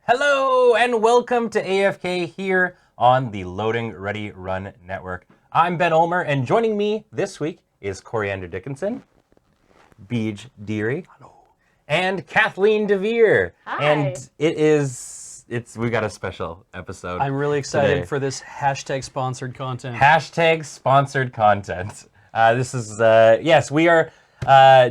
Hello and welcome to AFK here on the Loading Ready Run Network. I'm Ben Ulmer, and joining me this week is Coriander Dickinson, Beej Deary, and Kathleen DeVere. Hi. And we've got a special episode. I'm really excited today. for this hashtag sponsored content. Hashtag sponsored content. This is, yes, we are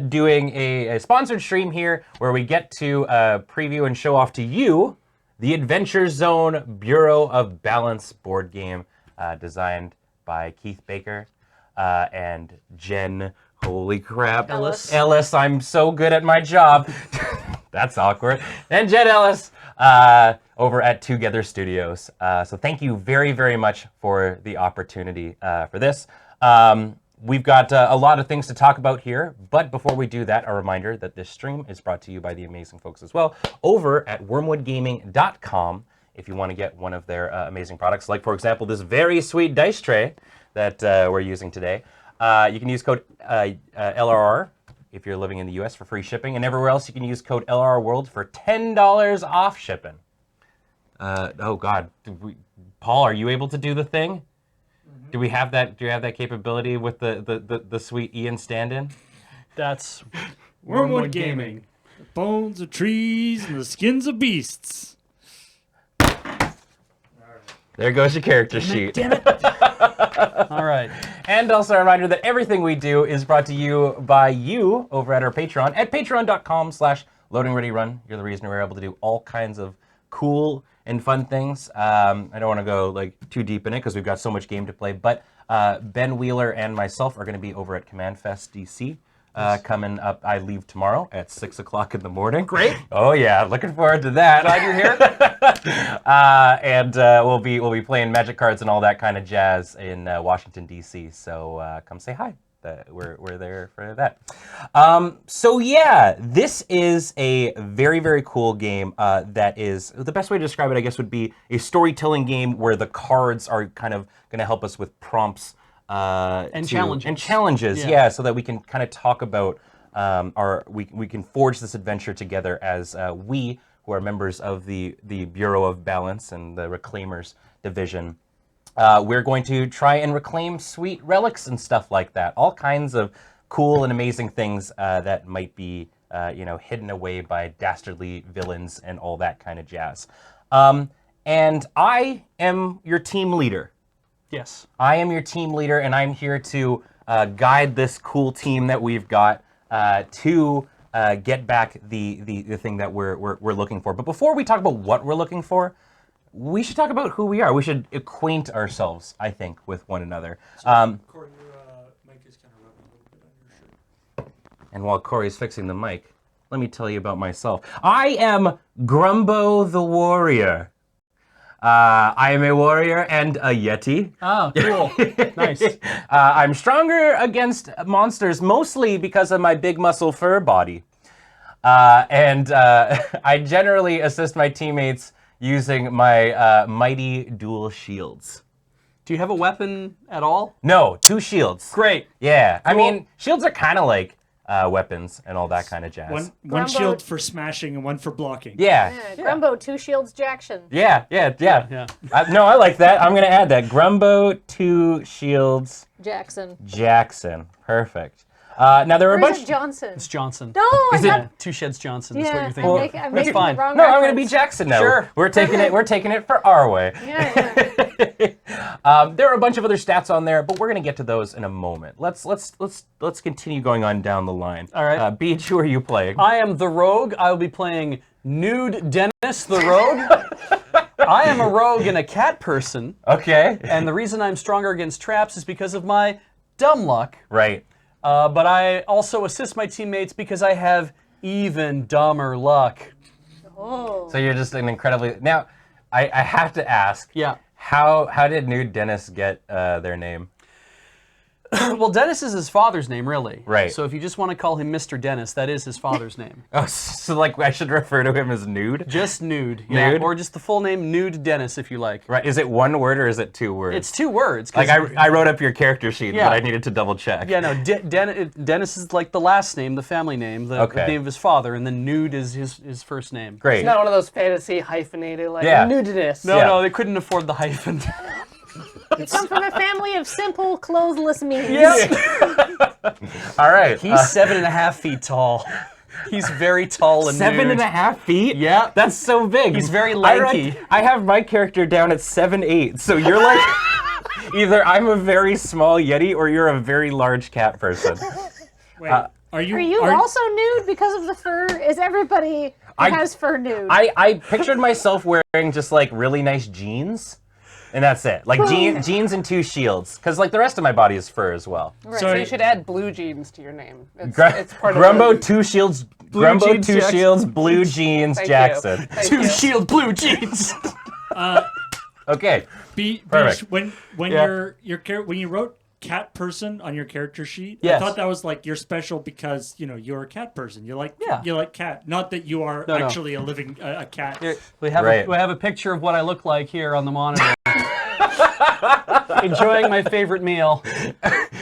doing a sponsored stream here where we get to preview and show off to you the Adventure Zone Bureau of Balance board game designed by Keith Baker and Jenn. Holy crap. Ellis, I'm so good at my job. That's awkward. And Jenn Ellis over at Twogether Studios. So thank you very, very much for the opportunity for this. We've got a lot of things to talk about here, but before we do that, a reminder that this stream is brought to you by the amazing folks as well over at wormwoodgaming.com if you want to get one of their amazing products, like, for example, this very sweet dice tray that we're using today. You can use code LRR if you're living in the US for free shipping, and everywhere else you can use code LRRWorld for $10 off shipping. Oh, God. Paul, are you able to do the thing? Do we have that? Do you have that capability with the sweet Ian stand-in? That's Wormwood Gaming. The bones of trees and the skins of beasts. There goes your character sheet. Damn it. All right. And also a reminder that everything we do is brought to you by you over at our Patreon at patreon.com/loadingreadyrun. You're the reason we're able to do all kinds of cool and fun things. I don't want to go too deep in it because we've got so much game to play, but Ben Wheeler and myself are going to be over at Command Fest DC coming up. I leave tomorrow at 6 o'clock in the morning. Great. Oh yeah, looking forward to that. Glad you're here. And we'll be playing Magic cards and all that kind of jazz in Washington DC. So come say hi. We're there for that. So yeah, this is a very, very cool game that is, the best way to describe it, I guess, would be a storytelling game where the cards are kind of going to help us with prompts and challenges. Yeah, so that we can kind of talk about we can forge this adventure together as we, who are members of the Bureau of Balance and the Reclaimers Division. We're going to try and reclaim sweet relics and stuff like that. All kinds of cool and amazing things that might be, hidden away by dastardly villains and all that kind of jazz. And I am your team leader. Yes. I am your team leader, and I'm here to guide this cool team that we've got to get back the thing that we're looking for. But before we talk about what we're looking for, we should talk about who we are. We should acquaint ourselves, I think, with one another. Corey, your mic is kind of rubbing a little bit on your shirt. And while Corey's fixing the mic, let me tell you about myself. I am Grumbo the Warrior. I am a warrior and a yeti. Oh, cool. Nice. I'm stronger against monsters, mostly because of my big muscle fur body. And I generally assist my teammates using my mighty dual shields. Do you have a weapon at all? No, 2 shields. Great. Yeah, Cool. I mean, shields are kind of like weapons and all that kind of jazz. One Grumbo- shield for smashing and one for blocking. Yeah. Grumbo, 2 shields, Jackson. Yeah. Yeah. No, I like that. I'm going to add that. Grumbo, 2 shields, Jackson. Jackson. Perfect. Now there are a Or bunch. is it Johnson? It's Johnson. No, I Is it- got... 2 Sheds Johnson. That's Yeah, what you're thinking. I'm That's making fine. the wrong No, I'm going to be reference. Jackson now. Sure. We're taking it. We're taking it for our way. Yeah. There are a bunch of other stats on there, but we're going to get to those in a moment. Let's continue going on down the line. All right. Beej, who are you playing? I am the rogue. I will be playing Nude Dennis the rogue. I am a rogue and a cat person, Okay. and the reason I'm stronger against traps is because of my dumb luck. Right. But I also assist my teammates because I have even dumber luck. Oh. So you're just an incredibly... Now, I have to ask. Yeah. How did Nude Dennis get their name? Well, Dennis is his father's name, really. Right. So if you just want to call him Mr. Dennis, that is his father's name. Oh, so like I should refer to him as Nude? Just Nude. Yeah. Nude? Or just the full name, Nude Dennis, if you like. Right. Is it one word or is it 2 words? It's 2 words. 'Cause- like I wrote up your character sheet, Yeah. but I needed to double check. Yeah, no, Dennis is like the last name, the family name, the name of his father, and then Nude is his first name. Great. It's not one of those fantasy hyphenated, like, Yeah. nudiness. No, Yeah. no, they couldn't afford the hyphen. You come from a family of simple, clothless means. All right. He's 7.5 feet tall. He's very tall and 7.5 feet? Yeah. That's so big. He's very lanky. I have my character down at 7'8", so you're like, either I'm a very small Yeti or you're a very large cat person. Wait, are you? Are you also nude because of the fur? Is everybody who has fur nude? I pictured myself wearing just like really nice jeans. And that's it. Like jeans and 2 shields. Because like the rest of my body is fur as well. Right, So so you should add blue jeans to your name. It's part Grumbo, of 2 shields, Blue Grumbo, jeans 2 Jackson. shields, blue jeans, Thank Jackson. You. Thank 2 you. shield blue jeans. Okay. Perfect. When Yeah. when you wrote cat person on your character sheet, Yes. I thought that was like you're special because you're a cat person. You like Yeah. you like cat, not that you are No. actually a living a cat. Here, we have a picture of what I look like here on the monitor. Enjoying my favorite meal.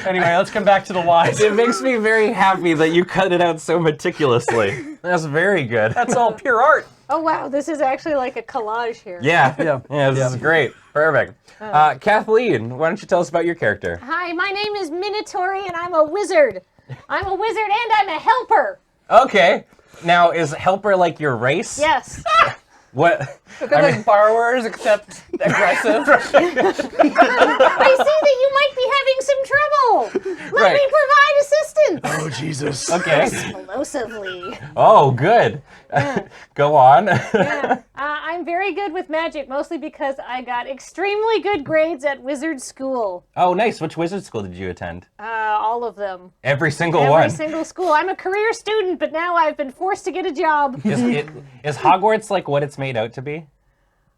Anyway, let's come back to the whys. It makes me very happy that you cut it out so meticulously. That's very good. That's all pure art. Oh, wow, this is actually like a collage here. Yeah. Yeah. This is great. Perfect. Kathleen, why don't you tell us about your character? Hi, my name is Minotauri, and I'm a wizard. I'm a wizard, and I'm a helper. Okay. Now, is helper like your race? Yes. What? They're like borrowers, except aggressive. I see that you might be having some trouble. Let me provide assistance. Oh, Jesus. Okay. Explosively. Oh, good. Go on. Yeah. I'm very good with magic, mostly because I got extremely good grades at wizard school. Oh, nice. Which wizard school did you attend? All of them. Every single Every one. single school. I'm a career student, but now I've been forced to get a job. Is Hogwarts like what it's made out to be?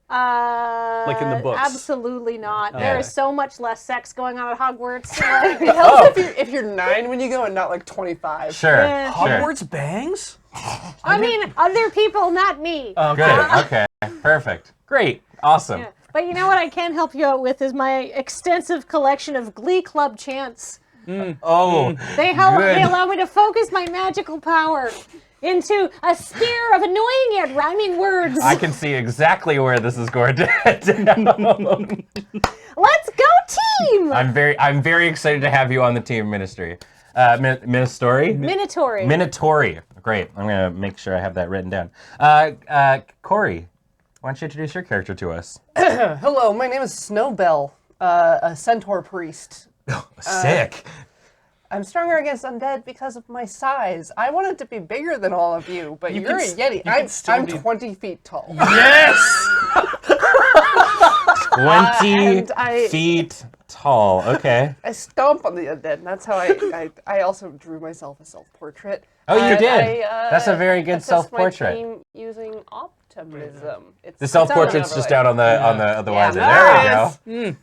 Like in the books. Absolutely not. There is so much less sex going on at Hogwarts. It helps if you're 9 when you go and not like 25. Sure. Yeah. Sure. Hogwarts bangs? I mean, other people, not me. Good. Okay. Perfect. Great. Awesome. Yeah. But you know what I can help you out with is my extensive collection of Glee Club chants. Oh. They allow me to focus my magical power into a sphere of annoying yet rhyming words. I can see exactly where this is going to head down. Let's go, team! I'm very excited to have you on the team, Ministry. Ministori? Minotauri. Minotauri. Great. I'm gonna make sure I have that written down. Corey, why don't you introduce your character to us? Hello, my name is Snowbell, a centaur priest. Sick. I'm stronger against undead because of my size. I wanted to be bigger than all of you, but you're a Yeti. I'm 20 feet tall. Yes. 20 I- feet tall. Okay. I stomp on the undead, and that's how I also drew myself a self-portrait. Oh, you And did? That's a very good assist self-portrait. My team using optimism. The self-portrait's just down on the Yeah, wiser. There nice. we go.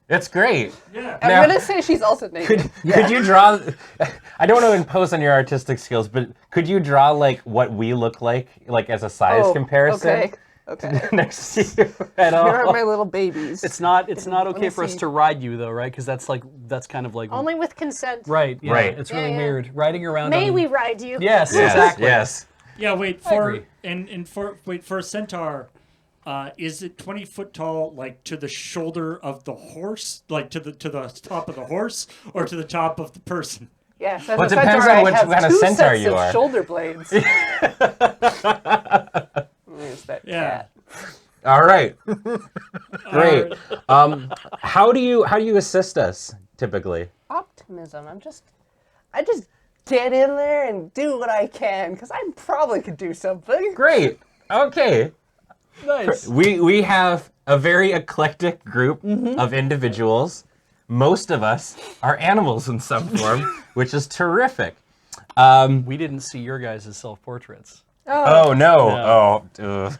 It's great. Yeah. I'm Now- gonna say she's also naked. Could you draw? I don't want to impose on your artistic skills, but could you draw like what we look like as a size comparison? Okay. Next to you at all? Here are my little babies. It's not okay me for us see. to ride you though, right? Because that's kind of like Only with consent. right. Yeah, Right. It's really Yeah, yeah. weird riding around. May on... we ride you? Yes. Yes, Exactly. yes. Yeah, wait agree. for a centaur, is it 20 foot tall, like to the shoulder of the horse, like to the top of the horse, or to the top of the person? Yes, Well, it as a depends centaur, on I which have kind of two centaur sets you of are. shoulder blades. There's that Yeah. cat. All right. Great. How do you assist us typically? Optimism. I just get in there and do what I can, because I probably could do something. Great. Okay. Nice. We have a very eclectic group of individuals. Most of us are animals in some form, which is terrific. We didn't see your guys' self-portraits. Oh no! Oh, ugh.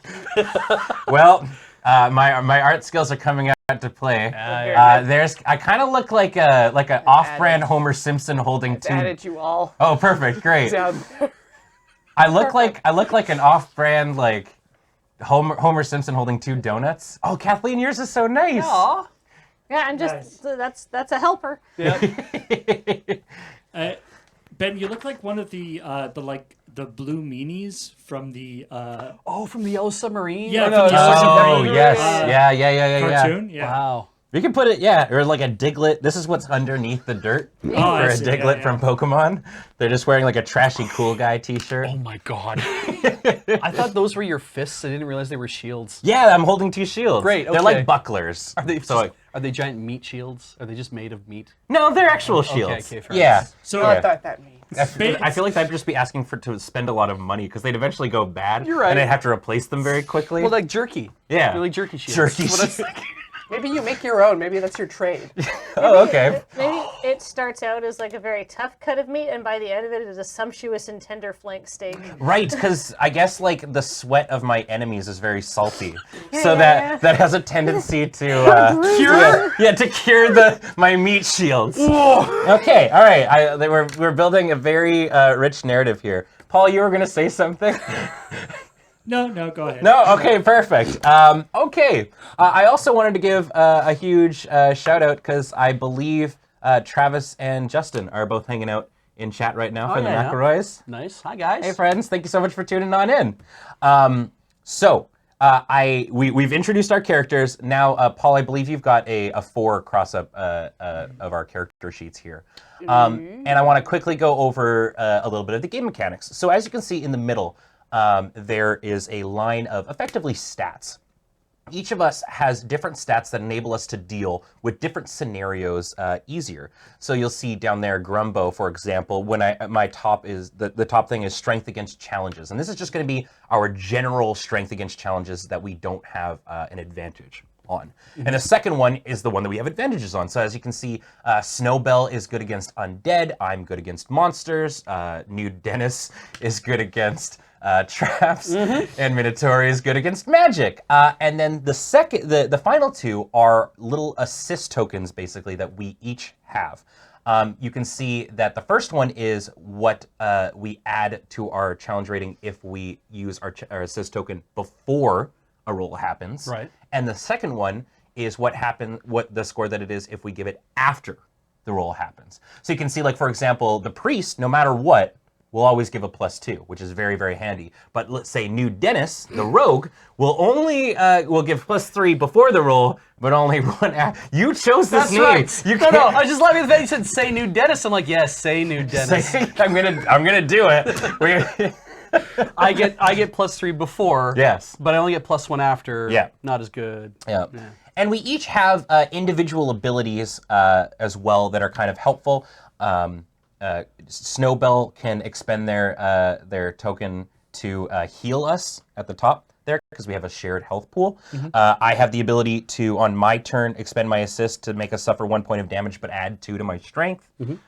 Well, My art skills are coming out to play. I kind of look like an off-brand Homer Simpson holding two. Added you all. Oh, perfect, great. Down there. I look like an off-brand like Homer Simpson holding 2 donuts. Oh, Kathleen, yours is so nice. Aw. Yeah, I'm just that's a helper. Ben, you look like one of the blue meanies from the From the Yellow Submarine? Yeah, Or from the Yellow Submarine. Yes, yeah. cartoon. Yeah. Wow. We can put it, or like a Diglett. This is what's underneath the dirt Oh, for I a see. Diglett Yeah, from Pokemon. They're just wearing like a trashy cool guy t-shirt. Oh my god. I thought those were your fists. I didn't realize they were shields. Yeah, I'm holding 2 shields. Great, They're okay. like bucklers. Are they giant meat shields? Are they just made of meat? No, they're actual shields. Okay, fair Yeah. enough. So What that means. I feel like I'd just be asking to spend a lot of money because they'd eventually go bad. You're right. And I'd have to replace them very quickly. Well, like jerky. Yeah. They're like jerky shields. Jerky Well, that's- shields. Maybe you make your own. Maybe that's your trade. Oh, okay. Maybe it starts out as like a very tough cut of meat, and by the end of it is a sumptuous and tender flank steak. Right, because I guess like the sweat of my enemies is very salty, Yeah, so yeah. that has a tendency to Cure? Yeah, to cure my meat shields. Okay, all right. We're building a very rich narrative here. Paul, you were gonna say something? no, go ahead. No, okay, perfect. Okay, I also wanted to give a huge shout out because I believe Travis and Justin are both hanging out in chat right now from the yeah. McElroys. Nice. Hi, guys. Hey, friends, thank you so much for tuning on in. We've introduced our characters. Now, Paul, I believe you've got a 4 cross-up of our character sheets here. And I want to quickly go over a little bit of the game mechanics. So as you can see in the middle, there is a line of effectively stats. Each of us has different stats that enable us to deal with different scenarios easier. So you'll see down there, Grumbo, for example, when my top is, the top thing is strength against challenges. And this is just going to be our general strength against challenges that we don't have an advantage on. And the second one is the one that we have advantages on. So as you can see, Snowbell is good against undead. I'm good against monsters. Nude Dennis is good against traps, and Minotaur is good against magic. And then the final 2 are little assist tokens, basically, that we each have. You can see that the first one is what we add to our challenge rating if we use our assist token before a roll happens. Right. And the second one is what the score that it is if we give it after the roll happens. So you can see, like, for example, the priest, no matter what, will always give a +2, which is very, very handy. But let's say Nude Dennis, the rogue, will only will give +3 before the roll, but only 1 after. You chose this That's name. right. You No, can't. I was just laughing at the fact you said say Nude Dennis. I'm like, yes, say Nude Dennis. I'm gonna do it. I get +3 before. Yes. But I only get +1 after. Yeah. Not as good. Yeah. And we each have individual abilities as well that are kind of helpful. Snowbell can expend their token to heal us at the top there because we have a shared health pool. I have the ability to, on my turn, expend my assist to make us suffer 1 point of damage, but add 2 to my strength. Nude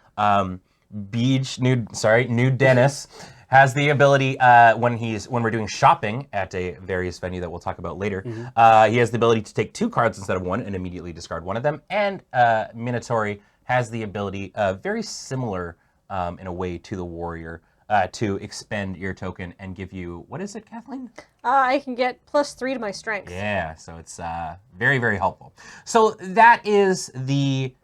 Dennis has the ability when we're doing shopping at a various venue that we'll talk about later. He has the ability to take 2 cards instead of 1 and immediately discard 1 of them. And Minotaur has the ability, very similar in a way to the warrior, to expend your token and give you, what is it, Kathleen? I can get +3 to my strength. Yeah, so it's very, very helpful. So that is the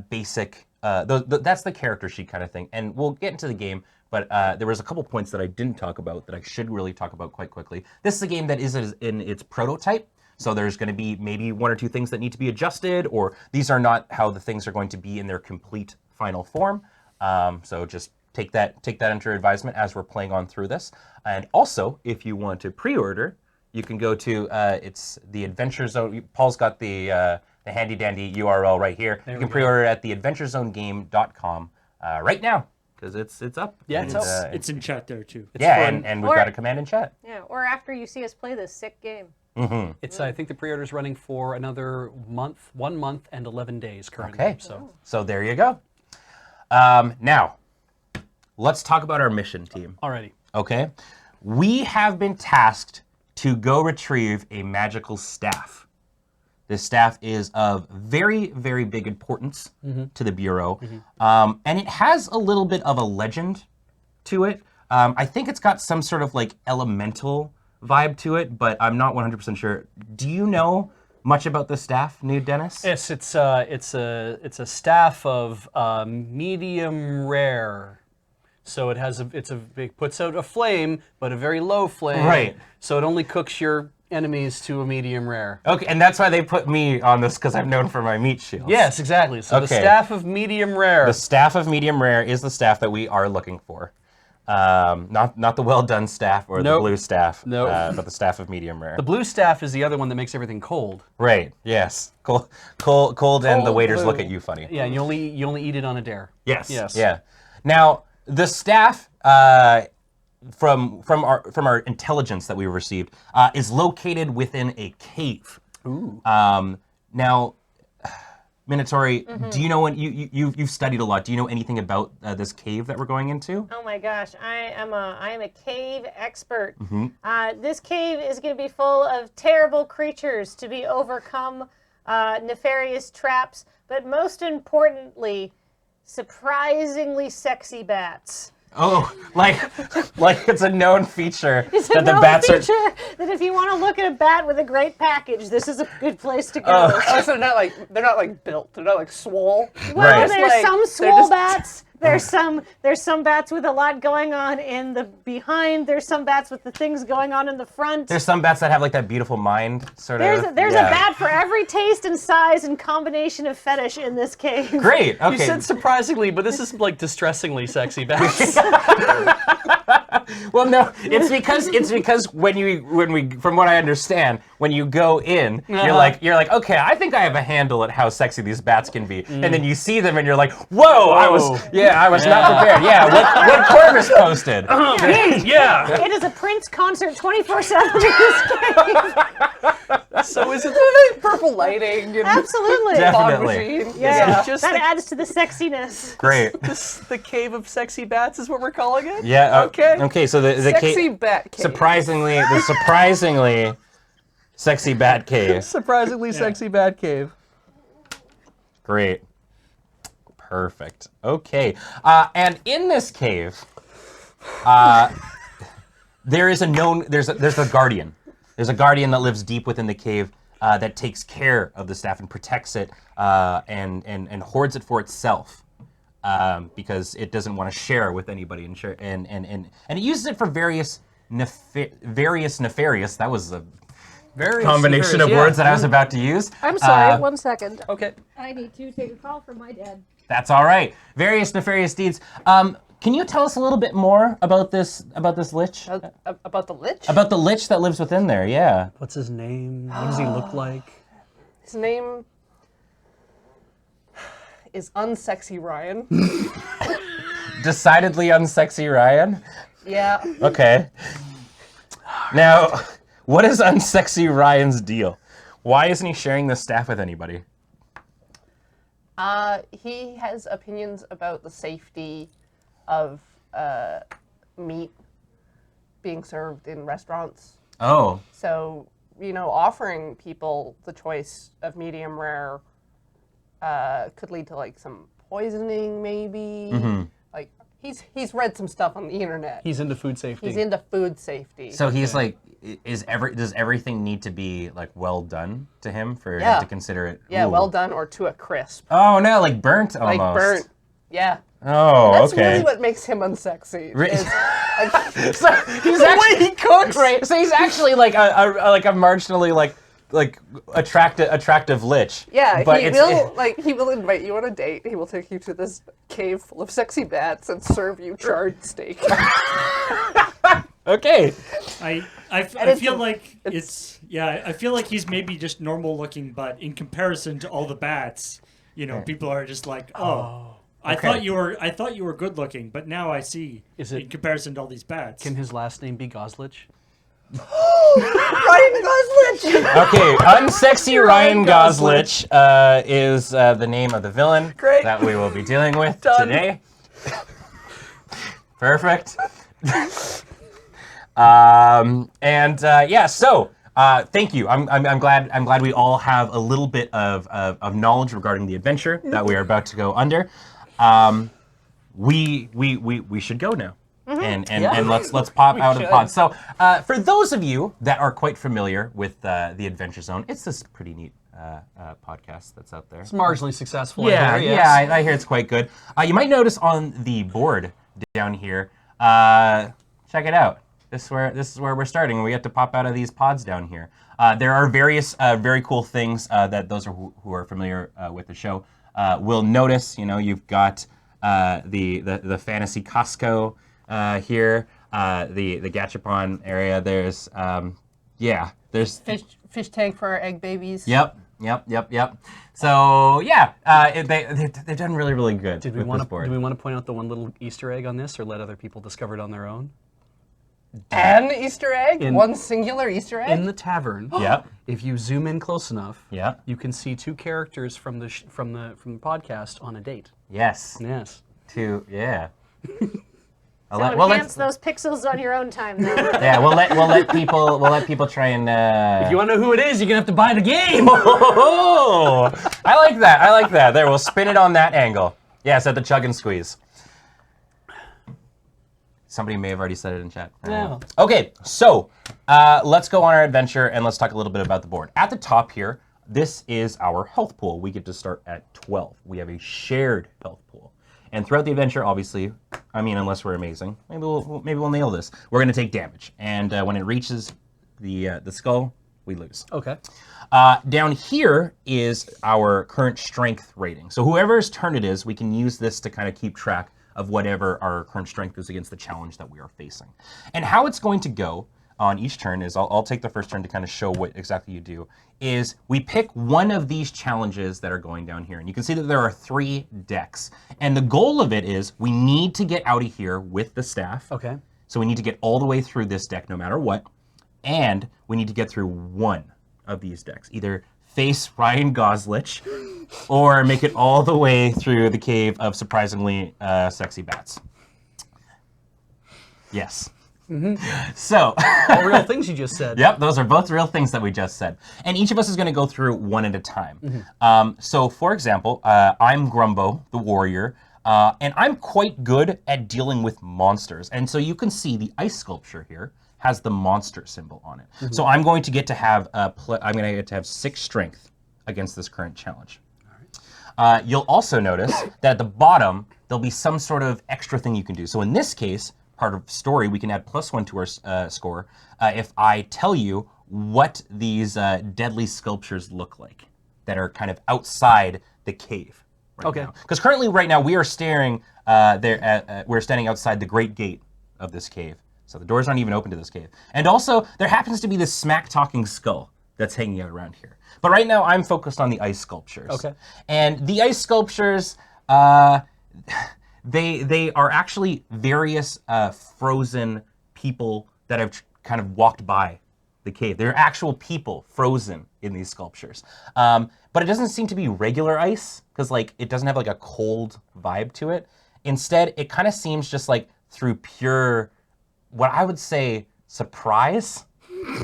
basic, that's the character sheet kind of thing. And we'll get into the game, but there was a couple points that I didn't talk about that I should really talk about quite quickly. This is a game that is in its prototype. So there's going to be maybe 1 or 2 things that need to be adjusted, or these are not how the things are going to be in their complete final form. So just take that under advisement as we're playing on through this. And also, if you want to pre-order, you can go to it's the Adventure Zone. Paul's got the handy dandy URL right here. You can pre-order at theadventurezonegame.com right now because it's up. Yeah, it's up. It's in chat there too. Yeah, fun. and we've got a command in chat. Yeah, or after you see us play this sick game. It's I think the pre-order's running for another month, 1 month and 11 days currently. Okay, So there you go. Now, let's talk about our mission, team. alrighty. Okay, we have been tasked to go retrieve a magical staff. This staff is of very, very big importance to the Bureau. And it has a little bit of a legend to it. I think it's got some sort of like elemental vibe to it, but I'm not 100% sure. Do you know much about the staff, Nude Dennis? Yes, it's a staff of medium rare. So it puts out a flame, but a very low flame. Right. So it only cooks your enemies to a medium rare. Okay, and that's why they put me on this, because I'm known for my meat shields. Yes, exactly. So the staff of medium rare. The staff of medium rare is the staff that we are looking for. Not the well done staff or the blue staff, but the staff of medium rare. The blue staff is the other one that makes everything cold. Right. Yes. Cold, and the waiters look at you funny. Yeah, and you only eat it on a dare. Yes. Yes. Yeah. Now the staff from our intelligence that we received is located within a cave. Ooh. Now, Minatory, do you know when you've studied a lot? Do you know anything about this cave that we're going into? Oh my gosh, I am a cave expert. This cave is going to be full of terrible creatures to be overcome, nefarious traps, but most importantly, surprisingly sexy bats. Oh, like it's a known feature It's that a the known bats feature are. that if you want to look at a bat with a great package, this is a good place to go. Oh, so they're not like built. They're not like swole. Well, Right. there's Like, some they're swole just- bats. There's some bats with a lot going on in the behind. There's some bats with the things going on in the front. There's some bats that have like that beautiful mind sort of. There's a bat for every taste and size and combination of fetish in this cave. Great. Okay. You said surprisingly, but this is like distressingly sexy bats. Well, no, it's because when we from what I understand, when you go in, you're like, okay, I think I have a handle at how sexy these bats can be, and then you see them and you're like, whoa, I was not prepared. Yeah, what Corvus posted. Yeah. It is a Prince concert 24/7 in this cave. So is it Purple lighting and Absolutely. Definitely. fog machine. Yeah, just that the- adds to the sexiness. Great. the cave of sexy bats is what we're calling it? Yeah. Okay. Okay. So the Sexy cave, bat cave. surprisingly sexy bat cave. Surprisingly sexy bat cave. Great. Perfect. Okay. And in this cave, there's a guardian. There's a guardian that lives deep within the cave that takes care of the staff and protects it and hoards it for itself because it doesn't want to share with anybody and it uses it for various nefarious. That was a Very combination of words that I was about to use. I'm sorry, 1 second. Okay. I need to take a call from my dad. That's all right. Various nefarious deeds. Can you tell us a little bit more about this lich? About the lich? About the lich that lives within there, yeah. What's his name? What does he look like? His name is Unsexy Ryan. Decidedly unsexy Ryan. Yeah. Okay. Now, what is unsexy Ryan's deal? Why isn't he sharing this staff with anybody? He has opinions about the safety of meat being served in restaurants. Oh. So, offering people the choice of medium rare could lead to like some poisoning, maybe. Like he's read some stuff on the internet. He's into food safety. He's into food safety. So he's like, does everything need to be like well done to him for him Yeah. to consider it? Yeah, Ooh. well done or to a crisp. Oh no, like burnt almost. Like burnt. Yeah. Oh, That's okay. really what makes him unsexy. Re- is, like, So he's actually he cooks. Right. So he's actually like a marginally like attractive lich. yeah, But he will invite you on a date. He will take you to this cave full of sexy bats and serve you charred steak. Okay. I feel like I feel like he's maybe just normal looking, but in comparison to all the bats, people are just like, oh, I okay. thought you were good looking, but now I see. Is it- in comparison to all these bats? Can his last name be Goslich? Ryan Goslich! Okay, unsexy Ryan Goslich is the name of the villain Great. that we will be dealing with Done. today. Perfect. So thank you. I'm glad we all have a little bit of knowledge regarding the adventure that we are about to go under. We should go now. And let's pop out of the pod. So for those of you that are quite familiar with the Adventure Zone, it's this pretty neat podcast that's out there. It's marginally successful. Yeah, I hear, yes. I hear it's quite good. You might notice on the board down here. Check it out. This is where we're starting. We get to pop out of these pods down here. There are various very cool things that those who are familiar with the show will notice. You know, you've got the fantasy Costco here, the Gachapon area. There's there's Fish tank for our egg babies. Yep. So yeah, they've done really good. Do we want to point out the one little Easter egg on this, or let other people discover it on their own? An Easter egg? One singular Easter egg? In the tavern. Yep. If you zoom in close enough, Yep. you can see two characters from the podcast on a date. Yes. Yes. Yeah. So enhance those pixels on your own time, though. Yeah, we'll let people try and. If you want to know who it is, you're gonna have to buy the game. Oh, I like that. There, we'll spin it on that angle. Yes, at the chug and squeeze. Somebody may have already said it in chat. Yeah. Okay, so let's go on our adventure and let's talk a little bit about the board. At the top here, this is our health pool. We get to start at 12. We have a shared health pool. And throughout the adventure, obviously, I mean, unless we're amazing, maybe we'll nail this. We're going to take damage, and when it reaches the skull, we lose. Okay. Down here is our current strength rating. So whoever's turn it is, we can use this to kind of keep track of whatever our current strength is against the challenge that we are facing. And how it's going to go on each turn is, I'll take the first turn to kind of show what exactly you do, is we pick one of these challenges that are going down here. And you can see that there are 3 decks. And the goal of it is we need to get out of here with the staff. Okay. So we need to get all the way through this deck no matter what. And we need to get through one of these decks. Either face Ryan Goslich or make it all the way through the cave of surprisingly sexy bats. Yes. Mm-hmm. So, all real things you just said. Yep, those are both real things that we just said. And each of us is going to go through one at a time. Mm-hmm. So, for example, I'm Grumbo, the warrior, and I'm quite good at dealing with monsters. And so you can see the ice sculpture here has the monster symbol on it. Mm-hmm. So I'm going to get to have 6 strength against this current challenge. All right. You'll also notice that at the bottom there'll be some sort of extra thing you can do. So in this case, part of story, we can add +1 to our score if I tell you what these deadly sculptures look like that are kind of outside the cave. Okay. Because currently, right now, we are staring we're standing outside the great gate of this cave. So the doors aren't even open to this cave. And also, there happens to be this smack-talking skull that's hanging out around here. But right now, I'm focused on the ice sculptures. Okay. And the ice sculptures, they are actually various frozen people that have kind of walked by the cave. They're actual people frozen in these sculptures. But it doesn't seem to be regular ice, because like it doesn't have like a cold vibe to it. Instead, it kind of seems just like through pure, what I would say, surprise.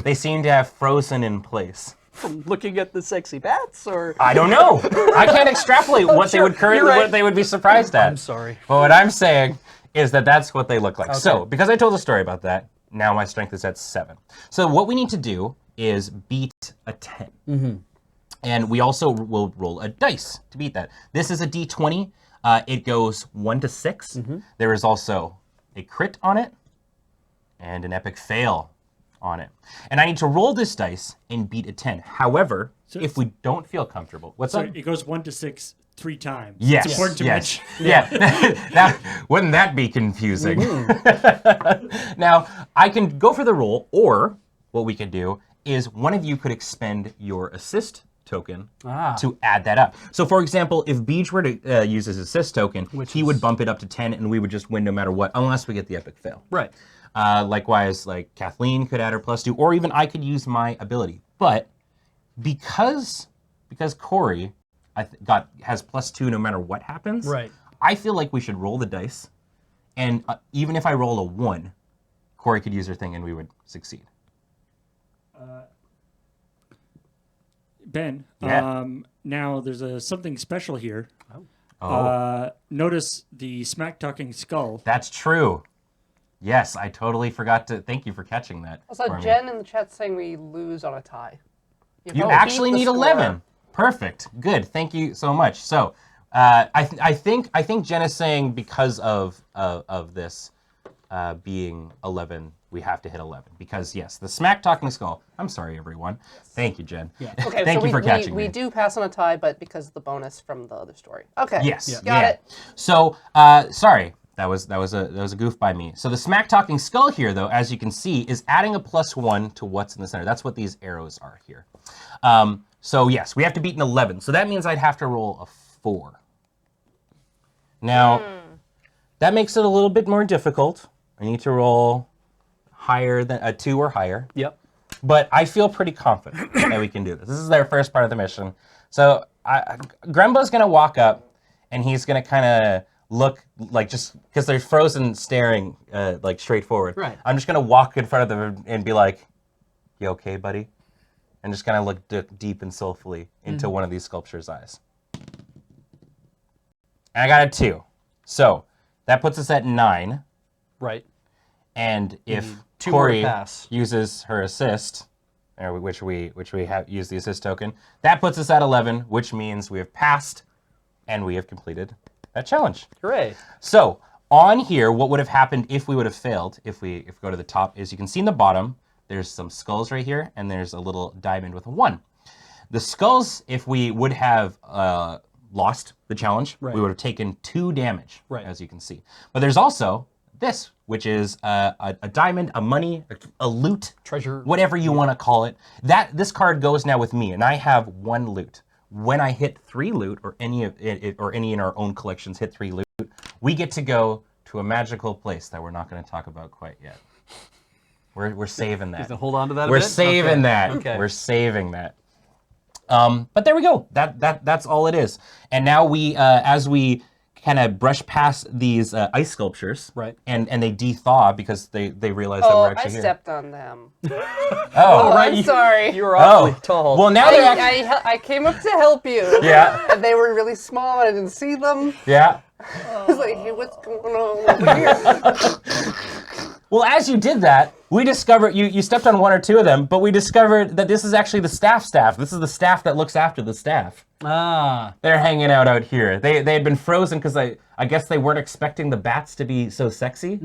They seem to have frozen in place. From looking at the sexy bats, or I don't know. I can't extrapolate what sure. they would currently, what they would be surprised at. I'm sorry. But what I'm saying is that that's what they look like. Okay. So, because I told a story about that, now my strength is at 7. So what we need to do is beat a 10. Mm-hmm. And we also will roll a dice to beat that. This is a D20. It goes 1 to 6. Mm-hmm. There is also a crit on it and an epic fail on it. And I need to roll this dice and beat a 10. However, if we don't feel comfortable, what's up? It goes 1 to 6 3 times. Yes. It's important to mention. Yeah. Wouldn't that be confusing? Mm-hmm. Now, I can go for the roll, or what we could do is one of you could expend your assist token to add that up. So, for example, if Beej were to use his assist token, he would bump it up to 10, and we would just win no matter what, unless we get the epic fail. Right. Likewise, like Kathleen could add her +2, or even I could use my ability. But because Corey has +2 no matter what happens, right. I feel like we should roll the dice, and even if I roll a 1, Corey could use her thing and we would succeed. Ben, Yeah. now there's something special here. Oh. Notice the smack-talking skull. That's true. Yes, I totally forgot to. Thank you for catching that. Also, for me. Jen in the chat saying we lose on a tie. You keep actually the need score. 11. Perfect. Good. Thank you so much. So, I think Jen is saying because of this being 11, we have to hit 11 because yes, the smack talking skull. I'm sorry, everyone. Thank you, Jen. Yeah. Okay, Thank so you for catching we me. do pass on a tie, but because of the bonus from the other story. Okay. Yes. Got it. So, sorry. That was a goof by me. So the smack talking skull here, though, as you can see, is adding a +1 to what's in the center. That's what these arrows are here. So yes, we have to beat an 11. So that means I'd have to roll a 4. Now, that makes it a little bit more difficult. I need to roll higher than a 2 or higher. Yep. But I feel pretty confident that we can do this. This is their first part of the mission. So Grembo's gonna walk up, and he's gonna kind of look like, just because they're frozen staring like straight forward. Right. I'm just gonna walk in front of them and be like, "You okay, buddy?" And just kind of look deep and soulfully into one of these sculptures' eyes. And I got a 2. So that puts us at 9. Right. And if 2 more to Corey pass. uses her assist, which we have used the assist token, that puts us at 11, which means we have passed and we have completed that challenge. Hooray. So on here, what would have happened if we would have failed, if we go to the top, is you can see in the bottom, there's some skulls right here, and there's a little diamond with a 1. The skulls, if we would have lost the challenge, Right. we would have taken 2 damage, Right. as you can see. But there's also this, which is a diamond, a money, a loot, Treasure. whatever you want to call it. This card goes now with me, and I have 1 loot. When I hit 3 loot, or any in our own collections hit 3 loot, we get to go to a magical place that we're not going to talk about quite yet. We're saving that. Hold on to that a We're bit? saving Okay. that. Okay. We're saving that. But there we go. That's all it is. And now we, as we kind of brush past these ice sculptures, Right. and they de-thaw because they realize that Oh, we're I actually here. stepped on them. Oh, I'm sorry. You were awfully tall. Well, now they're actually, I came up to help you. Yeah. And they were really small, and I didn't see them. yeah. I was like, hey, what's going on over here? Well, as you did that, we discovered, you stepped on 1 or 2 of them, but we discovered that this is actually the staff. This is the staff that looks after the staff. Ah. They're hanging out here. They had been frozen because I guess they weren't expecting the bats to be so sexy,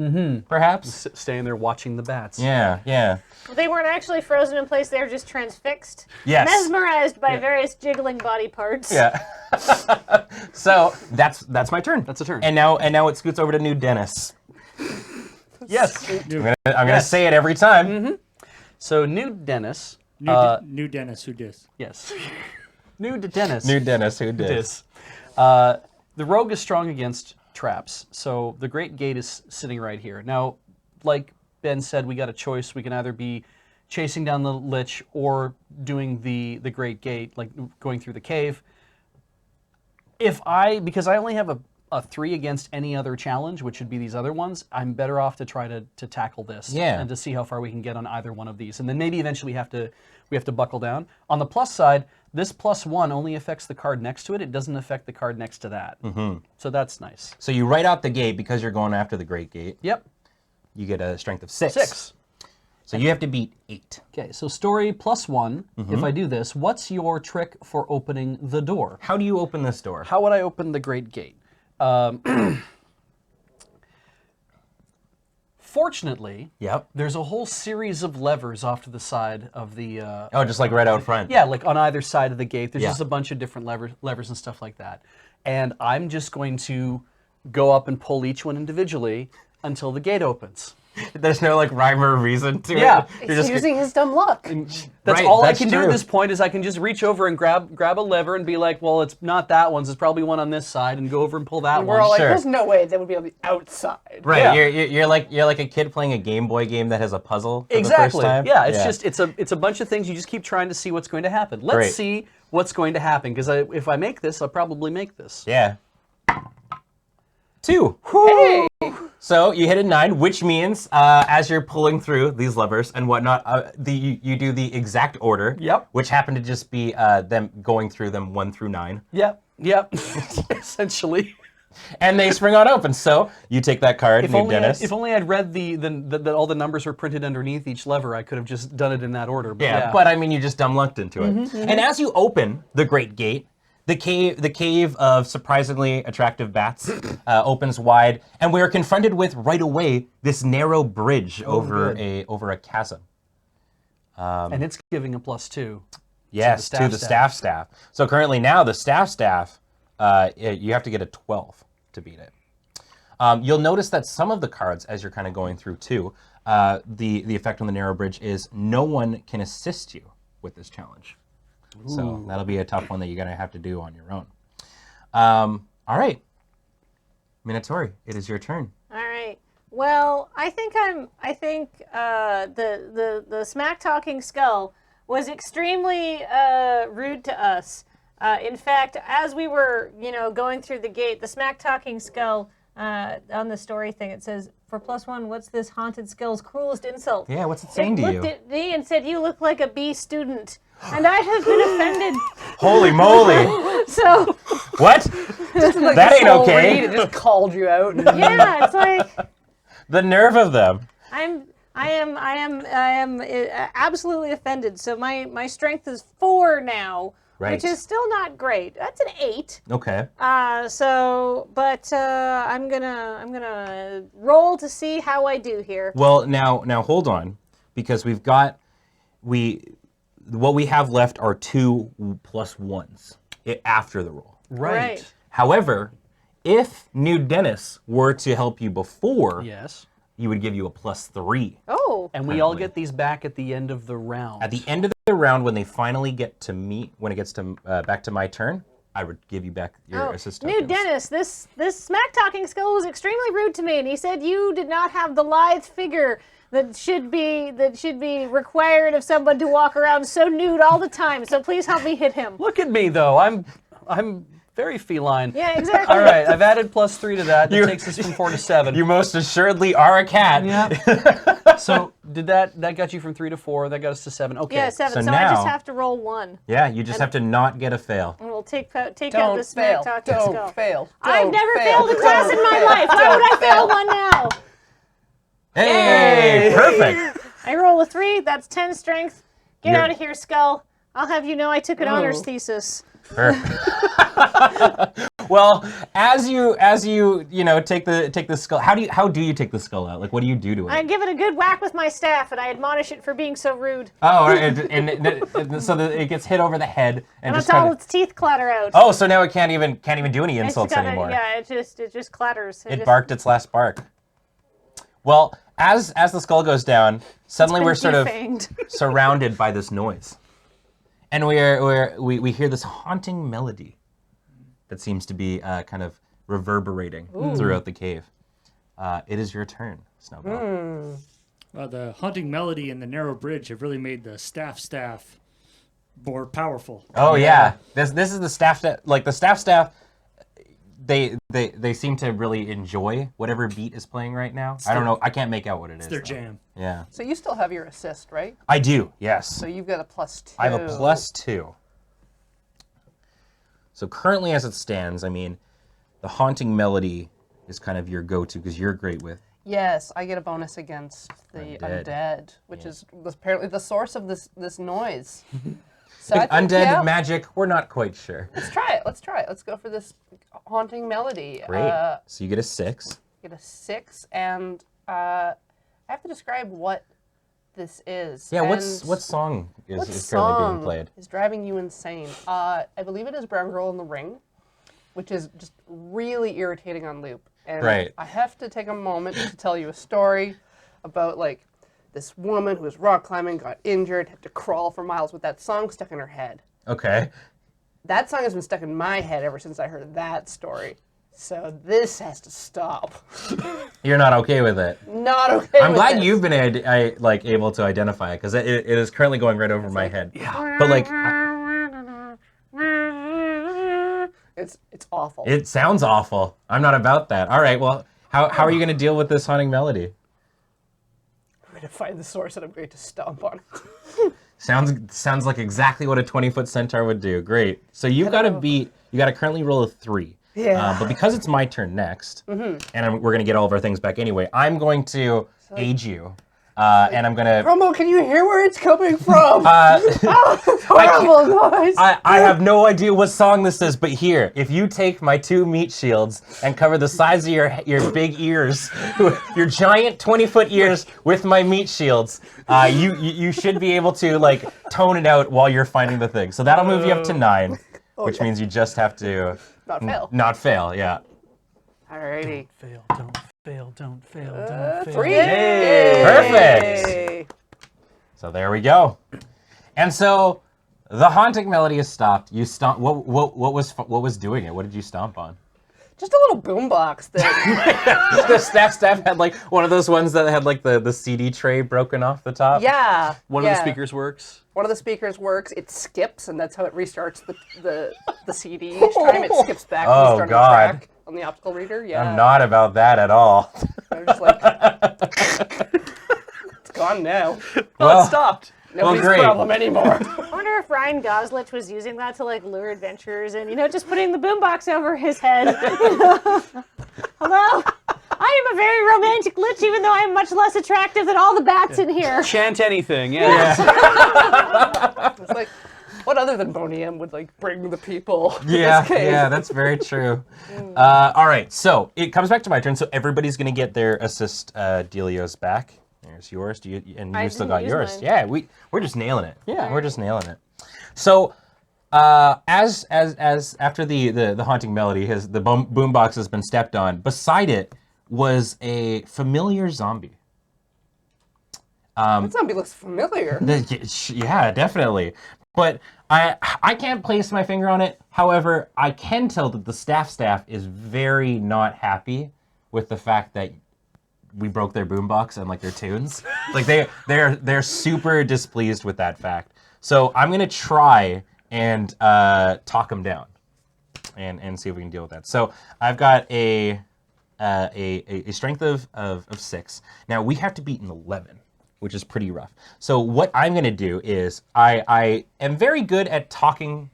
perhaps? Staying there watching the bats. Yeah. They weren't actually frozen in place, they were just transfixed. Yes. Mesmerized by various jiggling body parts. Yeah. So that's my turn. That's a turn. And now it scoots over to New Dennis. Yes. I'm gonna say it every time. So, Nude Dennis. New Dennis, who dis? Yes. Nude Dennis. New Dennis, who did? Dis. The rogue is strong against traps, so the Great Gate is sitting right here. Now, like Ben said, we got a choice. We can either be chasing down the Lich or doing the Great Gate, like going through the cave. Because I only have a 3 against any other challenge, which would be these other ones, I'm better off to try to tackle this and to see how far we can get on either one of these. And then maybe eventually we have to buckle down. On the plus side, this +1 only affects the card next to it. It doesn't affect the card next to that. So that's nice. So you write out the gate because you're going after the Great Gate. Yep. You get a strength of 6. 6. So you have to beat 8. Okay, so story +1. If I do this, what's your trick for opening the door? How do you open this door? How would I open the Great Gate? Fortunately, Yep. there's a whole series of levers off to the side of the... Oh, just like right out front. yeah, like on either side of the gate. There's Yeah. just a bunch of different levers and stuff like that. And I'm just going to go up and pull each one individually until the gate opens. There's no like rhyme or reason to Yeah. it. He's using his dumb luck. That's Right, all that's I can do true. at this point is I can just reach over and grab a lever and be like, well, it's not that one's. It's probably one on this side, and go over and pull that And one. we're all like, Sure. there's no way they would be on the outside. Right, Yeah. you're like a kid playing a Game Boy game that has a puzzle for Exactly. the first time. Yeah, it's just it's a bunch of things. You just keep trying to see what's going to happen. Let's Great. see what's going to happen, because if I make this, I'll probably make this. Yeah. 2. Hey! So you hit a 9, which means as you're pulling through these levers and whatnot, you do the exact order. Yep. Which happened to just be them going through them 1 through 9. Yep. Essentially. And they spring on open. So you take that card, New Dennis. If only I'd read the all the numbers were printed underneath each lever, I could have just done it in that order. But but I mean, you just dumb lucked into it. And as you open the Great Gate, the cave of surprisingly attractive bats opens wide, and we are confronted with right away this narrow bridge over a chasm. And it's giving a +2. Yes, to the staff. So currently now the staff, you have to get a 12 to beat it. You'll notice that some of the cards, as you're kind of going through too, the effect on the narrow bridge is no one can assist you with this challenge. Ooh. So that'll be a tough one that you're gonna have to do on your own. All right, Minotauri, it is your turn. All right. Well, I think the smack talking skull was extremely rude to us. In fact, as we were, going through the gate, the smack talking skull on the story thing, it says, for +1, what's this haunted skull's cruelest insult? Yeah, what's it saying to you? It looked at me and said, you look like a B student. And I have been offended. Holy moly. So. What? That ain't okay. It just called you out. Yeah, it's like. The nerve of them. I am absolutely offended. So my strength is 4 now, which is still not great. That's an 8. Okay. I'm gonna roll to see how I do here. Well, now hold on, because what we have left are 2 +1s after the roll. Right. However, if New Dennis were to help you before, Yes. he would give you a +3. Oh. And we all get these back at the end of the round. At the end of the round, when they finally get to meet, when it gets to back to my turn, I would give you back your assist New tokens. Dennis, this smack talking skull was extremely rude to me, and he said you did not have the lithe figure that should be required of someone to walk around so nude all the time. So please help me hit him. Look at me though. I'm very feline. Yeah, exactly. All right, I've added +3 to that. That takes us from 4 to 7. You most assuredly are a cat. Yeah. So did that got you from 3 to 4? That got us to 7. Okay. Yeah, 7. So So I just now- have to roll 1. Yeah, you just have to not get a fail. And we'll take out the Don't smack fail. talking Don't skull. fail. I've Don't never fail. failed a class in my life. Why would I fail one now? Hey, perfect. I roll a 3. That's 10 strength. Get out of here, skull. I'll have you know I took an honors thesis. Well, as you take the skull, how do you take the skull out? Like, what do you do to it? I give it a good whack with my staff, and I admonish it for being so rude. Oh, and so that it gets hit over the head and just that's all kind of. its teeth clatter out. Oh, so now it can't even do any It's insults gotta- anymore. Yeah, it just clatters. It barked its last bark. Well, as the skull goes down, suddenly we're sort of defanged. surrounded by this noise, and we hear this haunting melody that seems to be kind of reverberating throughout the cave. It is your turn, Snowball. The haunting melody and the narrow bridge have really made the staff more powerful. Oh yeah, this is the staff. Like the staff. They seem to really enjoy whatever beat is playing right now. I don't know. I can't make out what it is. It's their though. jam. Yeah. So you still have your assist, right? I do. Yes. So you've got a +2. I have a +2. So currently, as it stands, I mean, the haunting melody is kind of your go-to because you're great with. Yes, I get a bonus against the undead, which is apparently the source of this noise. So I think, Undead magic, we're not quite sure. Let's try it. Let's go for this haunting melody. Great. So you get a 6. Get a 6, and I have to describe what this is. Yeah. And What song is what currently song being played? is driving you insane? I believe it is Brown Girl in the Ring, which is just really irritating on loop. And Right. I have to take a moment to tell you a story about like this woman who was rock climbing, got injured, had to crawl for miles with that song stuck in her head. Okay. That song has been stuck in my head ever since I heard that story. So this has to stop. You're not okay with it. Not okay. I'm with glad this. you've been able to identify it because it is currently going right over my head. Yeah. But like, It's awful. it sounds awful. I'm not about that. All right. Well, How are you going to deal with this haunting melody? I'm going to find the source and I'm going to stomp on it. Sounds like exactly what a 20-foot centaur would do. Great. So you got to currently roll a 3. Yeah. But because it's my turn next, and we're going to get all of our things back anyway, I'm going to aid you. And I'm going to... Romo, can you hear where it's coming from? Horrible noise. I have no idea what song this is, but here, if you take my 2 meat shields and cover the size of your big ears, your giant 20-foot ears with my meat shields, you should be able to like tone it out while you're finding the thing. So that'll move you up to 9, which means you just have to not fail. Yeah. Alrighty. Don't fail, don't fail, don't fail. 3. Yay. Perfect. So there we go. And so the haunting melody is stopped. You stomp. What was doing it? What did you stomp on? Just a little boombox thing. The staff had like one of those ones that had like the CD tray broken off the top. Yeah. One of the speakers works. One of the speakers works. It skips, and that's how it restarts the CD each time. It skips back to the starting track on the optical reader. Yeah. I'm not about that at all. They're just like, it's gone now. Well, it stopped. Nobody's problem anymore. I wonder if Ryan Goslich was using that to like lure adventurers and, just putting the boombox over his head. Hello? I am a very romantic lich, even though I am much less attractive than all the bats in here. Chant anything, yeah. It's like, what other than Boney M would like bring the people? Yeah, that's very true. All right, so it comes back to my turn. So everybody's gonna get their assist dealios back. There's yours. You still got yours. Mine. Yeah, we're just nailing it. Yeah, we're just nailing it. So as after the haunting melody, the boombox has been stepped on. Beside it was a familiar zombie. That zombie looks familiar. Yeah, definitely. But I can't place my finger on it. However, I can tell that the staff is very not happy with the fact that we broke their boombox and like their tunes. Like they're super displeased with that fact. So I'm gonna try and talk them down, and see if we can deal with that. So I've got a strength of 6. Now we have to beat an 11, which is pretty rough. So what I'm gonna do is I am very good at talking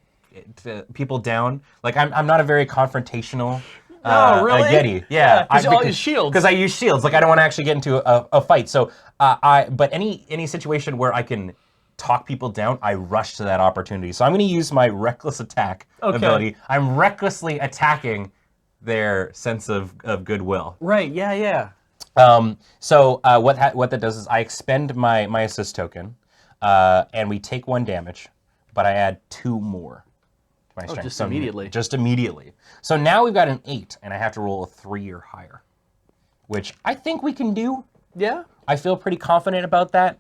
people down. Like I'm not a very confrontational. Oh, really? A Yeti, yeah. Because you all use shields. Because I use shields. Like I don't want to actually get into a fight. So but any situation where I can talk people down, I rush to that opportunity. So I'm going to use my reckless attack ability. I'm recklessly attacking their sense of goodwill. Right. Yeah. So what that does is I expend my assist token, and we take 1 damage, but I add 2 more. Just immediately. Just immediately. So now we've got an 8, and I have to roll a 3 or higher, which I think we can do. Yeah. I feel pretty confident about that.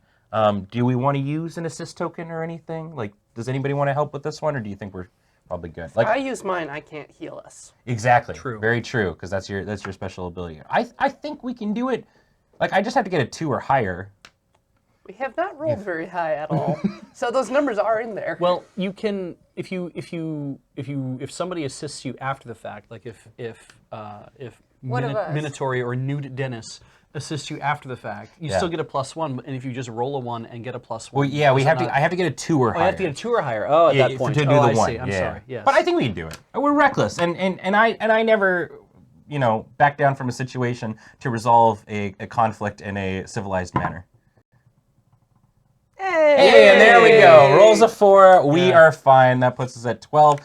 Do we want to use an assist token or anything? Like, does anybody want to help with this one, or do you think we're probably good? Like, I use mine. I can't heal us. Exactly. True. Very true, because that's your special ability. I think we can do it. Like, I just have to get a 2 or higher. We have not rolled very high at all, so those numbers are in there. Well, you can if somebody assists you after the fact, like if Minotauri or Nude Dennis assists you after the fact, you still get a +1. And if you just roll a 1 and get a +1, well, yeah, I have to get a 2 or higher. I have to get a 2 or higher. Oh, at that point, to do the I 1. see. I'm sorry. Yes. But I think we can do it. We're reckless, and I never, back down from a situation to resolve a conflict in a civilized manner. Hey, and there we go. Rolls a 4. We are fine. That puts us at 12.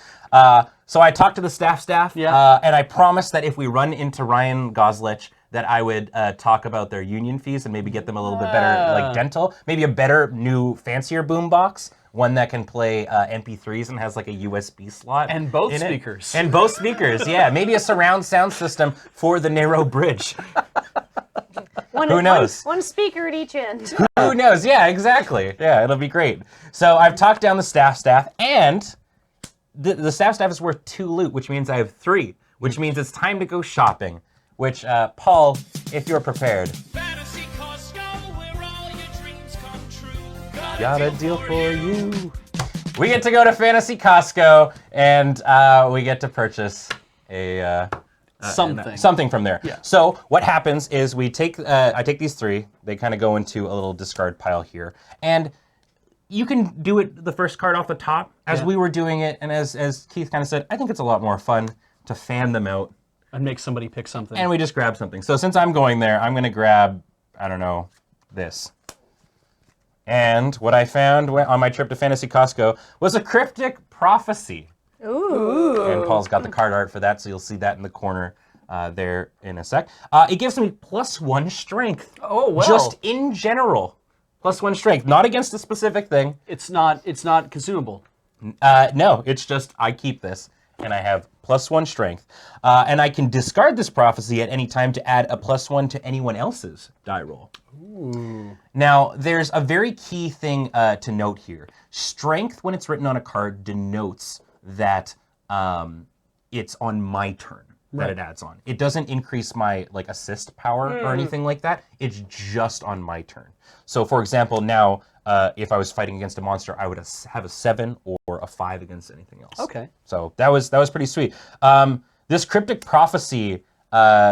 So I talked to the staff, and I promised that if we run into Ryan Goslich, that I would talk about their union fees and maybe get them a little bit better, like dental, maybe a better, new, fancier boombox, one that can play MP3s and has like a USB slot. And both speakers. And both speakers, yeah. Maybe a surround sound system for the narrow bridge. Who knows? One speaker at each end. Who knows? Yeah, exactly. Yeah, it'll be great. So I've talked down the staff, and the staff is worth 2 loot, which means I have 3, which means it's time to go shopping. Which, Paul, if you're prepared. Fantasy Costco, where all your dreams come true. Got a deal for you. We get to go to Fantasy Costco, and we get to purchase a something from there. Yeah. So what happens is we take, I take these 3, they kind of go into a little discard pile here, and you can do it the first card off the top as we were doing it, and as Keith kind of said, I think it's a lot more fun to fan them out. And make somebody pick something. And we just grab something. So since I'm going there, I'm going to grab, I don't know, this. And what I found on my trip to Fantasy Costco was a cryptic prophecy. Ooh. And Paul's got the card art for that, so you'll see that in the corner there in a sec. It gives me +1 strength. Oh, well. Just in general. +1 strength. Not against a specific thing. It's not consumable. No, it's just I keep this, and I have +1 strength. And I can discard this prophecy at any time to add a +1 to anyone else's die roll. Ooh. Now, there's a very key thing to note here. Strength, when it's written on a card, denotes that it's on my turn that it adds on. It doesn't increase my assist power or anything like that. It's just on my turn. So, for example, now if I was fighting against a monster, I would have a 7 or a 5 against anything else. Okay. So that was pretty sweet. This cryptic prophecy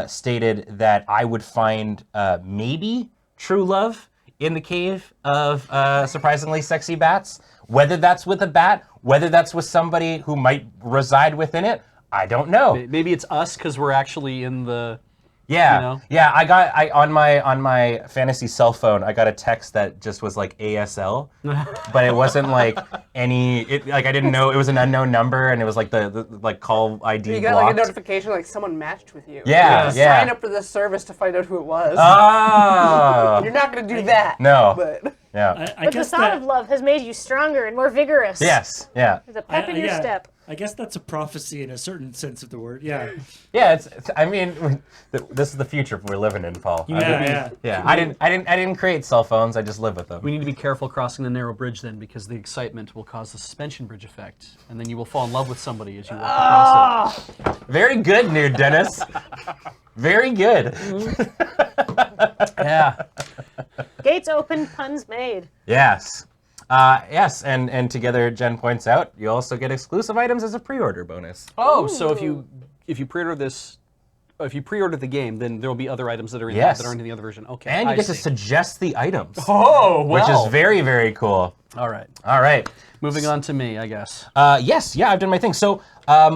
stated that I would find maybe true love in the cave of surprisingly sexy bats. Whether that's with a bat, whether that's with somebody who might reside within it, I don't know. Maybe it's us because we're actually in the. Yeah, you know? yeah. I on my fantasy cell phone, I got a text that just was like ASL, but it wasn't like any. I didn't know it was an unknown number, and it was like the call ID. You got blocked. like a notification like someone matched with you. Yeah, yeah. Sign up for this service to find out who it was. Oh. You're not gonna do that. No. But Yeah. I But the guess thought of love has made you stronger and more vigorous. Yes. Yeah. There's a pep in your step. I guess that's a prophecy in a certain sense of the word. Yeah. Yeah. I mean, this is the future we're living in, Paul. Yeah. I didn't create cell phones. I just live with them. We need to be careful crossing the narrow bridge then, because the excitement will cause the suspension bridge effect, and then you will fall in love with somebody as you walk across it. Very good, Nerd Dennis. Very good. Yeah. Gates open, puns made. Yes. Yes, and together, Jen points out, you also get exclusive items as a pre-order bonus. Oh, so if you pre-order this, if you pre-order the game, then there will be other items that are in that aren't in the other version. Okay. And you I get to see. suggest the items. Oh, well. Which is very, very cool. All right. All right. Moving on to me, I guess. Yes, yeah, I've done my thing. So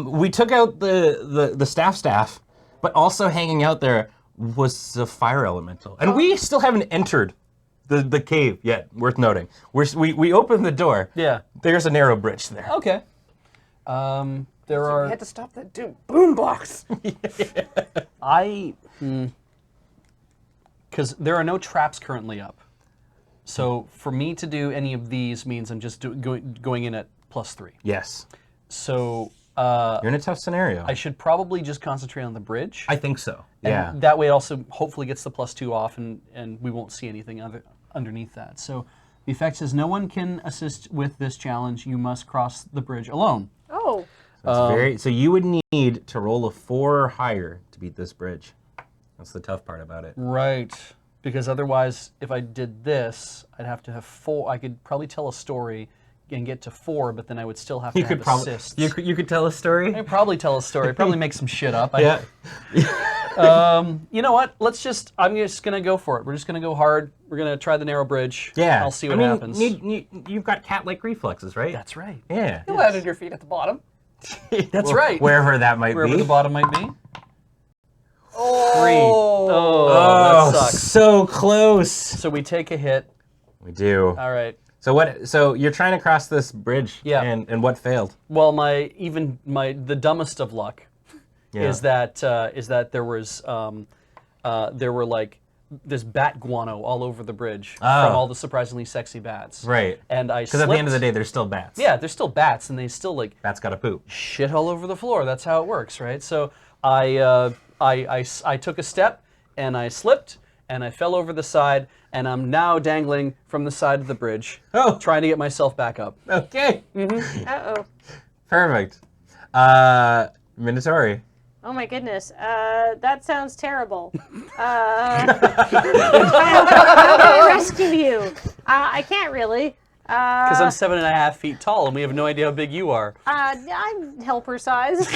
we took out the staff, but also hanging out there was the fire elemental. And we still haven't entered the cave yet, worth noting. We opened the door. Yeah. There's a narrow bridge there. Okay. There you are. had to stop that dude. Boombox. Because there are no traps currently up. So for me to do any of these means I'm just going in at +3. Yes. So You're in a tough scenario. I should probably just concentrate on the bridge. I think so. And Yeah. that way it also hopefully gets the +2 off, and we won't see anything underneath that. So the effect says, no one can assist with this challenge. You must cross the bridge alone. Oh. So you would need to roll a 4 or higher to beat this bridge. That's the tough part about it. Right. Because otherwise, if I did this, I'd have to have 4. I could probably tell a story and get to 4, but then I would still have to have assists. You could tell a story. I'd probably tell a story. Probably make some shit up. Yeah. You know what? I'm just gonna go for it. We're just gonna go hard. We're gonna try the narrow bridge. Yeah. I'll see what happens. You've got cat-like reflexes, right? That's right. Yeah. You landed your feet at the bottom. That's right. Wherever that might Wherever be. the bottom might be. Oh. 3. Oh, that sucks. So close. So we take a hit. We do. All right. So you're trying to cross this bridge. Yeah. And what failed? Well, the dumbest of luck is that there were like this bat guano all over the bridge from all the surprisingly sexy bats. Right. And I Because at the end of the day, they're still bats. yeah, they're still bats, and they still like Bats gotta poop. shit all over the floor. That's how it works, right? So I took a step, and I slipped, and I fell over the side, and I'm now dangling from the side of the bridge, trying to get myself back up. Okay. Uh-oh. Perfect. Minotauri. Oh my goodness. That sounds terrible. How can I rescue you? I can't really. Because I'm 7.5 feet tall, and we have no idea how big you are. I'm helper size.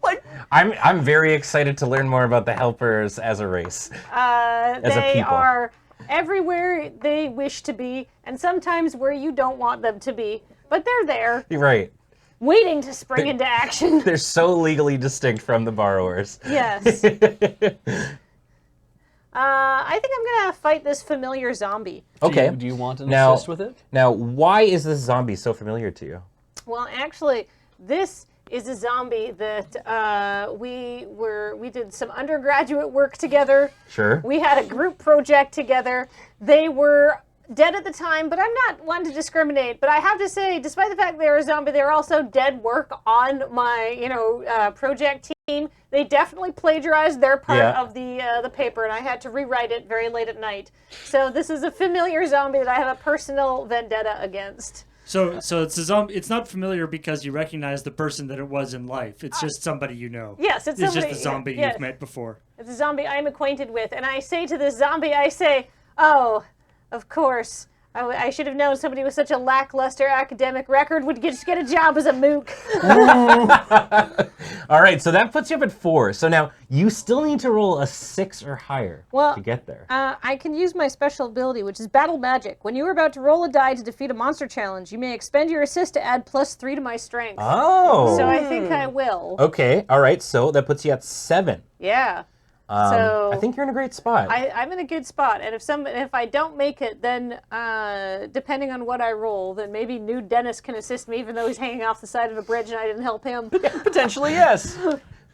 Like, I'm very excited to learn more about the helpers as a race. a They people. are everywhere they wish to be, and sometimes where you don't want them to be. But they're there, You're right. waiting to spring into action. They're so legally distinct from the borrowers. Yes. I think I'm gonna fight this familiar zombie. Okay. Do you want an Now- assist with it? Now, why is this zombie so familiar to you? Well, actually, this is a zombie that we did some undergraduate work together. Sure. We had a group project together. They were dead at the time, but I'm not one to discriminate. But I have to say, despite the fact they were a zombie, they were also dead work on my project team. They definitely plagiarized their part Yeah. of the paper, and I had to rewrite it very late at night. So this is a familiar zombie that I have a personal vendetta against. So it's a zombie. It's not familiar because you recognize the person that it was in life. It's just somebody you know. Yes, it's just somebody- a zombie yeah. you've met before. It's a zombie I'm acquainted with, and I say to this zombie, I say, "Oh, of course. I should have known somebody with such a lackluster academic record would just get a job as a mook." All right, so that puts you up at 4. So now you still need to roll a 6 or higher Well, to get there. I can use my special ability, which is Battle Magic. When you are about to roll a die to defeat a monster challenge, you may expend your assist to add +3 to my strength. Oh. So I think I will. Okay, all right, so that puts you at 7. Yeah. So I think you're in a great spot. I'm in a good spot, and if I don't make it, then depending on what I roll, then maybe Nude Dennis can assist me, even though he's hanging off the side of a bridge and I didn't help him. Potentially, yes.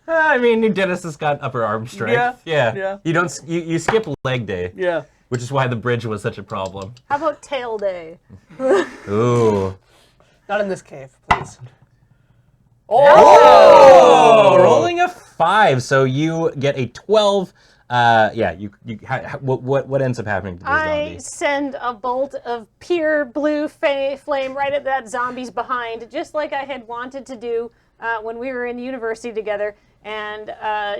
I mean, New Dennis has got upper arm strength. Yeah. You skip leg day. Yeah. Which is why the bridge was such a problem. How about Tail Day? Ooh. Not in this cave, please. Oh, rolling a 5, so you get a 12. What ends up happening to the I zombie? send a bolt of pure blue flame right at that zombie's behind, just like I had wanted to do when we were in university together. And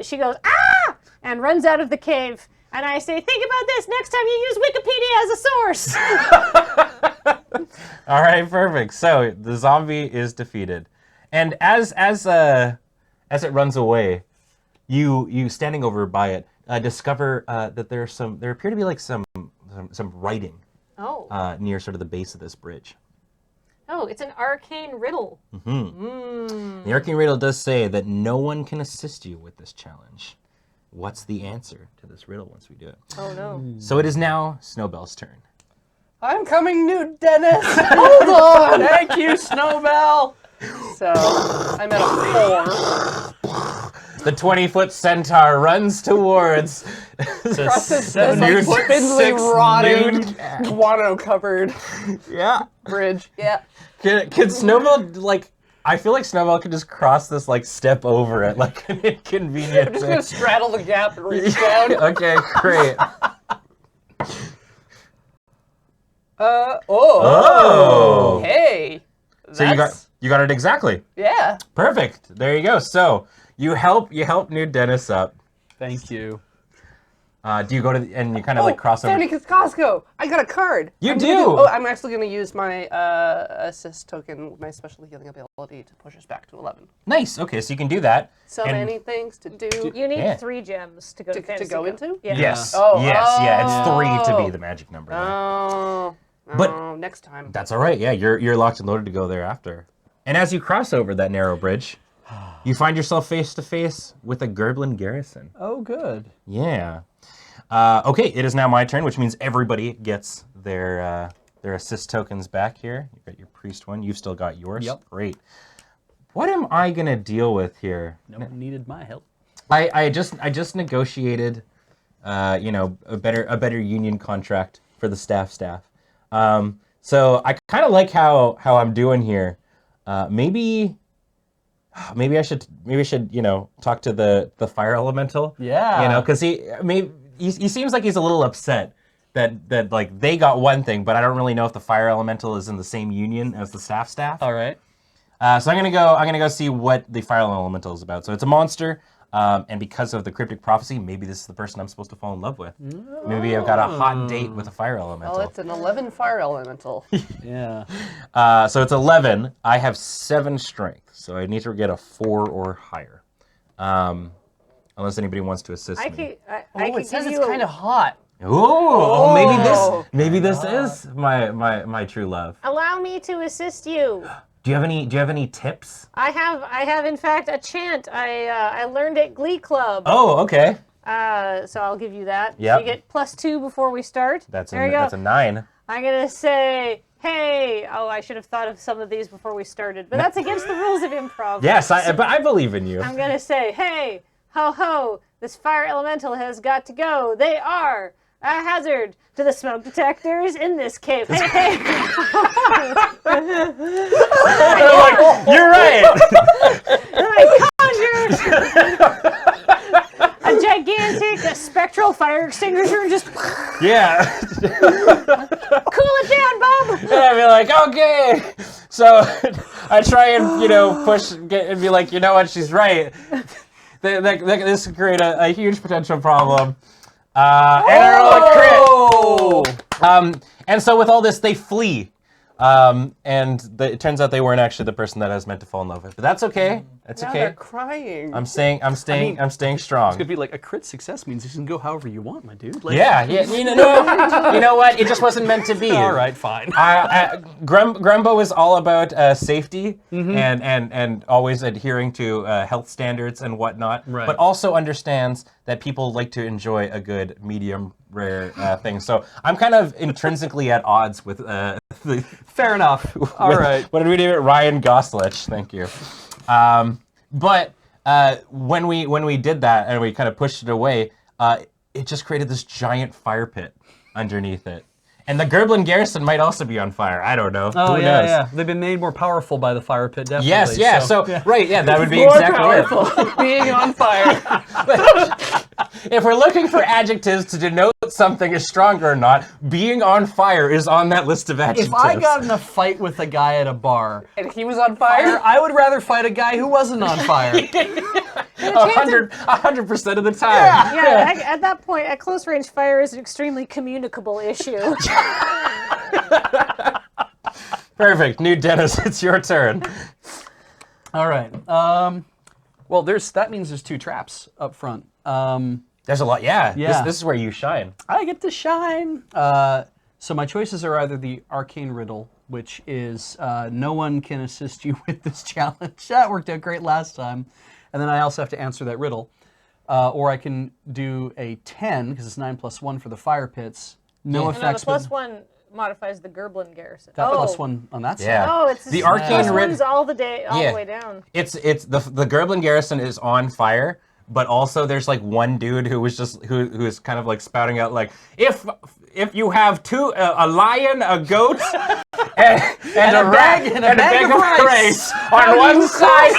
she goes, "Ah!" and runs out of the cave. And I say, "Think about this next time you use Wikipedia as a source." All right, perfect. So the zombie is defeated, and as it runs away, you standing over by it discover that there appear to be like some writing Oh. near sort of the base of this bridge. Oh, it's an arcane riddle. The arcane riddle does say that no one can assist you with this challenge. What's the answer to this riddle once we do it? Oh, no. So it is now Snowbell's turn. I'm coming, Nude Dennis. Hold on. Thank you, Snowbell. So I'm at a 4. The 20-foot centaur runs towards Across this nude- like, spindly, six rotting, nude- guano-covered Yeah. bridge. Yeah. Can Snowbell, like, I feel like Snowbell could just cross this, like, step over it, like an inconvenient I'm just thing. gonna straddle the gap and reach down. Okay, great. Oh. Hey. So you got it exactly. Yeah. Perfect. There you go. So you help Nude Dennis up. Thank you. Do you go to and you kind of like cross over? Sonic Costco. I got a card. You I'm do? gonna oh, I'm actually going to use my assist token, my special healing ability, to push us back to 11. Nice. Okay, so you can do that. So And- many things to do. You need Yeah. 3 gems to go to, To Fantasy go into? Yeah. Yes. Oh, yes. Yeah. It's 3 to oh. be the magic number. there. Oh. But- oh, next time. That's all right. Yeah, you're locked and loaded to go there after. And as you cross over that narrow bridge, you find yourself face to face with a Gerblin garrison. Oh, good. Yeah. Okay, it is now my turn, which means everybody gets their assist tokens back here. You got your priest one. You've still got yours. Yep. Great. What am I gonna deal with here? No one needed my help. I just negotiated, a better union contract for the staff. So I kind of like how I'm doing here. Maybe I should talk to the fire elemental. Yeah. Because he seems like he's a little upset that like they got one thing, but I don't really know if the fire elemental is in the same union as the staff. All right. So I'm gonna go see what the fire elemental is about. So it's a monster, and because of the cryptic prophecy, maybe this is the person I'm supposed to fall in love with. Maybe I've got a hot date with a fire elemental. Well, it's an 11 fire elemental. Yeah. So it's 11. I have 7 strength, so I need to get a 4 or higher. Unless anybody wants to assist me. I could it says give it's you kind of hot. Oh, maybe this is my true love. Allow me to assist you. Do you have any tips? I have in fact a chant I learned at Glee Club. Oh, okay. So I'll give you that. Yep. So you get +2 before we start. That's there you go. that's a 9. I'm gonna say, hey. Oh, I should have thought of some of these before we started, but that's against the rules of improv. Yes, but I believe in you. I'm gonna say, hey, ho ho, this fire elemental has got to go. They are a hazard to the smoke detectors in this cave. Hey, hey. You're right. And I conjure a gigantic spectral fire extinguisher and just Yeah. cool it down, Bob. And I'd be like, okay. So I try and push and be like, you know what? She's right. This could create a huge potential problem. And I roll a crit. And so with all this, they flee. And it turns out they weren't actually the person that I was meant to fall in love with. But that's okay. That's Now okay. they're crying. I'm staying It's strong. gonna be like a crit success means you can go however you want, my dude. Yeah. You know what? It just wasn't meant to be. All right, fine. Grumbo is all about safety and always adhering to health standards and whatnot, Right. but also understands that people like to enjoy a good medium rare thing. So I'm kind of intrinsically at odds with Fair enough. All right. What did we do? Ryan Goslich. Thank you. But when we did that and we kind of pushed it away, it just created this giant fire pit underneath it. And the Gerblin garrison might also be on fire. I don't know. Oh, Who yeah, knows? yeah. They've been made more powerful by the fire pit, definitely. Yes, yeah. So, right, yeah, that would be More exactly powerful. it. Being on fire. If we're looking for adjectives to denote something is stronger or not, being on fire is on that list of adjectives. If I got in a fight with a guy at a bar, And he was on fire. I would rather fight a guy who wasn't on fire. 100% of the time. Yeah, at that point, at close range fire is an extremely communicable issue. Perfect. New Dennis, it's your turn. All right. Well, that means there's 2 traps up front. There's a lot, yeah. Yeah. This is where you shine. I get to shine. So my choices are either the arcane riddle, which is no one can assist you with this challenge. That worked out great last time. And then I also have to answer that riddle. Or I can do a 10, because it's 9 plus 1 for the fire pits. No No, effects. the +1 modifies the Gerblin garrison. That +1 on that side. Yeah. Oh, it's The arcane +1's all the Yeah. way down. It's the Gerblin garrison is on fire, but also there's like one dude who was just who is kind of like spouting out like if you have a lion, a goat, and a rat and a bag of rice on one side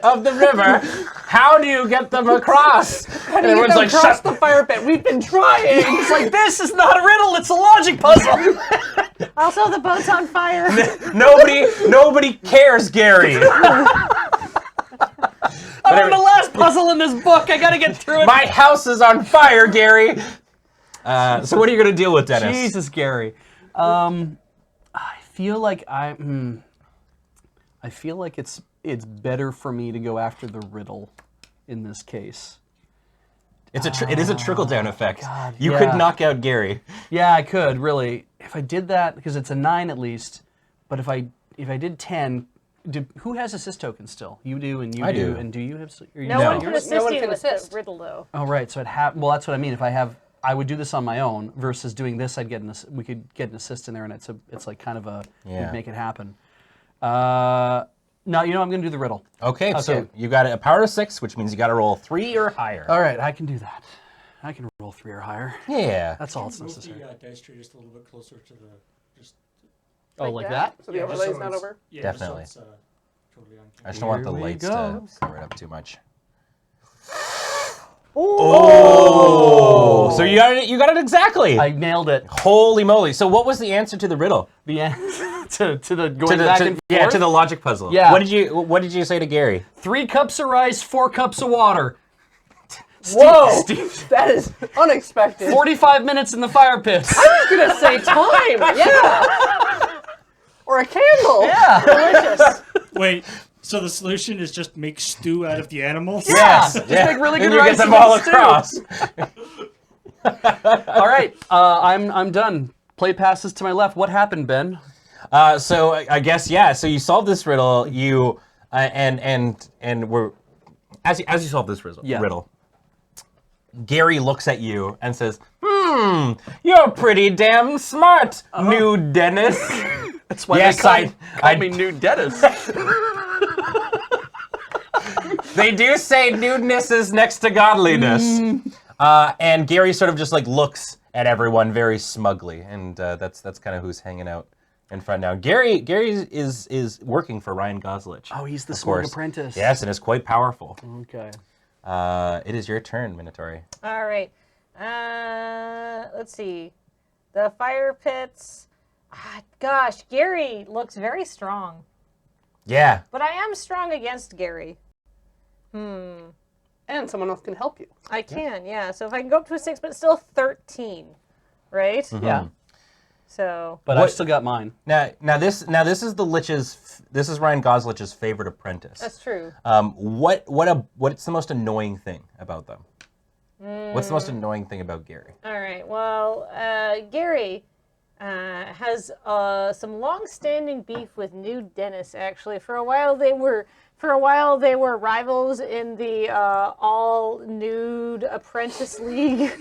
of the river, how do you get them across? And everyone's like, shut the fire pit. We've been trying. It's like, this is not a riddle, it's a logic puzzle. Also, the boat's on fire. Nobody cares, Gary. I'm on the last puzzle in this book. I gotta get through it. My house is on fire, Gary. So what are you gonna deal with, Dennis? Jesus, Gary. I feel like it's better for me to go after the riddle in this case. It is a trickle down effect. God, you yeah. could knock out Gary. Yeah, I could really. If I did that, because it's a 9 at least. But if I did 10, who has assist tokens still? You do, and you I do, do. and do you have? No one can assist one you can with assist. the riddle, though. Oh right, so well, that's what I mean. I would do this on my own versus doing this. We could get an assist in there, and it's like kind of we'd make it happen. No, I'm going to do the riddle. Okay, so you got a power of 6, which means you got to roll 3 or higher. All right, I can do that. I can roll 3 or higher. Yeah. That's all that's Move necessary. the dice tray just a little bit closer to the. Just Oh, like that? So the just overlay's so not it's- over? Yeah, Definitely. Just so it's, totally on I just don't want the Here we lights go. to cover it up too much. Oh! So you got it exactly. I nailed it. Holy moly! So what was the answer to the riddle? The to the going back and forth. Yeah, to the logic puzzle. Yeah. What did you say to Gary? 3 cups of rice, 4 cups of water. Whoa! That is unexpected. 45 minutes in the fire pits. I was gonna say time. Yeah. Or a candle. Yeah. Delicious. Wait, So the solution is just make stew out of the animals? Yes. Just make really good and you rice get them and all stew. across. All right, I'm done. Play passes to my left. What happened, Ben? So I guess So you solve this riddle. You and we're as you solve this riddle. Gary looks at you and says, you're pretty damn smart, new Dennis." That's why Yes, they call me New Dennis. They do say nudeness is next to godliness. And Gary sort of just like looks at everyone very smugly, and that's kind of who's hanging out in front now. Gary is working for Ryan Goslich. Oh, he's the of smug course. apprentice. Yes, and is quite powerful. Okay. It is your turn, Minotauri. All right. Let's see. The fire pits. Gosh, Gary looks very strong. Yeah. But I am strong against Gary. And someone else can help you. I can, yeah. So if I can go up to a 6, but still 13, right? Yeah. So. But I've still got mine. Now this is the Lich's. This is Ryan Goslich's favorite apprentice. That's true. What's the most annoying thing about them? What's the most annoying thing about Gary? All right. Well, Gary has some long-standing beef with New Dennis. Actually, for a while they were rivals in the all-nude apprentice league.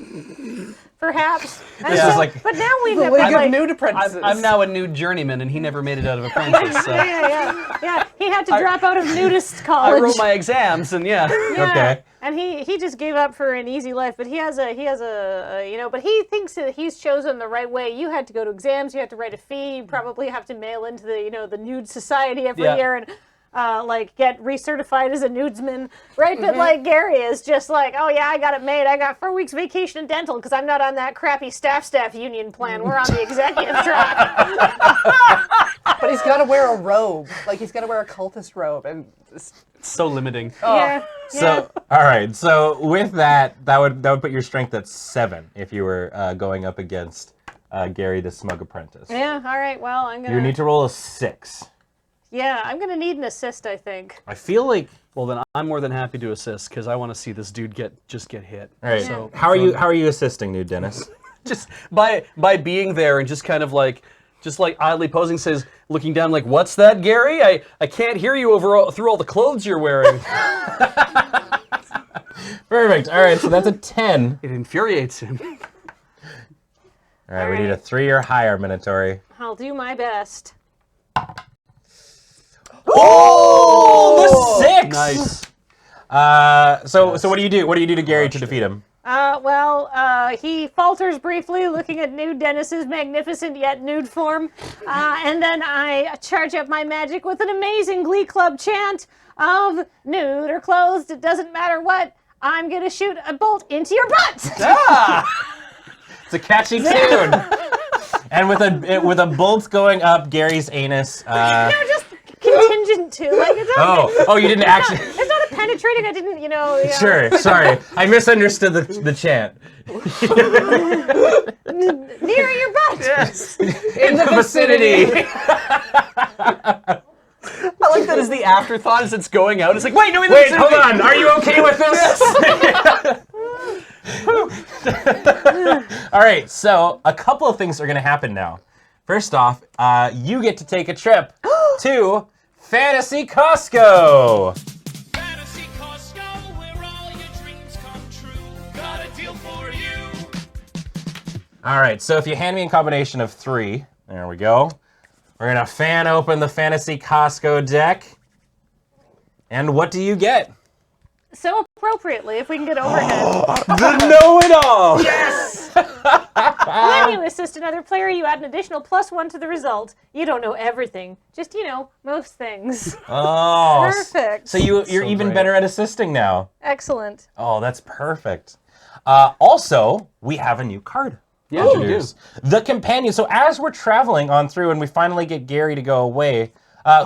Perhaps. And Yeah. so- Like- but now we've The got League like, of Nude Apprentices. I'm now a nude journeyman, and he never made it out of apprentice. So yeah. He had to drop out of nudist I college. wrote my exams, and yeah. Yeah. Okay. And he just gave up for an easy life, but he has a but he thinks that he's chosen the right way. You had to go to exams, you had to write a fee, you probably have to mail into the nude society every Yeah. year and get recertified as a nudesman, right? But like Gary is just like, oh yeah, I got it made. I got 4 weeks vacation in dental because I'm not on that crappy staff union plan. We're on the executive track. But he's got to wear a robe. Like, he's got to wear a cultist robe. And It's so limiting. Yeah. So all right. So with that would put your strength at 7 if you were going up against Gary the smug apprentice. Yeah. All right. Well, I'm gonna. You need to roll a 6. Yeah, I'm gonna need an assist, I think. I feel like. Well, then I'm more than happy to assist because I want to see this dude get hit. All right. So How are you assisting, new Dennis? just by being there and just kind of like oddly posing, says, looking down like, "What's that, Gary? I can't hear you through all the clothes you're wearing." Perfect. All right. So that's a 10. It infuriates him. All right. We need a 3 or higher, Minotauri. I'll do my best. Oh, the 6. Nice. So what do you do? What do you do to Gary to defeat him? He falters briefly, looking at Nude Dennis's magnificent yet nude form, and then I charge up my magic with an amazing Glee Club chant of nude or clothed, it doesn't matter what, I'm gonna shoot a bolt into your butt! It's a catchy tune. And with a bolt going up Gary's anus. No, just contingent to, like, it's not, Oh, you didn't actually. it's not a penetrating, I didn't, Sure, sorry. I misunderstood the chant. near your butt! Yes. In the vicinity. I like that as the afterthought as it's going out. It's like, wait, no, Wait, hold on. Are you okay with this? All right, so a couple of things are going to happen now. First off, you get to take a trip to Fantasy Costco. Fantasy Costco, where all your dreams come true. Got a deal for you. All right, so if you hand me a combination of 3, there we go. We're going to fan open the Fantasy Costco deck. And what do you get? So appropriately, if we can get overhead. The know-it-all! When you assist another player, you add an additional +1 to the result. You don't know everything, just, most things. Oh. Perfect. So you're So even great. better at assisting now. Excellent. Oh, that's perfect. Also, we have a new card. Yeah, we do. Introduced. The Companion. So as we're traveling on through and we finally get Gary to go away,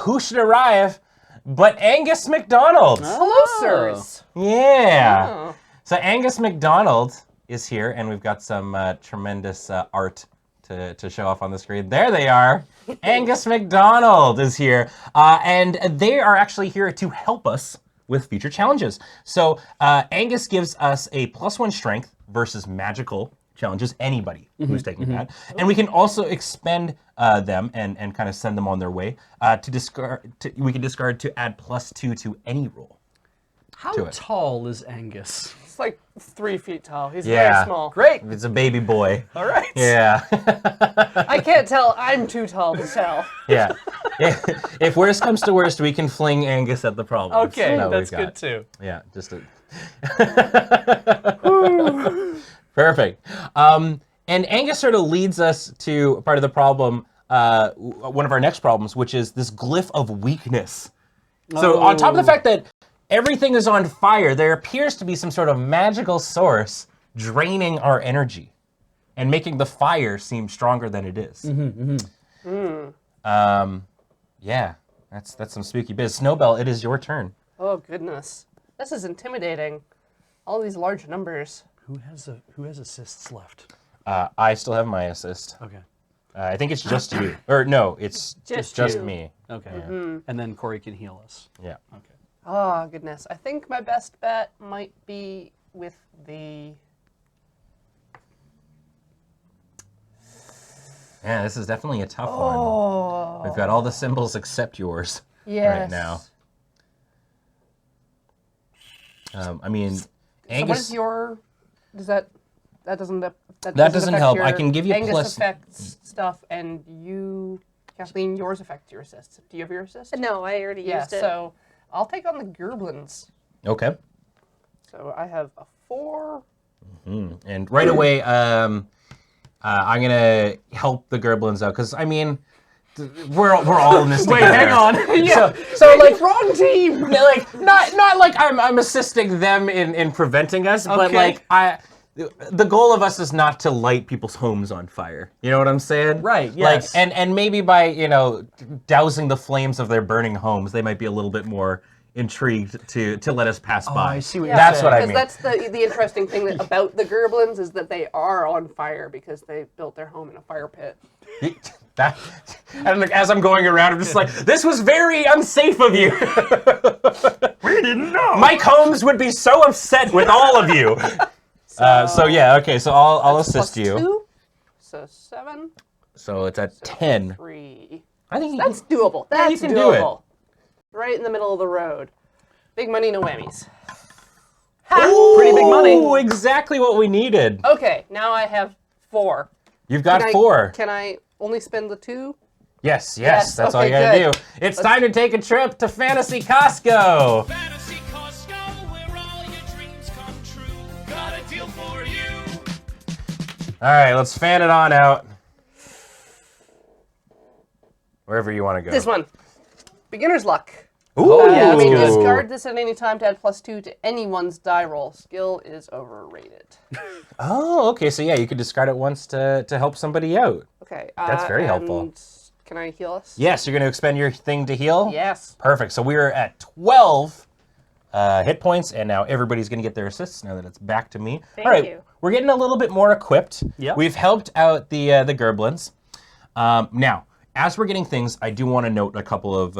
who should arrive but Angus McDonald? hello, sirs. Yeah. Oh. So Angus McDonald is here, and we've got some tremendous art to show off on the screen. There they are. Angus McDonald is here. And they are actually here to help us with future challenges. So Angus gives us a +1 strength versus magical challenges, anybody who's taking that. And we can also expend them and kind of send them on their way. To discard, we can discard to add +2 to any roll. How tall is Angus? It's like 3 feet tall. He's Yeah. very small. Great. It's a baby boy. All right. Yeah. I can't tell. I'm too tall to tell. Yeah. If worst comes to worst, we can fling Angus at the problem. Okay, that's good too. Yeah, just a... Perfect. And Angus sort of leads us to part of the problem, one of our next problems, which is this glyph of weakness. So on top of the fact that everything is on fire, there appears to be some sort of magical source draining our energy and making the fire seem stronger than it is. Yeah, that's some spooky biz. Snowbell, it is your turn. Oh goodness, this is intimidating. All these large numbers. Who has assists left? I still have my assist. Okay. I think it's just you. Or no, it's Just just you. me. Okay. And then Corey can heal us. Yeah. Okay. Oh goodness, I think my best bet might be with the. Yeah, this is definitely a tough one. Oh. We've got all the symbols except yours Yes. right now. I mean, So what Angus. is your? Does that doesn't That doesn't affect help. your I can give you Angus plus- affects stuff, and you, Kathleen, yours affects your assists. Do you have your assist? No, I already Yeah. used it. So I'll take on the Gerblins. Okay. So I have a 4. And right away, I'm gonna help the Gerblins out because I mean, we're all in this together. Wait, hang on. So like Wrong team. like not like I'm assisting them in preventing us, but Okay. like the goal of us is not to light people's homes on fire. You know what I'm saying? Right, yes. Like and maybe by dousing the flames of their burning homes, they might be a little bit more intrigued to let us pass by. I see what you're That's saying. what I Because mean. that's the interesting thing about the Gerblins is that they are on fire because they built their home in a fire pit. And as I'm going around, I'm just like, this was very unsafe of you. We didn't know. Mike Holmes would be so upset with all of you. So yeah, okay, so I'll assist you. +2, so 7. So it's at 10. 3. I think That's doable. That's you can do it. doable. Right in the middle of the road. Big money, no whammies. Pretty big money. Oh, exactly what we needed. Okay, now I have 4. You've got Can I- 4. Can I only spend the 2? Yes, Yes, that's all you okay, gotta good. do. It's time to take a trip to Fantasy Costco. Fantasy Costco, where all your dreams come true. Got a deal for you. All right, let's fan it on out. Wherever you want to go. This one. Beginner's luck. Ooh, yeah, You may that's good. discard this at any time to add +2 to anyone's die roll. Skill is overrated. Oh, okay. So yeah, you could discard it once to help somebody out. Okay. That's very helpful. and Can I heal us? Yes, you're going to expend your thing to heal? Yes. Perfect. So we're at 12 hit points, and now everybody's going to get their assists now that it's back to me. Thank All right, you. we're getting a little bit more equipped. Yep. We've helped out the Gerblins. Now, as we're getting things, I do want to note a couple of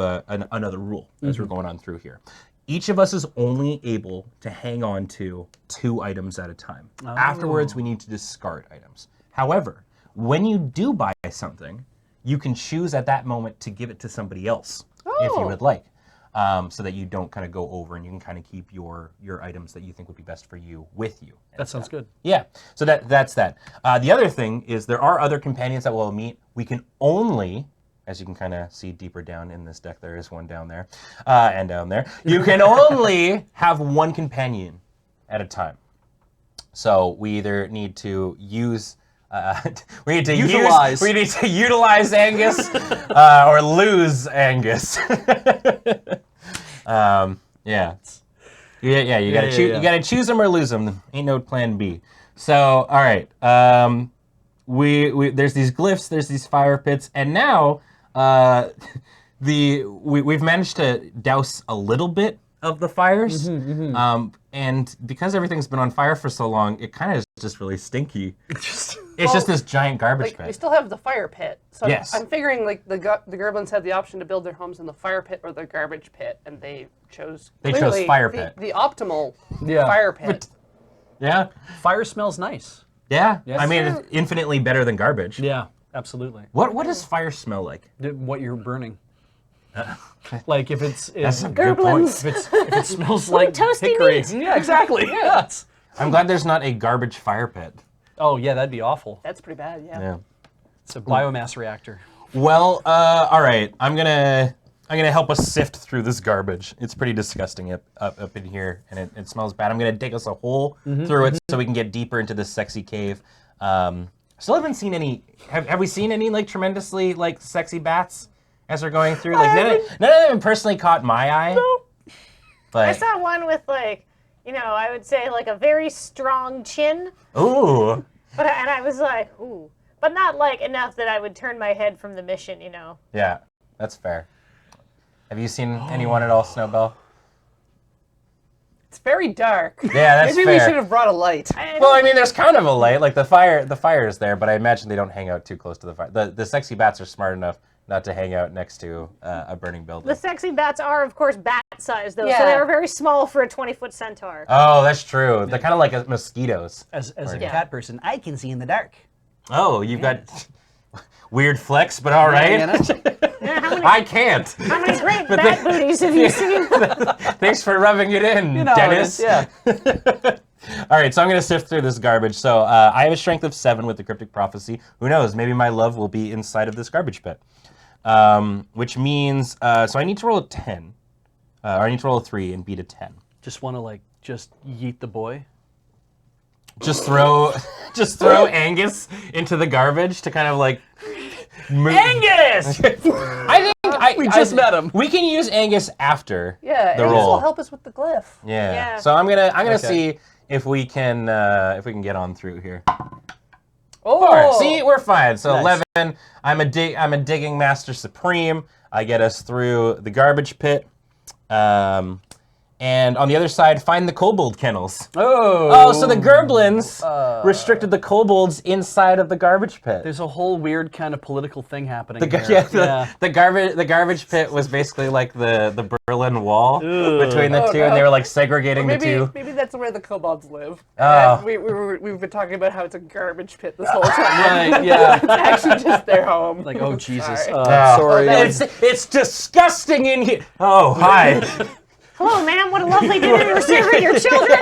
another rule as we're going on through here. Each of us is only able to hang on to 2 items at a time. Afterwards, we need to discard items. However, when you do buy something, you can choose at that moment to give it to somebody else if you would like, so that you don't kind of go over and you can kind of keep your items that you think would be best for you with you. That sounds good. Yeah, so that's that. The other thing is there are other companions that we'll meet. We can only, as you can kind of see deeper down in this deck, there is one down there, and down there. You can only have 1 companion at a time. So we either need to use, we need to utilize Angus, or lose Angus. Yeah. You gotta choose. You gotta choose them or lose them. Ain't no plan B. So, all right. We there's these glyphs, there's these fire pits, and now we've managed to douse a little bit of the fires. And because everything's been on fire for so long, it kind of is just really stinky. It's just this giant garbage We pit. still have the fire pit. So Yes. I'm figuring like the Gerblins had the option to build their homes in the fire pit or the garbage pit, and they chose clearly fire pit. the optimal Yeah. fire pit. Yeah. Fire smells nice. Yeah. Yes. I mean, it's infinitely better than garbage. Yeah, absolutely. What does fire smell like? What you're burning. Like if it's That's a good point. Gerblins. if it smells like toasty hickory. meat. Yeah, exactly. Yeah. I'm glad there's not a garbage fire pit. Oh yeah, that'd be awful. That's pretty bad, yeah. Yeah. It's a biomass reactor. Well, all right. I'm gonna help us sift through this garbage. It's pretty disgusting up in here, and it smells bad. I'm gonna dig us a hole through it so we can get deeper into this sexy cave. Still haven't seen any. Have we seen any like tremendously like sexy bats as we're going through? Like none of them personally caught my eye. Nope. But I saw one with like, I would say like a very strong chin, ooh, and I was like, ooh, but not like enough that I would turn my head from the mission, yeah, that's fair. Have you seen anyone at all, Snowbell? It's very dark. Yeah, that's Maybe fair. we should have brought a light. Well, I mean, there's kind of a light. Like the fire is there, but I imagine they don't hang out too close to the fire. The sexy bats are smart enough not to hang out next to a burning building. The sexy bats are, of course, bat size though, so Yeah. they are very small for a 20-foot centaur. Oh, that's true. They're kind of like mosquitoes. As a Yeah. cat person, I can see in the dark. Oh, you've got weird flex, but all right. Yeah, I can't. how many great bat booties have you seen? Thanks for rubbing it in, You know, Dennis. yeah. All right, so I'm going to sift through this garbage. So I have a strength of 7 with the Cryptic Prophecy. Who knows? Maybe my love will be inside of this garbage pit. Which means, so I need to roll a 10. Or I need to roll a 3 and beat a 10. Just want to just yeet the boy. Just throw Angus into the garbage to kind of like move. Angus! I think We just met him. We can use Angus after Yeah, the Angus roll. will help us with the glyph. Yeah. Yeah. So I'm gonna Okay. see if we can get on through here. Oh, 4. See, we're fine. So Nice. 11. I'm a digging master supreme. I get us through the garbage pit. And on the other side, find the kobold kennels. Oh. Oh, so the Gerblins restricted the kobolds inside of the garbage pit. There's a whole weird kind of political thing happening The, here. the garbage pit was basically like the Berlin Wall between the Oh, two, no. and they were like segregating the maybe two. maybe that's where the kobolds live. Oh. And we've been talking about how it's a garbage pit this whole time. Right, yeah. It's actually just their home. Like, oh, Jesus. Sorry. Sorry. It's disgusting in here. Oh, hi. Hello, ma'am. What a lovely dinner you're serving your children.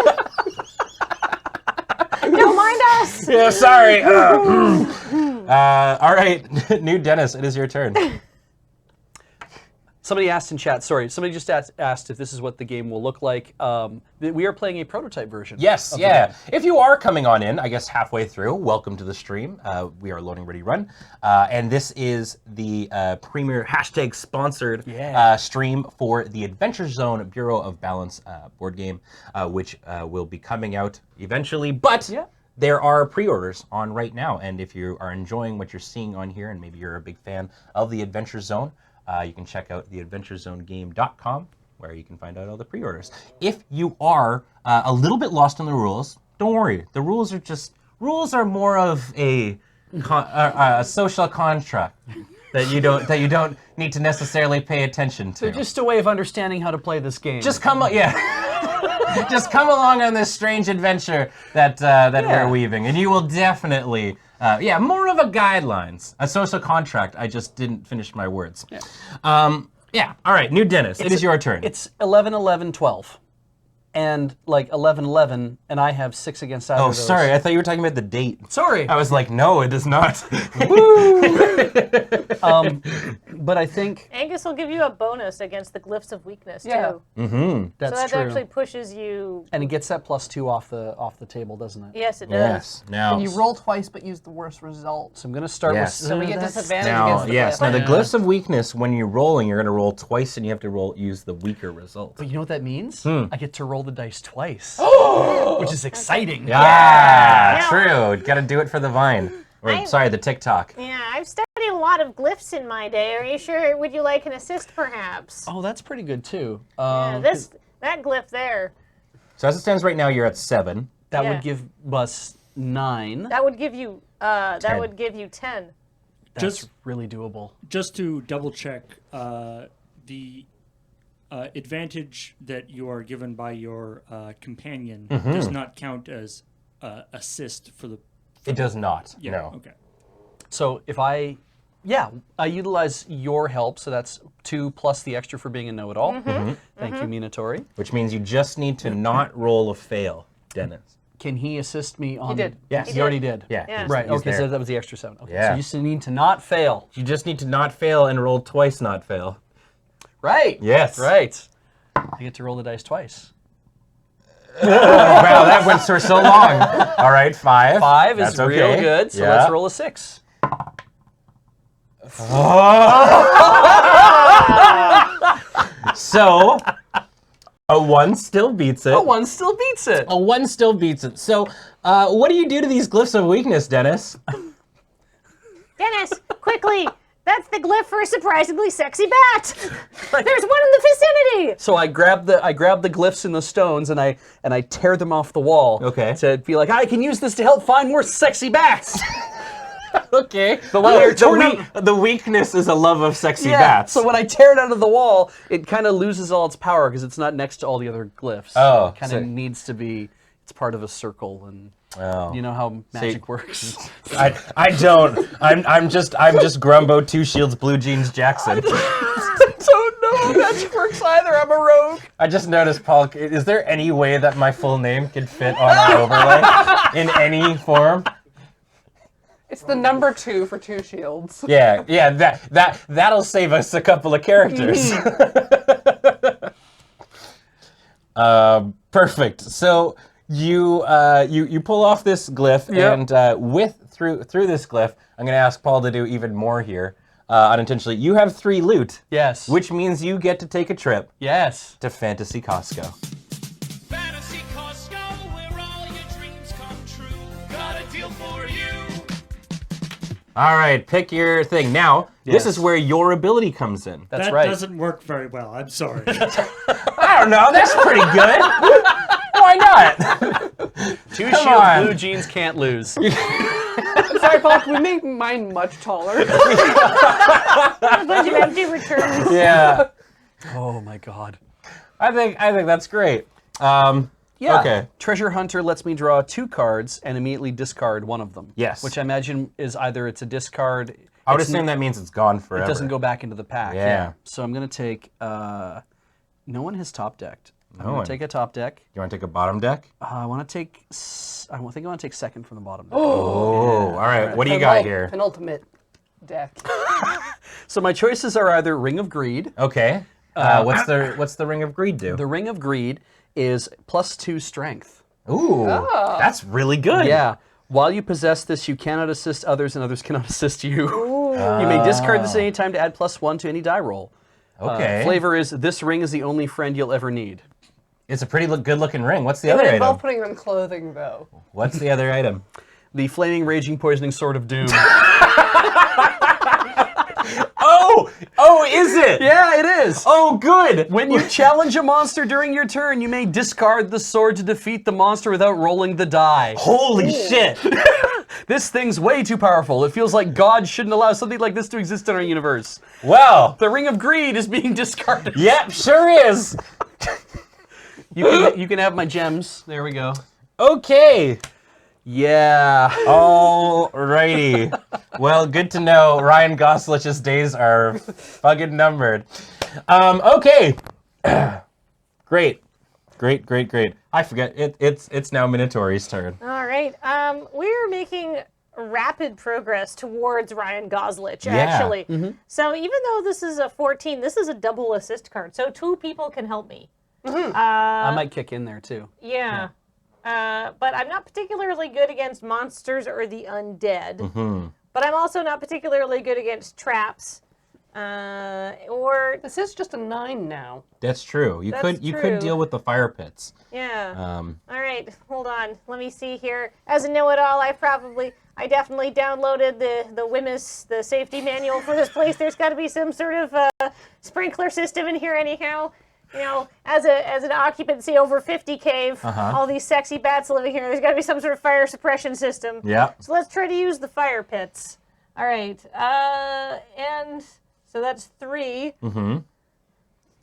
Don't mind us. Yeah, sorry. All right, new Dennis, it is your turn. Somebody asked in chat, somebody just asked if this is what the game will look like. We are playing a prototype version. Yes, of the yeah. game. If you are coming on in, I guess halfway through, welcome to the stream. We are Loading Ready Run, and this is the premier hashtag sponsored stream for the Adventure Zone Bureau of Balance board game, which will be coming out eventually. But there are pre-orders on right now, and if you are enjoying what you're seeing on here, and maybe you're a big fan of the Adventure Zone, you can check out theadventurezonegame.com, where you can find out all the pre-orders. If you are a little bit lost in the rules, don't worry. The rules are more of a social construct that you don't need to necessarily pay attention to. They're just a way of understanding how to play this game. Just come along on this strange adventure that we're weaving, and you will definitely. More of a guidelines, a social contract. I just didn't finish my words. All right, new Dennis, it is your turn. It's 11, 11, 12. And like 11, 11, and I have 6 against either of those. Sorry, I thought you were talking about the date. Sorry. I was like, no, it does not. But I think Angus will give you a bonus against the glyphs of weakness Yeah. too. that's So that true. actually pushes you. And it gets that +2 off the table, doesn't it? Yes, it does. Yes. Now, And you roll twice, but use the worst result. So I'm going to start Yes. with... So we get that's- disadvantage now, against the yes. glyph. Now the glyphs of weakness, when you're rolling, you're going to roll twice, and you have to use the weaker result. But you know what that means? Hmm. I get to roll the dice twice. Which is exciting. Yeah, Yeah. true. Got to do it for the Vine. Or, sorry, the TikTok. Yeah, I've studied a lot of glyphs in my day. Are you sure? Would you like an assist, perhaps? Oh, that's pretty good too. Yeah, that glyph there. So as it stands right now, you're at 7. That Yeah. would give us 9. That would give you That 10. would give you 10. That's Just- really doable. Just to double check, the advantage that you are given by your companion does not count as assist for the. It does not. Yeah. No. Okay. So if I utilize your help, so that's 2 plus the extra for being a know-it-all. Thank you, Minatori. Which means you just need to not roll a fail, Dennis. Can he assist me on? He did. Yes. He already did. Yeah. Yeah. Right. He's Okay. there. So that was the extra 7. Okay. Yeah. So you just need to not fail. You just need to not fail and roll twice not fail. Right. Yes. Right. I get to roll the dice twice. Wow, that went for so long. All right, 5. 5 is That's okay. real good. So Yeah. let's roll a 6. So, a 1 still beats it. Oh, 1 still beats it. A 1 still beats it. So, what do you do to these glyphs of weakness, Dennis? Dennis, quickly! That's the glyph for a surprisingly sexy bat! There's one in the vicinity! So I grab the glyphs in the stones and I tear them off the wall. Okay. To be like, I can use this to help find more sexy bats. Okay. But while you're torn the weakness is a love of sexy bats. So when I tear it out of the wall, it kind of loses all its power because it's not next to all the other glyphs. Oh, It kind so- of needs to be. It's part of a circle, and Oh. you know how magic works. I don't. I'm just Grumbo 2 Shields Blue Jeans Jackson. I don't know how magic works either. I'm a rogue. I just noticed, Paul. Is there any way that my full name could fit on our overlay in any form? It's the number 2 for 2 shields. Yeah. That'll save us a couple of characters. Perfect. So you pull off this glyph, Yep. and through this glyph, I'm going to ask Paul to do even more here. Unintentionally, you have 3 loot, Yes. which means you get to take a trip Yes. to Fantasy Costco. Fantasy Costco, where all your dreams come true. Got a deal for you. All right, pick your thing. Now, this Yes. is where your ability comes in. That's that right. doesn't work very well. I'm sorry. I don't know. That's pretty good. Why not? 2 Come shields, on. blue jeans can't lose. Sorry, Paul, can we make mine much taller? A bunch of empty returns. Yeah. Oh my god. I think that's great. Yeah. Okay. Treasure Hunter lets me draw 2 cards and immediately discard one of them. Yes. Which I imagine is either it's a discard. I would it's assume that means it's gone forever. It doesn't go back into the pack. Yeah. So I'm gonna take. No one has top decked. I'm No gonna one. take a top deck. You want to take a bottom deck? I want to take. I think I want to take second from the bottom deck. Oh, all right. What do you got here? Penultimate deck. So my choices are either Ring of Greed. Okay. What's the Ring of Greed do? The Ring of Greed is +2 strength. Ooh, that's really good. Yeah. While you possess this, you cannot assist others, and others cannot assist you. You may discard this at any time to add +1 to any die roll. Okay. Flavor is this ring is the only friend you'll ever need. It's a pretty good-looking ring. What's the It other would item? involve putting on clothing, though. What's the other item? The flaming, raging, poisoning sword of doom. Oh, is it? Yeah, it is. Oh, good. When you challenge a monster during your turn, you may discard the sword to defeat the monster without rolling the die. Holy shit. This thing's way too powerful. It feels like God shouldn't allow something like this to exist in our universe. Well, The Ring of Greed is being discarded. yep, sure is. You can have my gems. There we go. Okay. Yeah. Alrighty. Well, good to know. Ryan Goslich's days are fucking numbered. Okay. Great. I forget. It's now Minotaur's turn. All right. We're making rapid progress towards Ryan Goslich, Yeah. actually. So even though this is a 14, this is a double assist card. So 2 people can help me. I might kick in there too. Yeah. But I'm not particularly good against monsters or the undead. But I'm also not particularly good against traps. Or This is just a 9 now. That's true. You That's could true. deal with the fire pits. yeah. All right, hold on. Let me see here. As a know-it-all, I definitely downloaded the WMIS, the safety manual for this place. There's got to be some sort of sprinkler system in here anyhow. you know, as an occupancy over 50 cave, all these sexy bats living here, there's got to be some sort of fire suppression system. Yeah. So let's try to use the fire pits. All right. And so that's 3. Mm-hmm.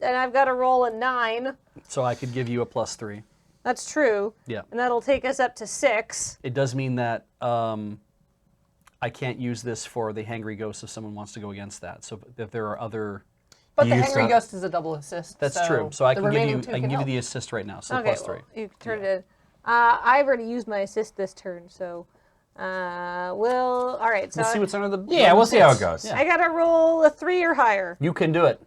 And I've got to roll a 9. So I could give you a +3. That's true. Yeah. And that'll take us up to 6. It does mean that I can't use this for the Hangry Ghost if someone wants to go against that. So if there are other... But the You Hangry stop- Ghost is a double assist. That's true. So I the can give remaining you two I can give you help. the assist right now. So Okay. +3. Well, you turned it in. I've already used my assist this turn, so all right. So We'll see what's under the... Yeah, we'll see how it goes. Yeah. I got to roll a 3 or higher. You can do it.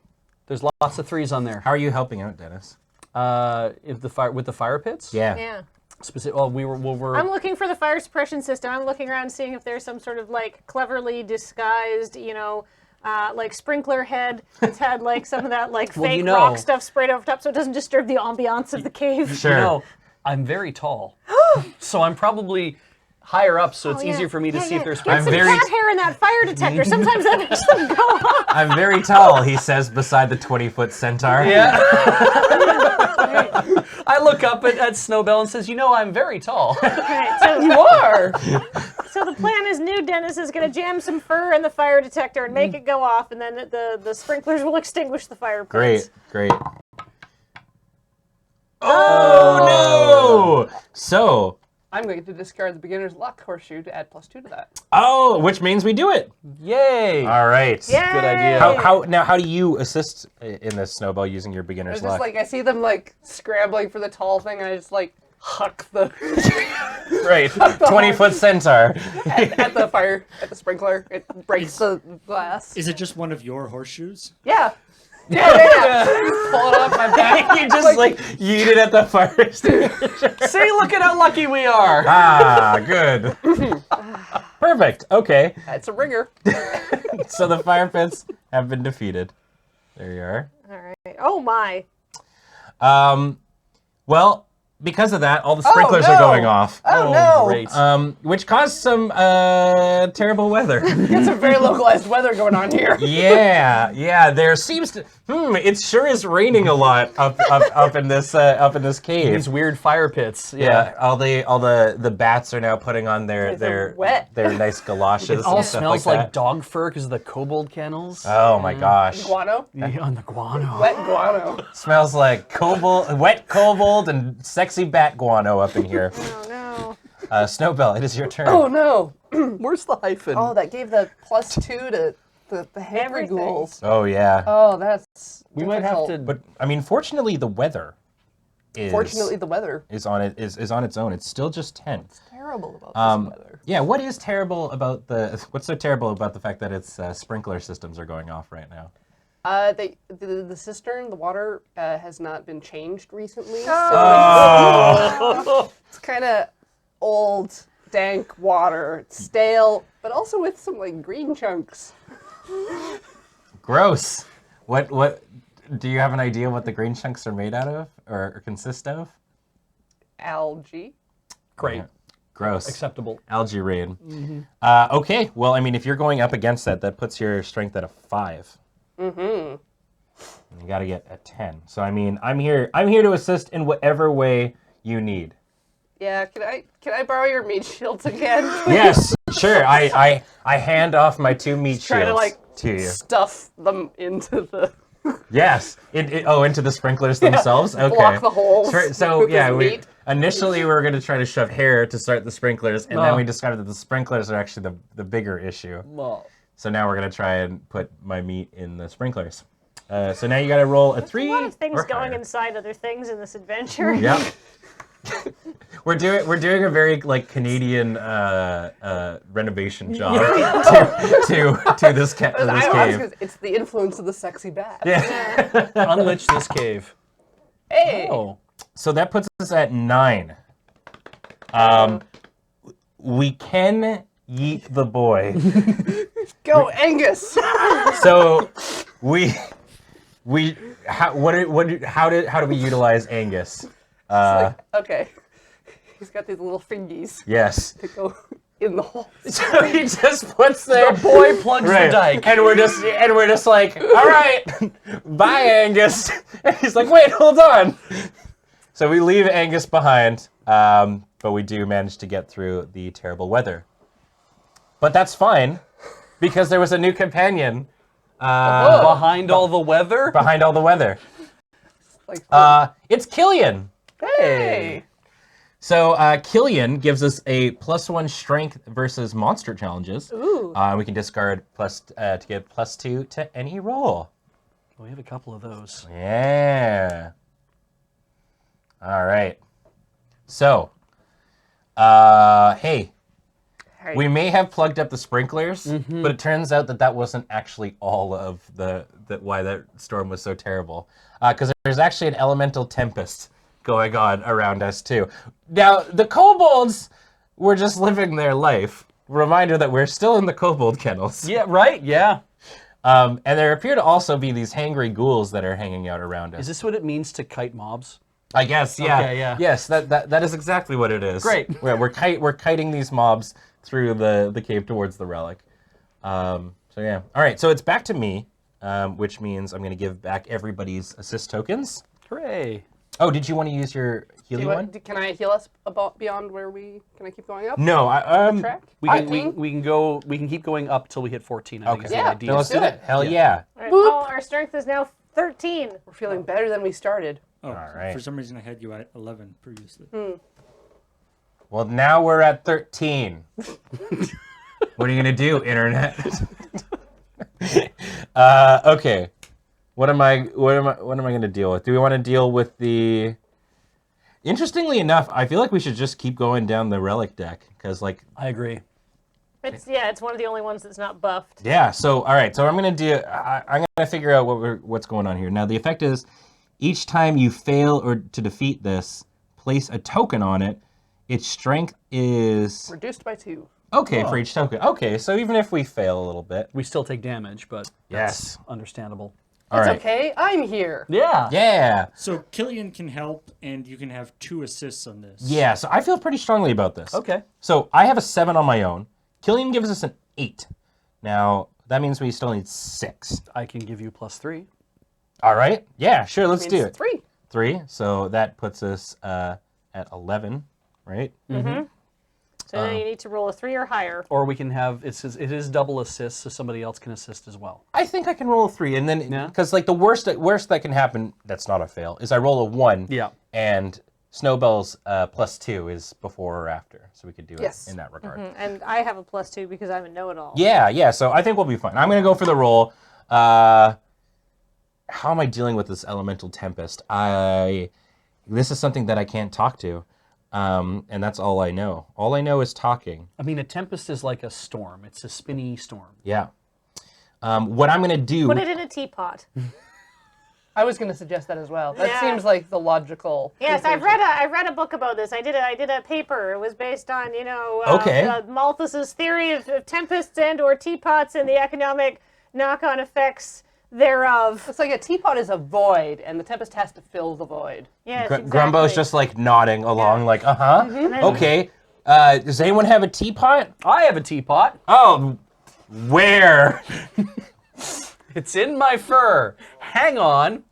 There's lots of 3s on there. How are you helping out, Dennis? If the fire with the fire pits. Yeah. Yeah. Well, we're I'm looking for the fire suppression system. I'm looking around seeing if there's some sort of like cleverly disguised, like sprinkler head that's had like some of that like Well, fake you know- rock stuff sprayed over top so it doesn't disturb the ambiance of the cave. Sure. You know, I'm very tall, so I'm probably higher up, so it's easier for me to see if there's Get some very- cat hair in that fire detector. Sometimes that makes them go off. I'm very tall, he says beside the 20-foot centaur. Yeah. I look up at Snowbell and says, I'm very tall. Okay, so You are! So the plan is new Dennis is going to jam some fur in the fire detector and make it go off, and then the sprinklers will extinguish the fire pits. Great. Oh, no! So, I'm going to discard the beginner's luck horseshoe to add +2 to that. which means we do it. Yay! All right. Yay! Good idea. How do you assist in this, Snowball, using your It's beginner's just luck? like, I see them like scrambling for the tall thing, and I just like huck the Right. 20-foot centaur. at the fire, at the sprinkler. It breaks the glass. Is it just one of your horseshoes? Yeah. Yeah. Pull it off my back. You just like yeet it at the fire extinguisher. See, look at how lucky we are. Ah, good. Perfect. Okay. It's a ringer. So the fire pits have been defeated. There you are. All right. Oh my. Well, because of that, all the sprinklers are no. going off. Oh, no. Great. Which caused some terrible weather. Got some very localized weather going on here. Yeah. There seems to. It sure is raining a lot up in this cave. These weird fire pits. Yeah, all the bats are now putting on their They're wet. their nice galoshes. It all and stuff smells like like that. dog fur because of the kobold kennels. Oh my gosh. Guano? Yeah, on the guano. Wet guano. Smells like wet kobold and sexy bat guano up in here. Oh no. Snowbell, it is your turn. Oh no. Where's the hyphen? Oh, that gave the +2 to the hangry Everything. ghouls. Oh, yeah. Oh, that's we might have difficult. to. But I mean, fortunately, the weather is Fortunately, the weather. is on its own. It's still just 10. Terrible about this weather. Yeah, what's so terrible about the fact that its sprinkler systems are going off right now? The cistern, the water has not been changed recently. Oh. So it's kind of old, dank water. It's stale, but also with some like green chunks. Gross. What do you have an idea what the green chunks are made out of or consist of? Algae. Great. Gross. Acceptable. Algae rain. Okay, well, I mean, if you're going up against that puts your strength at a 5. Mm-hmm. You got to get a 10. So I mean, I'm here to assist in whatever way you need. Yeah, can I borrow your meat shields again? Yes, sure. I hand off my 2 meat Try shields to like to you. stuff them into the Yes. Into the sprinklers themselves. Okay. block the holes. So with yeah, this we meat. initially we were going to try to shove hair to start the sprinklers, and then Oh. we discovered that the sprinklers are actually the bigger issue. Well, So now we're going to try and put my meat in the sprinklers. So now you got to roll a 3 A lot of things or going higher. inside other things in this adventure. Yep. We're doing a very like Canadian renovation job to this I was cave. 'cause it's the influence of the sexy bat. Yeah. unleash this cave. Hey. Oh. So that puts us at 9. We can yeet the boy. Go Angus. So how do we utilize Angus? Okay. He's got these little fingies Yes. to go. in the hole. So he just puts there. The boy plugs the dike. And we're just like, all right, bye, Angus. And he's like, wait, hold on. So we leave Angus behind, but we do manage to get through the terrible weather. But that's fine, because there was a new companion behind all the weather. behind all the weather. Like, It's Killian. hey. So Killian gives us a +1 strength versus monster challenges. Ooh. We can discard to get +2 to any roll. We have a couple of those. Yeah. All right. So, hey, we may have plugged up the sprinklers, but it turns out that wasn't actually all of why that storm was so terrible. Because there's actually an elemental tempest going on around us too. Now, the kobolds were just living their life. Reminder that we're still in the kobold kennels. Yeah, right? Yeah. And there appear to also be these hangry ghouls that are hanging out around us. Is this what it means to kite mobs? I guess, yeah. Okay, yeah. Yes, that is exactly what it is. Great. We're kiting these mobs through the cave towards the relic. So yeah. All right, so it's back to me, which means I'm going to give back everybody's assist tokens. Hooray. Oh, did you want to use your healing one? Can I heal us beyond where we? Can I keep going up? No, Track? We can keep going up till we hit 14, I think is the Yeah. idea. No, let's do that. Hell yeah. All right, Paul, our strength is now 13. We're feeling better than we started. Oh, right. for some reason I had you at 11 previously. Well, now we're at 13. What are you going to do, internet? Okay. What am I going to deal with? Do we want to deal with the... Interestingly enough, I feel like we should just keep going down the relic deck, because, like... I agree. It's one of the only ones that's not buffed. Yeah, so, all right, so I'm going to I'm going to figure out what's going on here. Now, the effect is, each time you fail or to defeat this, place a token on it. Its strength is... Reduced by 2. Okay, for each token. Okay, so even if we fail a little bit... We still take damage, but Yes. that's understandable. All It's right. okay. I'm here. Yeah. Yeah. So Killian can help, and you can have 2 assists on this. Yeah, so I feel pretty strongly about this. Okay. So I have a 7 on my own. Killian gives us an 8. Now, that means we still need 6. I can give you +3. All right. Yeah, sure, let's do it. 3. 3. So that puts us at 11, right? So now you need to roll a 3 or higher. Or we can have, it is double assist, so somebody else can assist as well. I think I can roll a 3, and then, Yeah. because like the worst that can happen, that's not a fail, is I roll a 1. Yeah. And Snowbell's +2 is before or after, so we could do it Yes. in that regard. And I have a +2 because I'm a know-it-all. Yeah, so I think we'll be fine. I'm going to go for the roll. How am I dealing with this elemental tempest? This is something that I can't talk to, and that's all I know. All I know is talking. I mean, a tempest is like a storm. It's a spinny storm. Yeah. What I'm going to do... Put it in a teapot. I was going to suggest that as well. That Yeah. seems like the logical. Yes, I conclusion. read a book about this. I did a paper. It was based on Okay. Malthus's theory of tempests and/or teapots and the economic knock-on effects thereof. It's like a teapot is a void, and the tempest has to fill the void. Yes, exactly. Grumbo's just like nodding along, like, okay. Does anyone have a teapot? I have a teapot. Oh, where? It's in my fur. Hang on.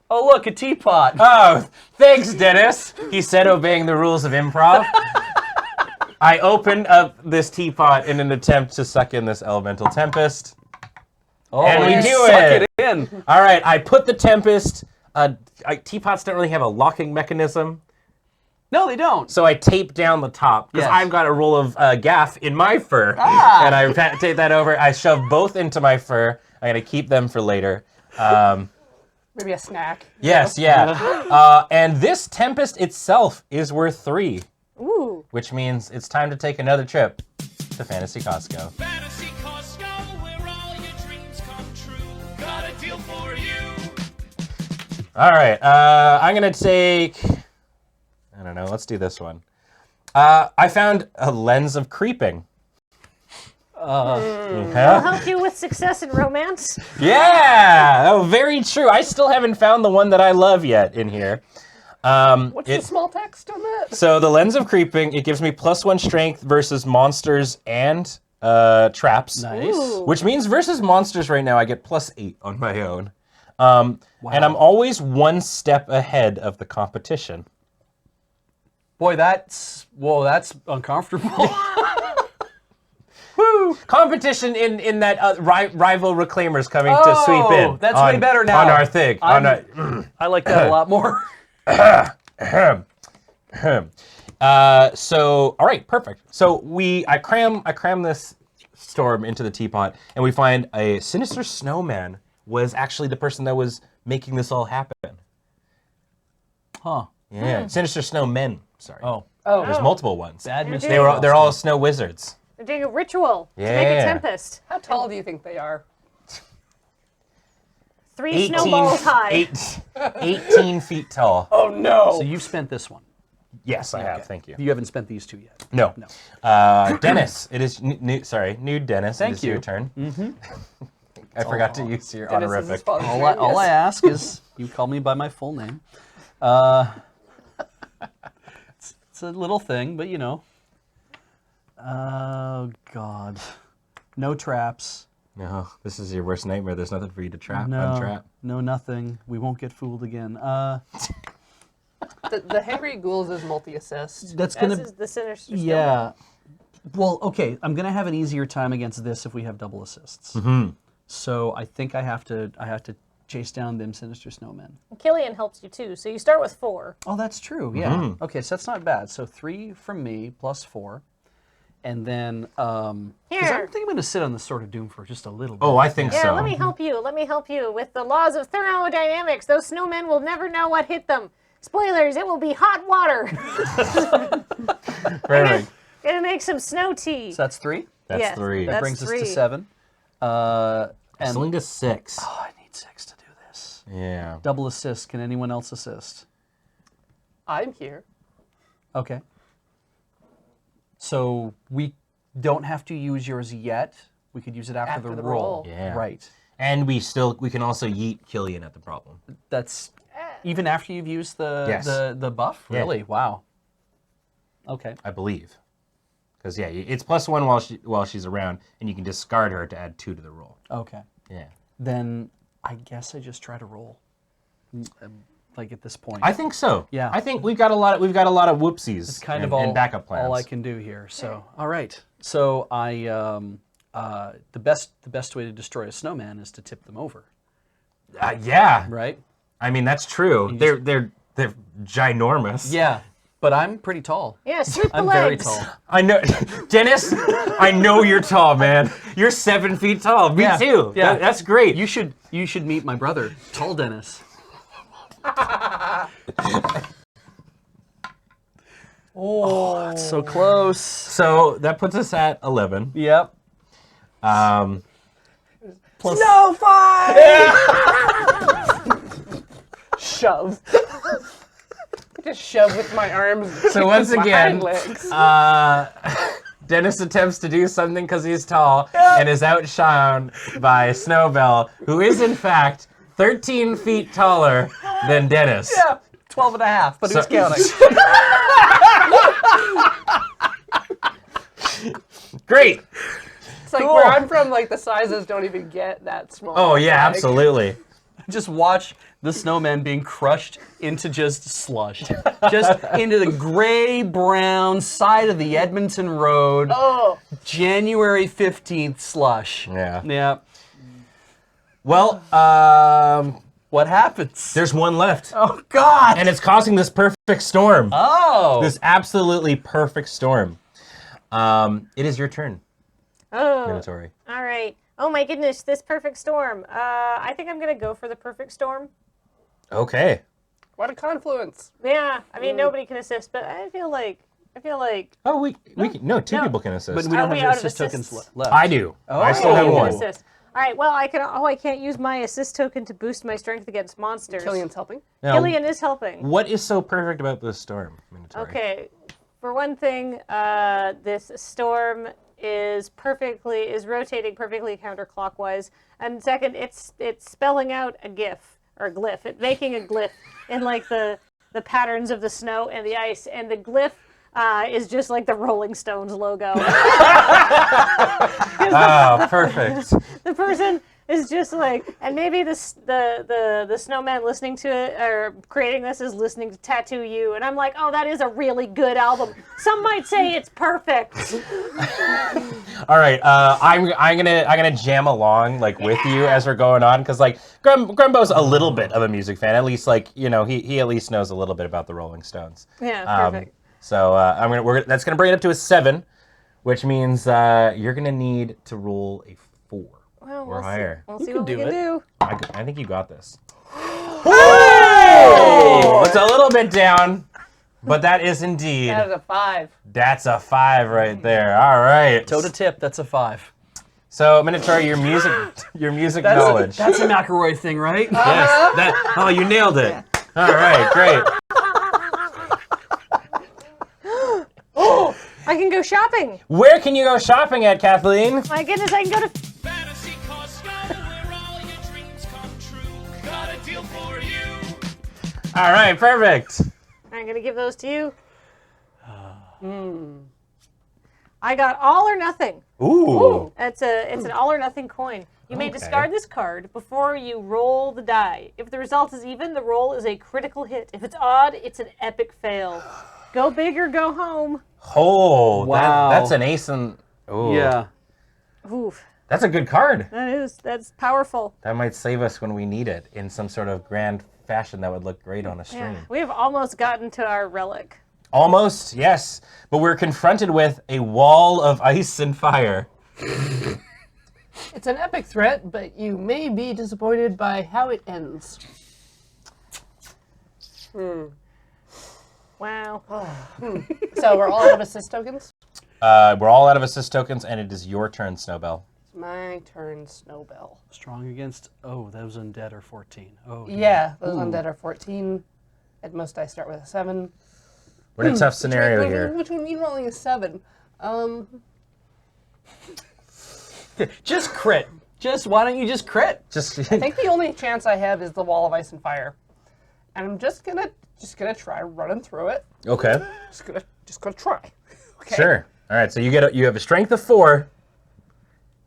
Oh, look, a teapot. Oh, thanks, Dennis, he said, obeying the rules of improv. I opened up this teapot in an attempt to suck in this elemental tempest. Oh, and we you do suck it. it in. All right, I put the tempest. Teapots don't really have a locking mechanism, No, they don't. so I tape down the top because Yes. I've got a roll of gaff in my fur, and I tape that over. I shove both into my fur. I'm gonna keep them for later. Maybe a snack. Yes, yeah. And this tempest itself is worth 3, Ooh. which means it's time to take another trip to Fantasy Costco. Fantasy Costco, where all your dreams come true. Got a deal for you. All right, I'm gonna take, I don't know, let's do this one. I found a lens of creeping. I'll Yeah. help you with success in romance. Yeah, oh, very true. I still haven't found the one that I love yet in here. What's the small text on that? So the lens of creeping, it gives me +1 strength versus monsters and traps. Nice. Ooh. Which means versus monsters right now, I get +8 on my own. And I'm always 1 step ahead of the competition. Boy, that's uncomfortable. Woo! Competition in that rival reclaimers coming to sweep in. That's way better now. On our thing. I like that a lot more. So, all right, perfect. So I cram this storm into the teapot, and we find a sinister snowman was actually the person that was making this all happen. Huh. Yeah, sinister snowmen. Sorry. Oh. There's multiple ones. Bad mistake. They're all snow wizards. They're doing a ritual to make a Yeah. tempest. How tall do you think they are? 3 snowballs high. 18 feet tall. Oh no! So you've spent this one. Yes, I have. Thank you. You haven't spent these 2 yet. No. Dennis, it is nude Dennis. Thank it is you. your turn. I forgot to use your Dennis is his honorific. father's All name, I yes. ask is you call me by my full name. It's a little thing, but you know. Oh God, no traps. No, this is your worst nightmare. There's nothing for you to trap, No, untrap. no, nothing. We won't get fooled again. The Hangry Ghouls is multi-assist. That's This gonna. is the sinister snowman. Yeah. Well, okay. I'm gonna have an easier time against this if we have double assists. So I think I have to chase down them sinister snowmen. Killian helps you too, so you start with 4. Oh, that's true. Yeah. Okay, so that's not bad. So 3 from me plus 4, and then 'cause I Here. think I'm gonna sit on the Sword of Doom for just a little bit. Oh, I think Yeah, so. let me help you. Let me help you with the laws of thermodynamics. Those snowmen will never know what hit them. Spoilers, it will be hot water. Perfect. Gonna make some snow tea. So that's 3. That's Yes, 3. That that's brings us 3. to 7. And Still to 6. oh, I need 6 to do this. Yeah. Double assist. Can anyone else assist? I'm here. Okay. So we don't have to use yours yet. We could use it after, After the the roll. roll. Yeah. Right. And we can also yeet Killian at the problem. That's even after you've used the Yes. the buff. Yeah. Really? Wow. Okay. I believe. Because yeah, it's +1 while she's around, and you can discard her to add 2 to the roll. Okay. Yeah. Then I guess I just try to roll. Like at this point. I think so. Yeah. I think we've got a lot of whoopsies. It's kind and, of all, and backup plans. all I can do here. So all right. So I the best way to destroy a snowman is to tip them over. Yeah. Right? I mean that's true. They're ginormous. Yeah. But I'm pretty tall. Yeah, sweep the I'm legs. very tall. I know, Dennis. I know you're tall, man. You're 7 feet tall. Me Yeah, too. yeah. That's great. You should meet my brother, Tall Dennis. Oh, it's so close. So that puts us at 11. Yep. Plus no fight! Shove. Just shove with my arms. So once with my again, hind legs. Dennis attempts to do something because he's tall and is outshone by Snowbell, who is in fact 13 feet taller than Dennis. Yeah. 12 and a half, but who's counting? Great. It's like where I'm from, like the sizes don't even get that small. Oh yeah, Like, absolutely. Just watch the snowman being crushed into just slush. Just into the gray-brown side of the Edmonton Road. Oh, January 15th slush. Yeah. Yeah. Well, What happens? there's one left, Oh, God. and it's causing this perfect storm. Oh. This absolutely perfect storm. It is your turn, Oh, Minotaur. all right. Oh my goodness, this perfect storm. I think I'm gonna go for the perfect storm. Okay. what a confluence. Yeah, I mean nobody can assist, but I feel like Oh, we can, no, two people can assist. But we Are don't we have out the of assist tokens assists? left. I do. I still have you can one. assist. All right. Well, I can. Oh, I can't use my assist token to boost my strength against monsters. Killian's helping. Now, Killian is helping. what is so perfect about this storm, Minotaur? Okay. For one thing, this storm is rotating perfectly counterclockwise, and second, it's spelling out a GIF or a glyph. It's making a glyph in like the the patterns of the snow and the ice, and the glyph is just like the Rolling Stones logo. Oh, perfect. The person is just like, and maybe the snowman listening to it or creating this is listening to Tattoo You, and I'm like, oh, that is a really good album. Some might say it's perfect. All right, I'm gonna jam along like with you as we're going on, because like Grumbo's a little bit of a music fan. At least like he at least knows a little bit about the Rolling Stones. Yeah, perfect. So that's gonna bring it up to a 7, which means you're gonna need to roll a 4 Well, or higher. We'll You see can what we do can it. do. I think you got this. Oh! It's a little bit down, but that is indeed. That is a 5. That's a 5 right there. All right. Toe to tip, that's a 5. So Minotaur, your music knowledge. That's a McElroy thing, right? Yes. Oh, you nailed it. All right, great. I can go shopping. Where can you go shopping at, Kathleen? My goodness, I can go to. Fantasy Costco, where all your dreams come true. Got a deal for you. All right, perfect. I'm gonna give those to you. I got all or nothing. Ooh. It's an all or nothing coin. You may Okay. discard this card before you roll the die. If the result is even, the roll is a critical hit. If it's odd, it's an epic fail. Go big or go home. Oh, Wow. that's an ace and. Ooh. Yeah. Oof, That's a good card. that's powerful. That might save us when we need it in some sort of grand fashion that would look great on a stream. Yeah, we have almost gotten to our relic. Almost, yes. But we're confronted with a wall of ice and fire. It's an epic threat, but you may be disappointed by how it ends. Wow. So we're all out of assist tokens? We're all out of assist tokens, and it is your turn, Snowbell. It's my turn, Snowbell. Strong against. Oh, those undead are 14. Oh. Yeah, those undead are 14. At most, I start with a 7. We're in a tough scenario here. Which one you rolling a 7? Just crit. Why don't you just crit? Just I think the only chance I have is the wall of ice and fire, and I'm just gonna try running through it. okay. Just gonna try. Okay. Sure. All right. So you have a strength of 4.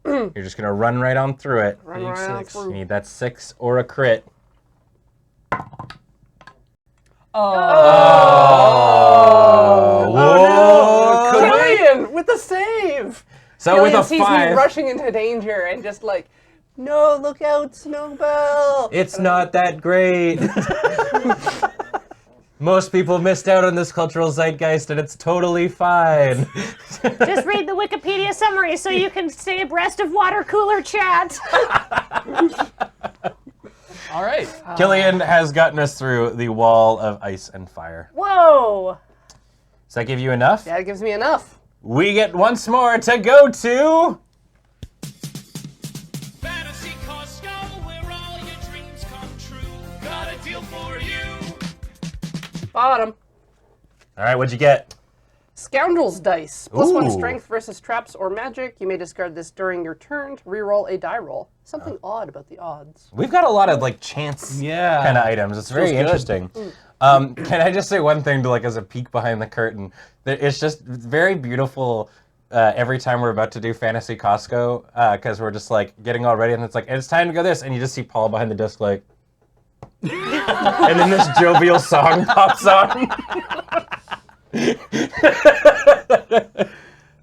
You're just gonna run right on through it. Run right on six. You through. need that 6 or a crit. Oh no! Killian with the save. So Killian with a sees 5, me rushing into danger and just like, no, look out, Snowbell. it's not that great. Most people missed out on this cultural zeitgeist, and it's totally fine. Just read the Wikipedia summary so you can stay abreast of water cooler chat. All right. Killian has gotten us through the wall of ice and fire. Whoa. Does that give you enough? That gives me enough. We get once more to go to. Fantasy Costco, where all your dreams come true. Got a deal for you. Bottom. All right, what'd you get? Scoundrel's Dice. +1 Ooh. strength versus traps or magic. You may discard this during your turn to reroll a die roll. Something odd about the odds. We've got a lot of like chance Yeah. kind of items. It's very Feels good. interesting. Can I just say one thing to like as a peek behind the curtain? It's just very beautiful every time we're about to do Fantasy Costco because we're just like getting all ready and it's like it's time to go this and you just see Paul behind the desk like and then this jovial song pops on.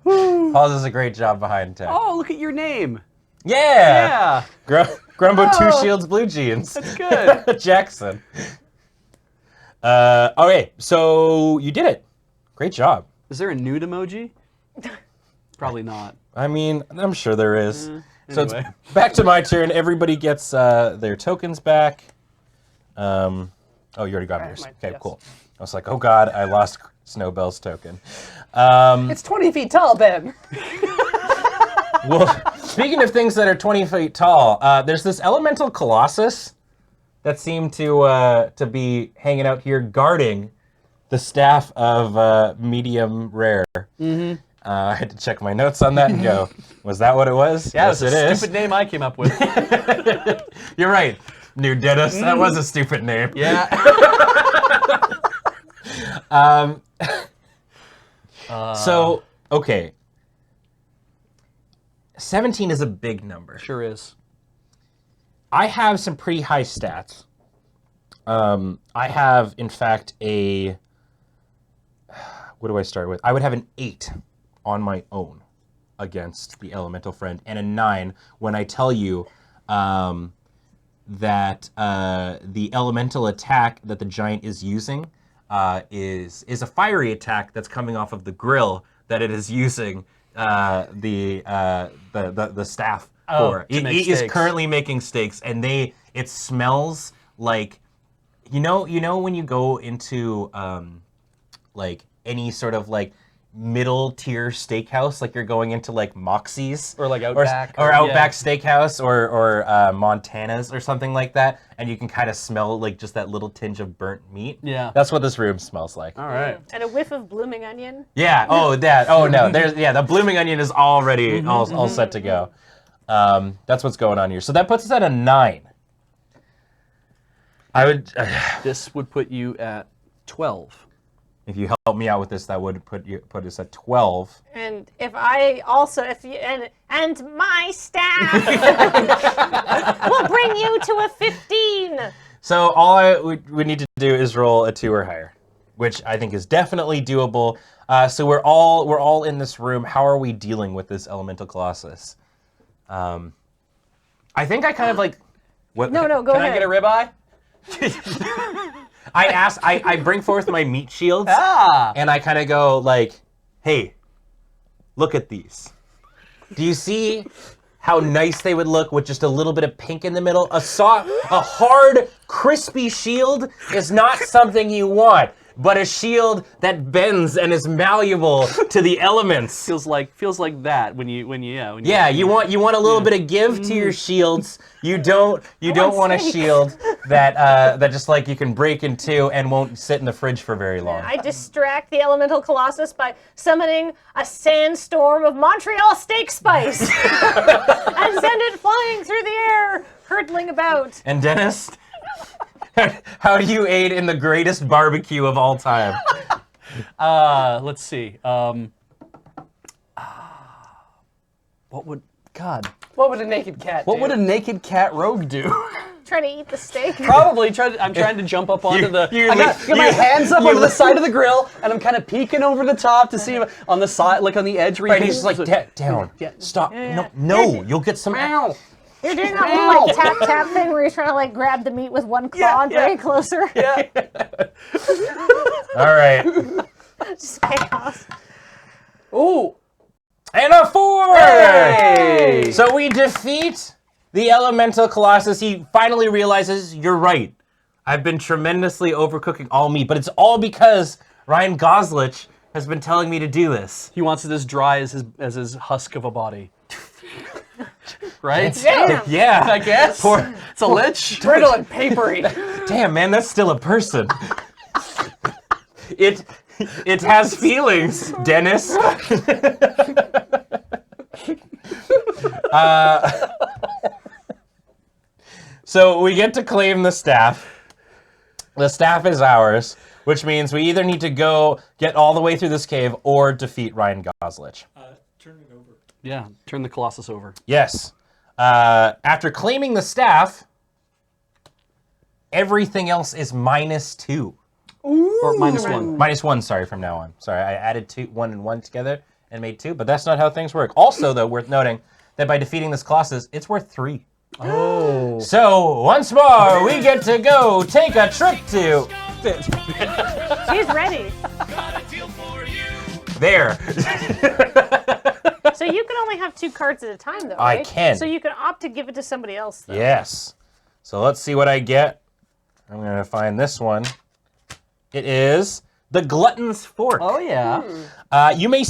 Paul does a great job behind tech. Oh, look at your name. Yeah. Yeah. Grumbo Two Shields Blue Jeans. That's good. Jackson. Okay, so you did it. Great job. Is there a nude emoji? Probably not. I mean, I'm sure there is. So Anyway. it's back to my turn. Everybody gets their tokens back. Oh, you already got yours. mine, Okay, yes. cool. I was like, oh god, I lost Snowbell's token. It's 20 feet tall, Ben. Well, speaking of things that are 20 feet tall, there's this elemental colossus that seemed to be hanging out here guarding the staff of medium rare. Mm-hmm. I had to check my notes on that and go, was that what it was? Yeah, yes, it's it a is. stupid name I came up with. You're right, New Dennis. That was a stupid name. Yeah. So, okay. 17 is a big number. Sure is. I have some pretty high stats. I have, in fact, a... What do I start with? I would have an 8 on my own against the elemental friend, and a 9 when I tell you that the elemental attack that the giant is using is a fiery attack that's coming off of the grill that it is using the staff for. He is currently making steaks, and it smells like, you know when you go into like any sort of like middle tier steakhouse, like you're going into like Moxie's or like Outback or Outback Steakhouse or Montana's or something like that, and you can kind of smell like just that little tinge of burnt meat. Yeah, that's what this room smells like. All right. And a whiff of blooming onion. Yeah. Oh, that. Oh no. The blooming onion is already all set to go. That's what's going on here. So that puts us at a 9. I would. This would put you at 12. If you help me out with this, that would put us at 12. And if I also, and my staff will bring you to a 15. So all we need to do is roll a 2 or higher, which I think is definitely doable. So we're all in this room. How are we dealing with this elemental colossus? I think I kind of like. What? No, go Can ahead. I get a ribeye? I bring forth my meat shields, and I kind of go like, hey, look at these. Do you see how nice they would look with just a little bit of pink in the middle? A hard, crispy shield is not something you want, but a shield that bends and is malleable to the elements. Feels like that when you you want a little bit of give to your shields. You don't want a shield that just like you can break in two and won't sit in the fridge for very long. I distract the elemental colossus by summoning a sandstorm of Montreal steak spice and send it flying through the air, hurtling about. And Dennis, how do you aid in the greatest barbecue of all time? Let's see. What would a naked cat do? What would a naked cat rogue do? Trying to eat the steak. Probably I'm trying to jump up onto the. I got my hands up on the side of the grill, and I'm kind of peeking over the top to see on the side, like on the edge. Where Right, he's just like, down. Stop. No, you'll get some. Ow. You're doing that little like tap thing where you're trying to like grab the meat with one claw and bring it closer. Yeah. All right. Just chaos. Ooh. And a 4! Hey! So we defeat the elemental colossus. He finally realizes, you're right. I've been tremendously overcooking all meat, but it's all because Ryan Goslich has been telling me to do this. He wants it as dry as his husk of a body. Right? Damn. Yeah. I guess. It's a lich. Brittle and papery. Damn, man, that's still a person. It has feelings, Dennis. So we get to claim the staff. The staff is ours, which means we either need to go get all the way through this cave or defeat Ryan Goslich. Turn it over. Yeah, turn the colossus over. Yes. After claiming the staff, everything else is -2. Ooh. Or -1. -1, sorry, from now on. Sorry, I added 1 and 1 together and made 2, but that's not how things work. Also, though, worth noting that by defeating this colossus, it's worth 3. Oh. So, once more, we get to go take a trip to... She's ready. There. So you can only have 2 cards at a time, though, I right? can. So you can opt to give it to somebody else, though. Yes. So let's see what I get. I'm going to find this one. It is the Glutton's Fork. Oh, yeah. You may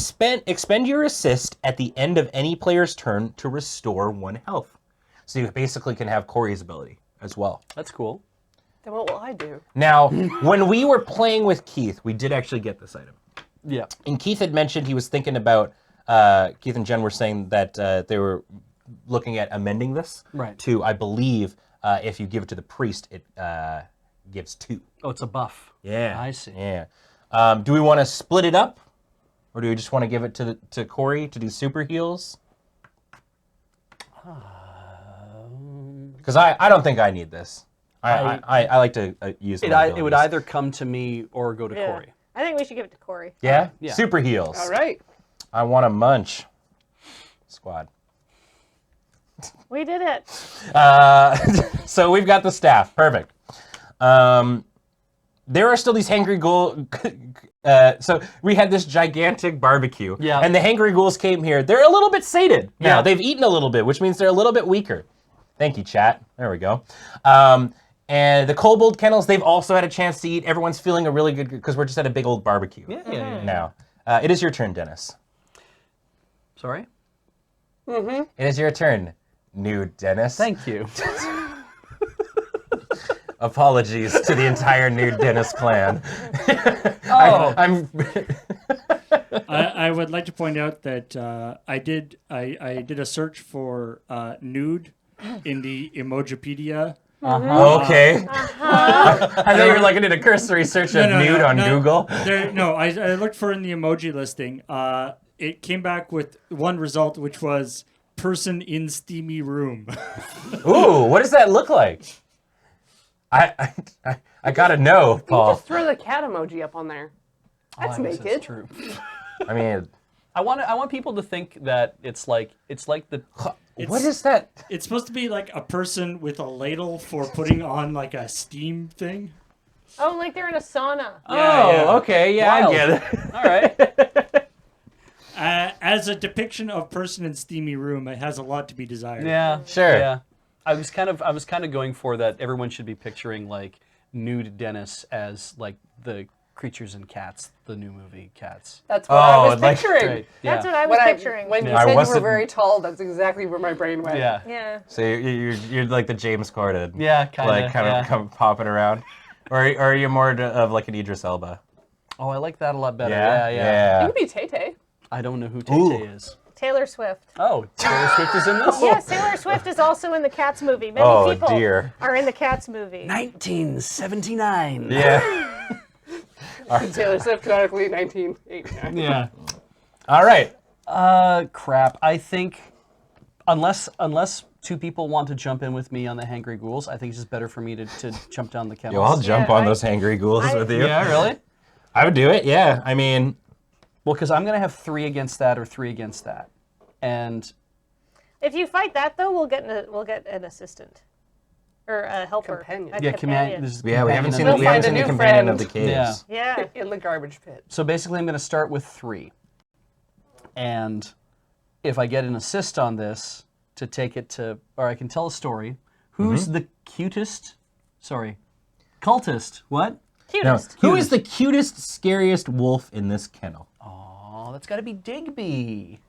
expend your assist at the end of any player's turn to restore 1 health. So you basically can have Corey's ability as well. That's cool. Then what will I do? Now, when we were playing with Keith, we did actually get this item. Yeah. And Keith had mentioned he was thinking about, Keith and Jen were saying that they were looking at amending this to, I believe, if you give it to the priest, it gives 2. Oh, it's a buff. Yeah. I see. Yeah. Do we want to split it up, or do we just want to give it to Corey to do super heals? Because I don't think I need this. I like to use It my would abilities. either come to me or go to Corey. I think we should give it to Corey. Yeah? Yeah. Super heals. All right. I want a munch. Squad. We did it. So we've got the staff. Perfect. There are still these hangry ghoul. So we had this gigantic barbecue. Yeah. And the hangry ghouls came here. They're a little bit sated now. Yeah. They've eaten a little bit, which means they're a little bit weaker. Thank you, chat. There we go. And the kobold kennels, they've also had a chance to eat. Everyone's feeling a really good, because we're just at a big old barbecue now. It is your turn, Dennis. Sorry? It is your turn, new Dennis. Thank you. Apologies to the entire new Dennis clan. I would like to point out that I did a search for nude in the Emojipedia. Okay. I thought you were like doing a cursory search of nude on Google. I looked for in the emoji listing. It came back with one result, which was person in steamy room. Ooh, what does that look like? I gotta know, You Paul. just throw the cat emoji up on there. That's I guess naked. That's true. I mean, I want people to think that it's like the what is that? It's supposed to be like a person with a ladle for putting on like a steam thing. Oh, like they're in a sauna. Oh, okay, yeah, Wild. I get it. all right. As a depiction of person in steamy room, it has a lot to be desired. Yeah, Sure. Yeah, I was kind of going for that. Everyone should be picturing like nude Dennis as like the Creatures and Cats, the new movie Cats. That's what I was like- picturing. Right. Yeah. That's what I was picturing. When you I said you were wasn't- very tall, that's exactly where my brain went. Yeah. Yeah. So you're like the James Corden. Yeah, kinda, Like kind yeah. of come popping around. Or are you more of like an Idris Elba? Oh, I like that a lot better. Yeah, Yeah. You could be Tay Tay. I don't know who Tay Ooh. Tay is. Taylor Swift. Oh, Taylor Swift is in this? Yes, Taylor Swift is also in the Cats movie. Many Oh, people dear. are in the Cats movie. 1979. Yeah. Taylor Swift, canonically 1989. Yeah. All right. Crap. I think unless two people want to jump in with me on the Hangry Ghouls, I think it's just better for me to jump down the kennels. Yo, I'll jump Yeah, on I- those hangry ghouls with you. Yeah, really? I would do it. Yeah. I mean, Well, because I'm gonna have 3 against that or 3 against that, and If you fight that though, we'll get an assistant or a helper. Companion. A yeah, companion. this is yeah, we haven't seen companion the, of we the- haven't seen find a the new companion of friend. the caves. Yeah. Yeah. In the garbage pit. So basically, I'm gonna start with 3, and if I get an assist on this to take it to, or I can tell a story. Who's the cutest? Sorry, cultist. What? Now, Cutest. who is the cutest, scariest wolf in this kennel? Oh, that's got to be Digby.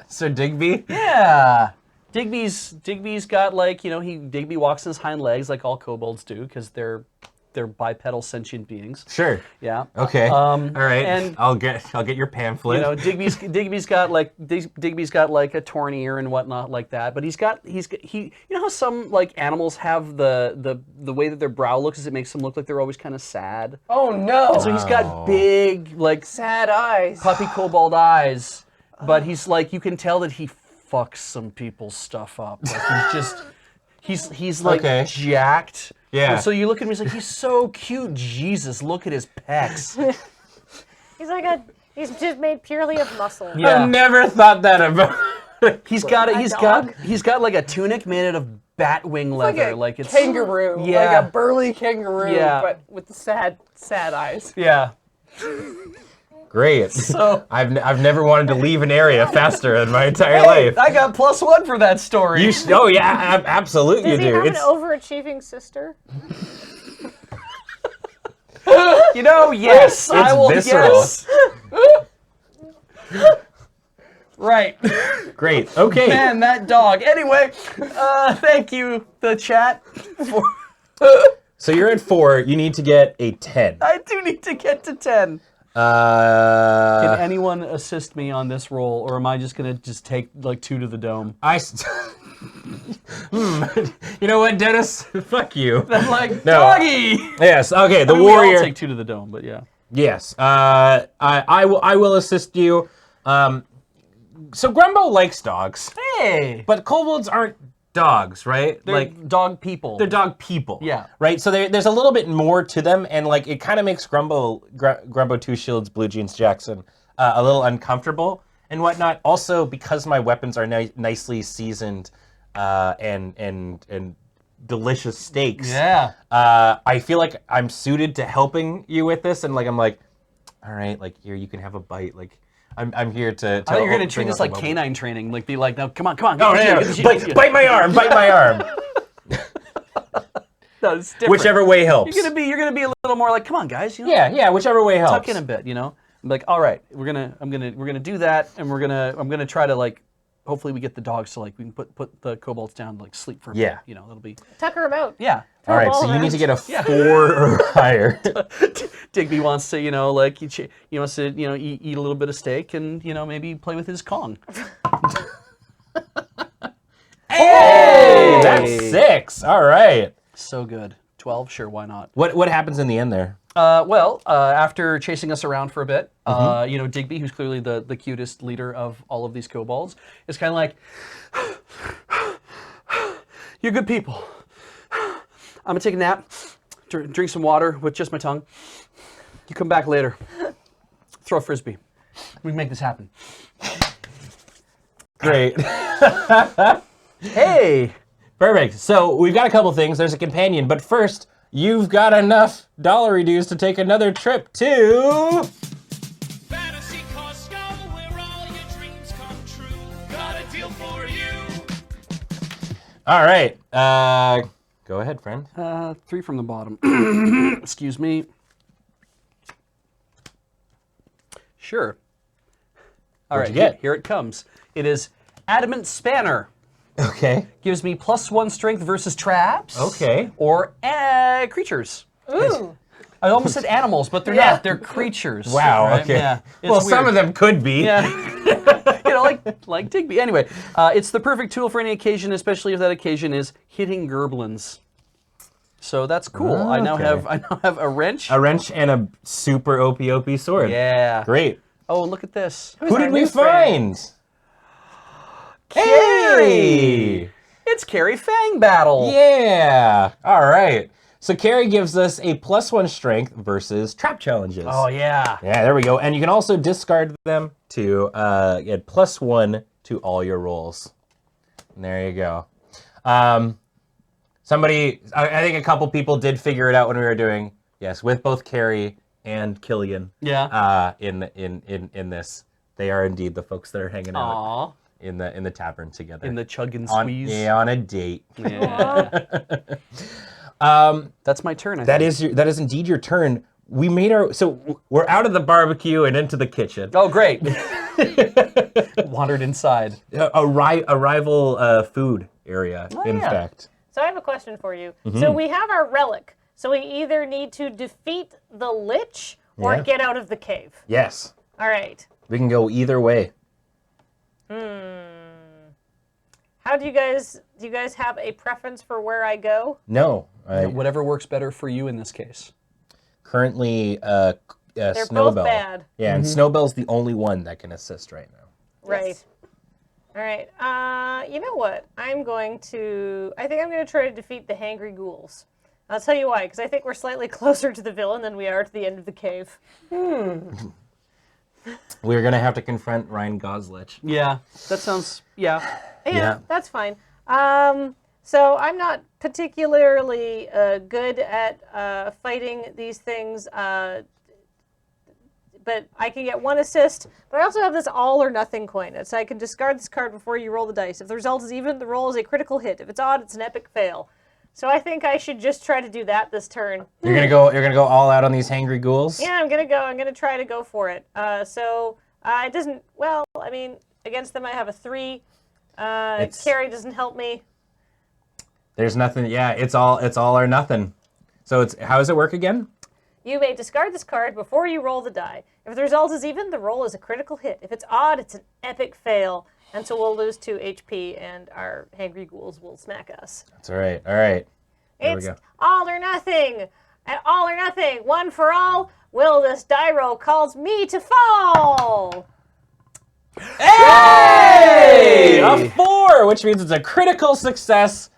Sir Digby? Yeah. Digby's got like, Digby walks on his hind legs like all kobolds do because they're bipedal sentient beings. Sure. Yeah. Okay. All right. and- I'll get your pamphlet. Digby's got like a torn ear and whatnot like that, but he how some like animals have the way that their brow looks is it makes them look like they're always kind of sad. Oh no! So he's got big like Sad eyes. puppy kobold eyes, but he's like you can tell that he fucks some people's stuff up. Like he's like Okay. jacked. Yeah. And so you look at him, he's like, he's so cute. Jesus, look at his pecs. He's just made purely of muscle. Yeah. I've never thought that about. He's got dog? like a tunic made out of bat wing leather. Like a it's kangaroo. Yeah. Like a burly kangaroo, Yeah. but with the sad eyes. Yeah. Great. So I've never wanted to leave an area faster in my entire hey, life. I got +1 for that story. Oh yeah, absolutely Does you he do. have It's an overachieving sister? Yes, I will visceral. guess. Right. great. Okay. Man, that dog. Anyway, thank you, the chat. So you're at 4. You need to get a 10. I do need to get to 10. Can Uh, anyone assist me on this roll, or am I just gonna take like 2 to the dome? You know what, Dennis? Fuck you. I'm like, No. doggy! Yes. Okay. The I mean, we all warrior. take 2 to the dome, but yeah. Yes. I will assist you. So Grumbo likes dogs, Hey! but kobolds aren't dogs, right? They're dog people. They're dog people. Yeah. Right? So there's a little bit more to them, and like it kind of makes Grumbo Two Shields, Blue Jeans Jackson a little uncomfortable and whatnot. Also, because my weapons are nicely seasoned and delicious steaks. Yeah. I feel like I'm suited to helping you with this, and like I'm like, all right, like here you can have a bite. Like I'm here to. I thought you were gonna treat this like canine training, like be like, no, come on, Oh yeah, bite my arm, bite my arm. No, it's different. Whichever way helps. You're gonna be a little more like, come on, guys. You know, Yeah, whichever way helps. tuck in a bit. You know, I'm like, all right, we're gonna do that, and I'm gonna try to like, hopefully we get the dogs to like we can put the kobolds down to like sleep for a bit. You know, that'll be. Tucker him out. Yeah. All right, so you need to get a 4 or higher. Digby wants to, you know, like he wants to, you know, eat a little bit of steak and, you know, maybe play with his Kong. Hey, that's 6. All right. So good. 12, sure, why not? What happens in the end there? Well, after chasing us around for a bit, you know, Digby, who's clearly the cutest leader of all of these kobolds, is kind of like, you're good people. I'm gonna take a nap, drink some water with just my tongue. You come back later. Throw a frisbee. We can make this happen. Great. Hey! Perfect. So we've got a couple things. There's a companion, but first, you've got enough dollary dues to take another trip to... Fantasy Costco, where all your dreams come true. Got a deal for you. All right. Go ahead, friend. 3 from the bottom. Excuse me. Sure. All right, What'd you get? here it comes. It is Adamant Spanner. Okay. Gives me +1 strength versus traps. Okay. Or creatures. Ooh. I almost said animals, but they're not. They're creatures. Wow. right? Okay. Yeah. Well, It's some weird. of them could be. Yeah. You know, like Digby. Anyway, it's the perfect tool for any occasion, especially if that occasion is hitting gerblins. So that's cool. I now Okay. have a wrench. A wrench and a super OP sword. Yeah. Great. Oh, look at this. Who did our we new friend? find? Carrie! It's Carrie Fang Battle. Yeah. All right. So Carrie gives us a +1 strength versus trap challenges. Oh yeah. Yeah, there we go. And you can also discard them to get +1 to all your rolls. And there you go. Somebody, I think a couple people did figure it out when we were doing, yes, with both Carrie and Killian. Yeah. In this, they are indeed the folks that are hanging out Aw. in the tavern together. In the chug and on, squeeze. yeah, on a date. Yeah. That's my turn. I That think. is indeed your turn. We made we're out of the barbecue and into the kitchen. Oh great. Wandered inside. A rival food area, in yeah. fact. So I have a question for you. Mm-hmm. So we have our relic. So we either need to defeat the lich or Yeah. get out of the cave. Yes, All right. we can go either way. How do you guys have a preference for where I go? No, Whatever works better for you in this case. currently They're Snowbell. both bad. Yeah, and Snowbell's the only one that can assist right now. Right. All right. You know what? I think I'm going to try to defeat the hangry ghouls. I'll tell you why, because I think we're slightly closer to the villain than we are to the end of the cave. We're gonna have to confront Ryan Goslich. Yeah. That sounds. Yeah. Yeah, that's fine. So I'm not particularly good at fighting these things, but I can get 1 assist. But I also have this all or nothing coin, so I can discard this card before you roll the dice. If the result is even, the roll is a critical hit. If it's odd, it's an epic fail. So I think I should just try to do that this turn. You're gonna go all out on these hangry ghouls? Yeah, I'm gonna try to go for it. It doesn't. Well, I mean, against them I have a 3. Carrie doesn't help me. There's nothing. Yeah, it's all or nothing. So how does it work again? You may discard this card before you roll the die. If the result is even, the roll is a critical hit. If it's odd, it's an epic fail. And so we'll lose 2 HP, and our hangry ghouls will smack us. That's all right. All right. There we It's go. all or nothing. And all or nothing, one for all. Will this die roll cause me to fall? Hey! A 4, which means it's a critical success.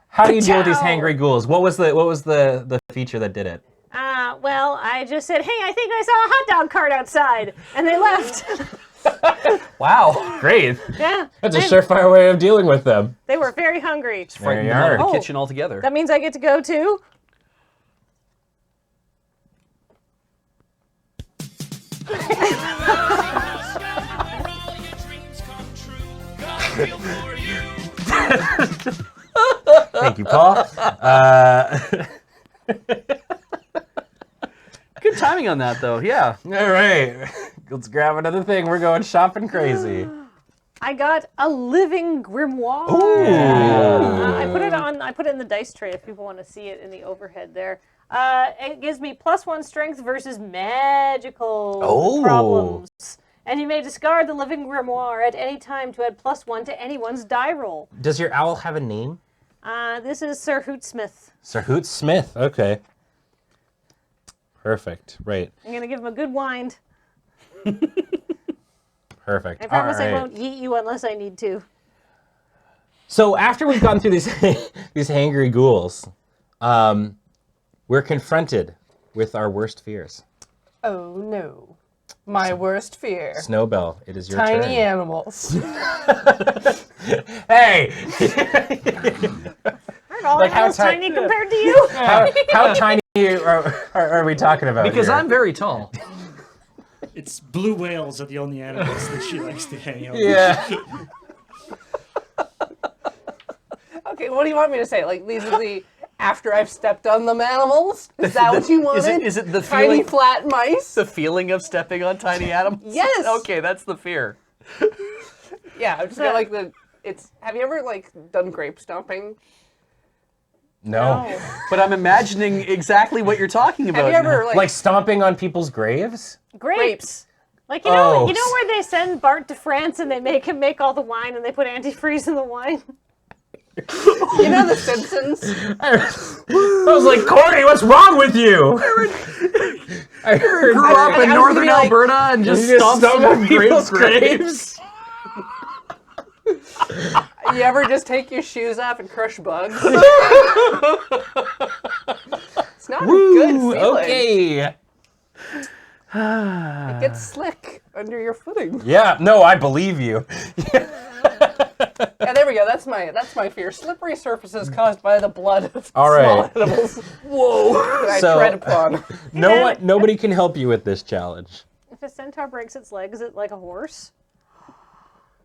How do you deal with these hangry ghouls? What was the feature that did it? Well, I just said, hey, I think I saw a hot dog cart outside, and they left. Wow. Great. Yeah. That's a surefire way of dealing with them. They were very hungry. Frightened you them out of are. the kitchen altogether. That means I get to go too? Thank you, Paul. Good timing on that, though. Yeah. All right. Let's grab another thing. We're going shopping crazy. I got a living grimoire. I put it in the dice tray if people want to see it in the overhead there. It gives me +1 strength versus magical problems. And you may discard the living grimoire at any time to add +1 to anyone's die roll. Does your owl have a name? This is Sir Hootsmith. Sir Hoot Smith. Okay. Perfect. Right. I'm going to give him a good wind. Perfect. I promise All right. I won't yeet you unless I need to. So after we've gone through these these hangry ghouls, we're confronted with our worst fears. Oh no. My worst fear. Snowbell, it is your turn. Tiny animals. Hey! Aren't all Like how animals ti- tiny compared to you? How tiny are we talking about Because here? I'm very tall. It's blue whales are the only animals that she likes to hang out with. Yeah. Okay, what do you want me to say? Like, these are the after I've stepped on them animals? Is that what you wanted? Is it the tiny feeling? flat mice? The feeling of stepping on tiny animals? Yes. Okay, that's the fear. Yeah, I'm just got like the. It's. Have you ever like done grape stomping? No. But I'm imagining exactly what you're talking about. Have you ever Like stomping on people's graves? Grapes. Like, you know, Oh. you know where they send Bart to France and they make him make all the wine and they put antifreeze in the wine? You know the Simpsons? I was like, Corey, what's wrong with you? I heard grew up in I was northern gonna be like, Alberta and just you just stomped stomp on on people's graves? You ever just take your shoes off and crush bugs? It's not a good feeling. Okay. It gets slick under your footing. Yeah, no, I believe you. Yeah, there we go. That's my fear. Slippery surfaces caused by the blood of All small right. animals. Whoa! That I So- tread upon. Nobody can help you with this challenge. If a centaur breaks its leg, is it like a horse?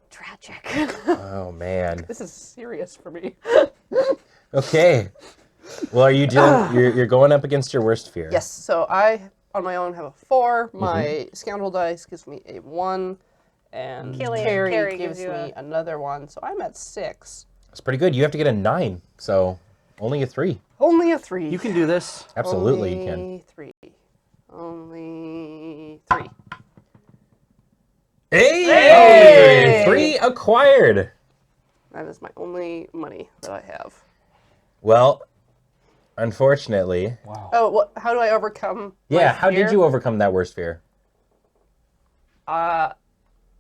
Tragic. Oh man. This is serious for me. Okay. Well, are you dealing? You're going up against your worst fear. Yes. So I, on my own, have a 4. My scoundrel dice gives me a 1, and Carrie Carrie gives gives you me another 1. So I'm at 6. That's pretty good. You have to get a 9, so only a 3. Only a 3. You can do this. Absolutely, you can. Only 3. Only 3. Hey! 3 acquired. That is my only money that I have. Well, unfortunately. Wow. Oh, what? How do I overcome? Yeah. my How fear? did you overcome that worst fear?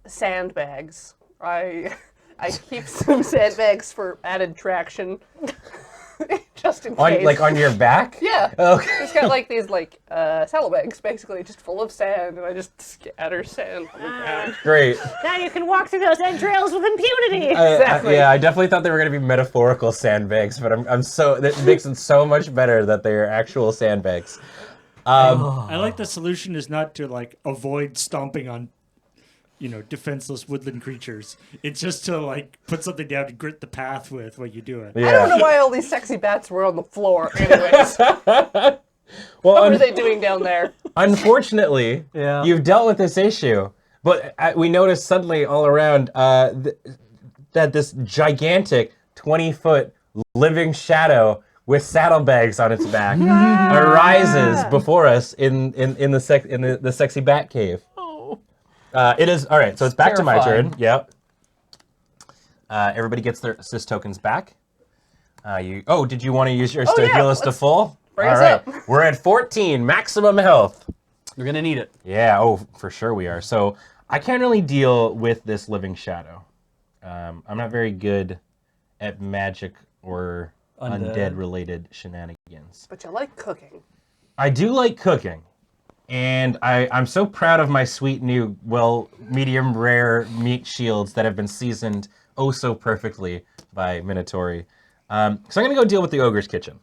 Sandbags. I keep some sandbags for added traction, just in case. Like on your back? Yeah. Okay. It's got like these saddlebags, basically, just full of sand, and I just scatter sand on the ground. Great. Now you can walk through those entrails with impunity. Exactly. Yeah, I definitely thought they were going to be metaphorical sandbags, but I'm so that makes it so much better that they are actual sandbags. I like the solution is not to like avoid stomping on, defenseless woodland creatures. It's just to like put something down to grit the path with what you do it. I don't know why all these sexy bats were on the floor, anyways. Well, What were they doing down there? unfortunately, Yeah. you've dealt with this issue, but we noticed suddenly all around that this gigantic 20-foot living shadow with saddlebags on its back arises before us in the sexy bat cave. It is all right. So it's back to my terrifying. turn. Yep. Everybody gets their assist tokens back. Did you want to use yours to heal us to full? Bring All us right, up. we're at 14, maximum health. You're gonna need it. Yeah, oh, for sure we are. So I can't really deal with this living shadow. I'm not very good at magic or undead-related shenanigans. But you like cooking. I do like cooking, and I'm so proud of my sweet new, medium rare meat shields that have been seasoned oh so perfectly by Minotauri. So I'm gonna go deal with the ogre's kitchen.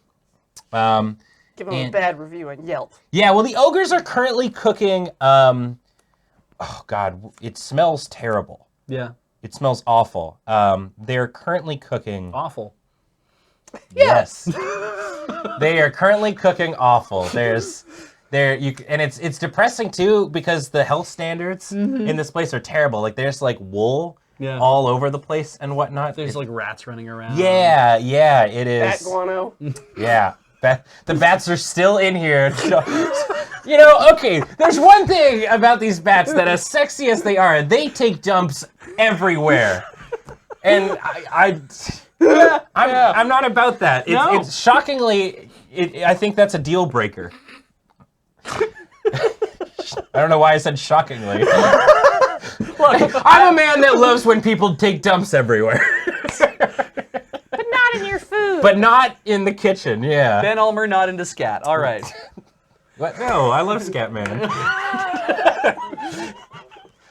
Give them a bad review on Yelp. Yeah, well, the ogres are currently cooking. Oh God, it smells terrible. Yeah. It smells awful. They're currently cooking. Awful. Yes. They are currently cooking awful. And it's depressing too because the health standards in this place are terrible. Like there's like wool all over the place and whatnot. There's like rats running around. Yeah, it is. Bat guano. Yeah. The bats are still in here. Okay, there's one thing about these bats that as sexy as they are, they take dumps everywhere. And I'm not about that. It's shockingly, I think that's a deal breaker. I don't know why I said shockingly. Look, I'm a man that loves when people take dumps everywhere. But not in your food. But not in the kitchen, yeah. Ben Ulmer not into scat. All right. What? No, I love Scatman.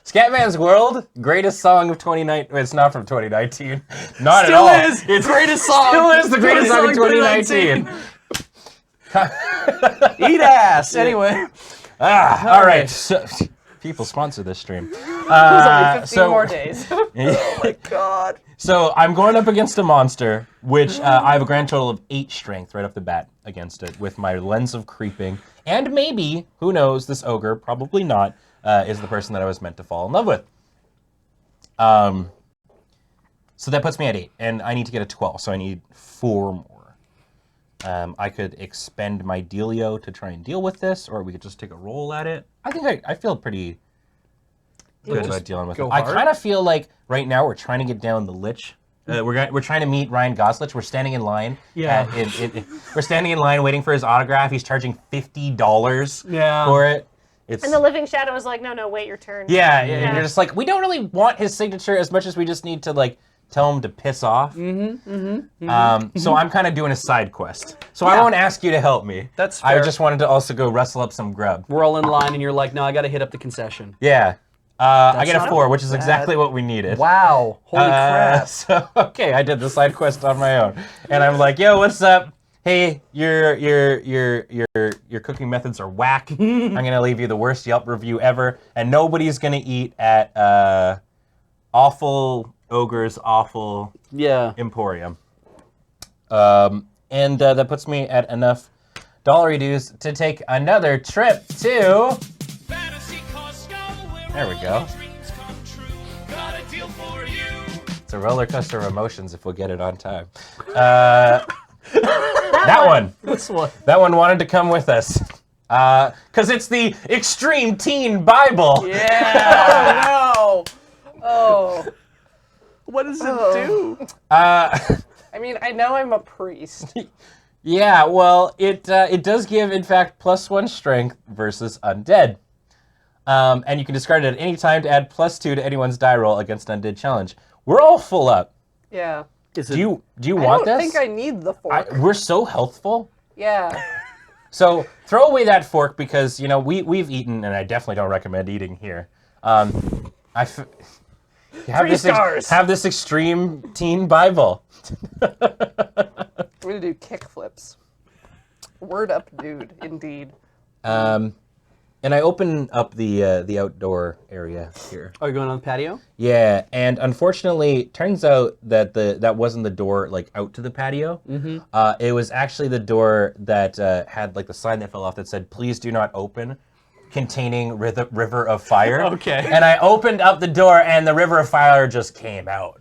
Scatman's World, greatest song of 2019. It's not from 2019. Not at all. Still is. It's greatest song. Still is the greatest song of 2019. Eat ass. Anyway. All right. So, people sponsor this stream. There's only 15 more days. Oh my God. So I'm going up against a monster, which I have a grand total of 8 strength right off the bat against it with my Lens of Creeping. And maybe, who knows, this ogre, probably not, is the person that I was meant to fall in love with. So that puts me at 8, and I need to get a 12, so I need 4 more. I could expend my dealio to try and deal with this, or we could just take a roll at it. I think I feel pretty good about dealing with it. I kind of feel like right now we're trying to get down the Lich. We're trying to meet Ryan Goslich. We're standing in line. Yeah. We're standing in line waiting for his autograph. He's charging $50 for it. And the living shadow is like, no, wait your turn. Yeah, and you're just like, we don't really want his signature as much as we just need to like tell him to piss off. So I'm kind of doing a side quest. So I won't ask you to help me. That's fair. I just wanted to also go wrestle up some grub. We're all in line, and you're like, no, I got to hit up the concession. Yeah. I get a not 4, which is bad. exactly what we needed. Wow. Holy crap. So okay, I did the side quest on my own, and I'm like, yo, what's up? Hey, your cooking methods are whack. I'm gonna leave you the worst Yelp review ever, and nobody's gonna eat at Awful Ogre's Awful Emporium. And that puts me at enough dollary dues to take another trip to. There we go. It's a roller coaster of emotions if we'll get it on time. That one. This one. That one wanted to come with us. Because it's the Extreme Teen Bible. Yeah. Oh, no. Oh. What does it do? I mean, I know I'm a priest. Yeah, well, it does give, in fact, +1 strength versus undead. And you can discard it at any time to add +2 to anyone's die roll against undead challenge. We're all full up. Yeah. Do you want this? I don't think I need the fork. We're so healthful. Yeah. So throw away that fork because we've eaten, and I definitely don't recommend eating here. Have this Extreme Teen Bible. I'm gonna do kick flips. Word up, dude. Indeed. And I open up the outdoor area here. Are you going on the patio? Yeah, and unfortunately, it turns out that that wasn't the door like out to the patio. It was actually the door that had like the sign that fell off that said, "Please do not open," containing river of fire. Okay. And I opened up the door, and the river of fire just came out.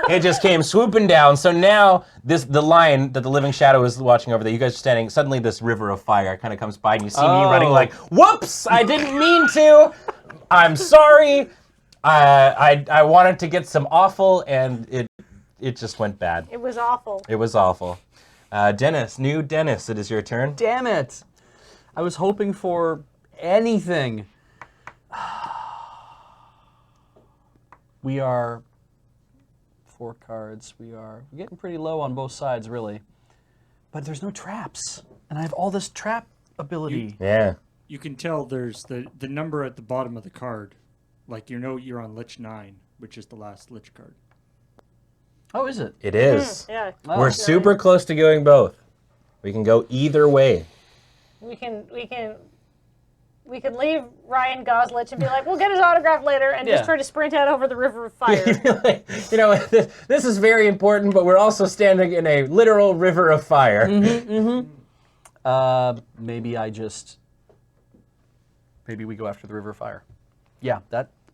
It just came swooping down. So now the line that the living shadow is watching over there, you guys are standing, suddenly this river of fire kind of comes by and you see me running like, whoops, I didn't mean to. I'm sorry. I wanted to get some awful and it just went bad. It was awful. It was awful. Dennis, new Dennis, it is your turn. Damn it! I was hoping for anything. We are 4 cards. We're getting pretty low on both sides, really. But there's no traps, and I have all this trap ability. Yeah. You can tell there's the number at the bottom of the card. Like, you know you're on Lich 9, which is the last Lich card. Oh, is it? It is. Yeah. Oh. We're super close to going both. We can go either way. We can leave Ryan Goslich and be like, we'll get his autograph later, and Yeah. just try to sprint out over the river of fire. You know, this is very important, but we're also standing in a literal river of fire. Maybe we go after the river fire. Yeah,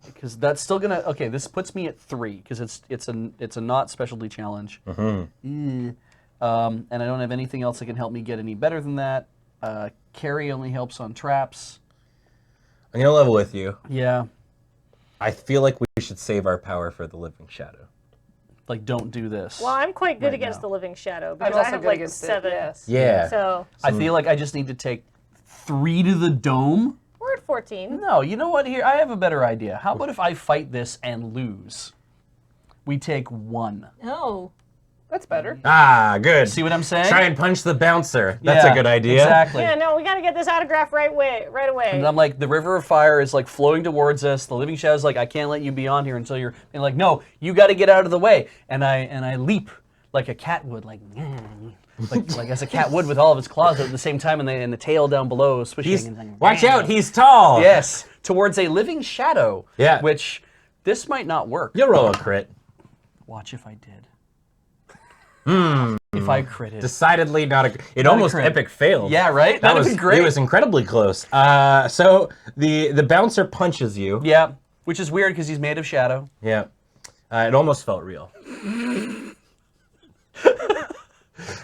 because that's still gonna. Okay, this puts me at 3 because it's a not specialty challenge. And I don't have anything else that can help me get any better than that. Carry only helps on traps. I'm gonna level with you. Yeah, I feel like we should save our power for the Living Shadow. like don't do this. Well, I'm quite good Right against now. the Living Shadow I'm because I also have good like against 7. it, yes. Yeah. So I feel like I just need to take 3 to the dome. we're at 14. No, you know what? Here, I have a better idea. How about if I fight this and lose? We take 1. No. That's better. Ah, good. See what I'm saying? Try and punch the bouncer. That's Yeah, a good idea. Exactly. Yeah, no, we got to get this autograph right away. And I'm like, the river of fire is like flowing towards us. The living shadow's like, I can't let you be on here until you're. And like, no, you got to get out of the way. And I leap like a cat would, like as a cat would with all of its claws at the same time, and the tail down below swishing. And like, Watch out, he's tall. Yes, towards a living shadow. Yeah. Which this might not work. You'll roll a crit. Watch if I did. If I critted. Decidedly not a. It Not a almost crit. epic failed. Yeah, right? That That'd was be great. It was incredibly close. So the bouncer punches you. Yeah, which is weird because he's made of shadow. Yeah. It almost felt real.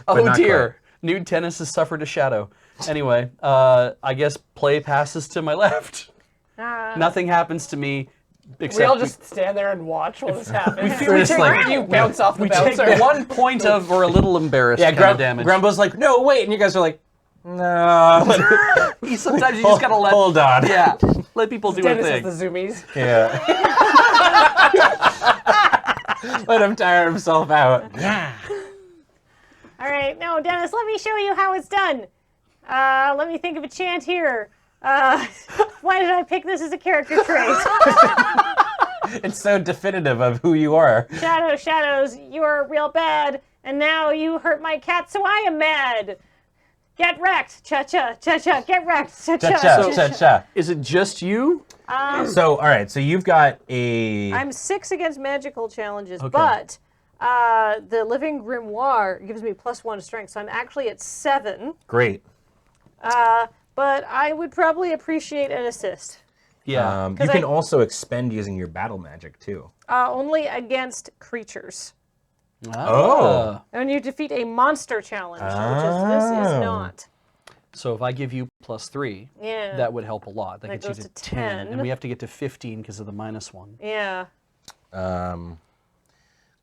Oh not dear. Nude tennis has suffered a shadow. Anyway, I guess play passes to my left. Nothing happens to me except We all just stand there and watch while this happens. we just take, like- You bounce off the we bouncer. take 1 point of, or a little embarrassed Yeah, kind of damage. Grumbo's like, no, wait, and you guys are like, no. Sometimes you just gotta let. Hold on. Yeah, let people do a Dennis thing. has the zoomies. Yeah. Let him tire himself out. All right, no, Dennis, let me show you how it's done. Let me think of a chant here. Why did I pick this as a character trait? It's so definitive of who you are. Shadows, you're real bad, and now you hurt my cat, so I am mad. Get wrecked, cha-cha, cha-cha, get wrecked, cha-cha, Cha-cha, cha-cha. cha-cha. Is it just you? So, all right, so you've got a... I'm 6 against magical challenges, Okay. but the Living Grimoire gives me +1 strength, so I'm actually at 7. Great. But I would probably appreciate an assist. Yeah. You can also expend using your battle magic, too. Only against creatures. Oh. And you defeat a monster challenge, which this is not. So if I give you +3, Yeah. that would help a lot. That gets goes you to to 10, 10. and we have to get to 15 because of the -1. Yeah.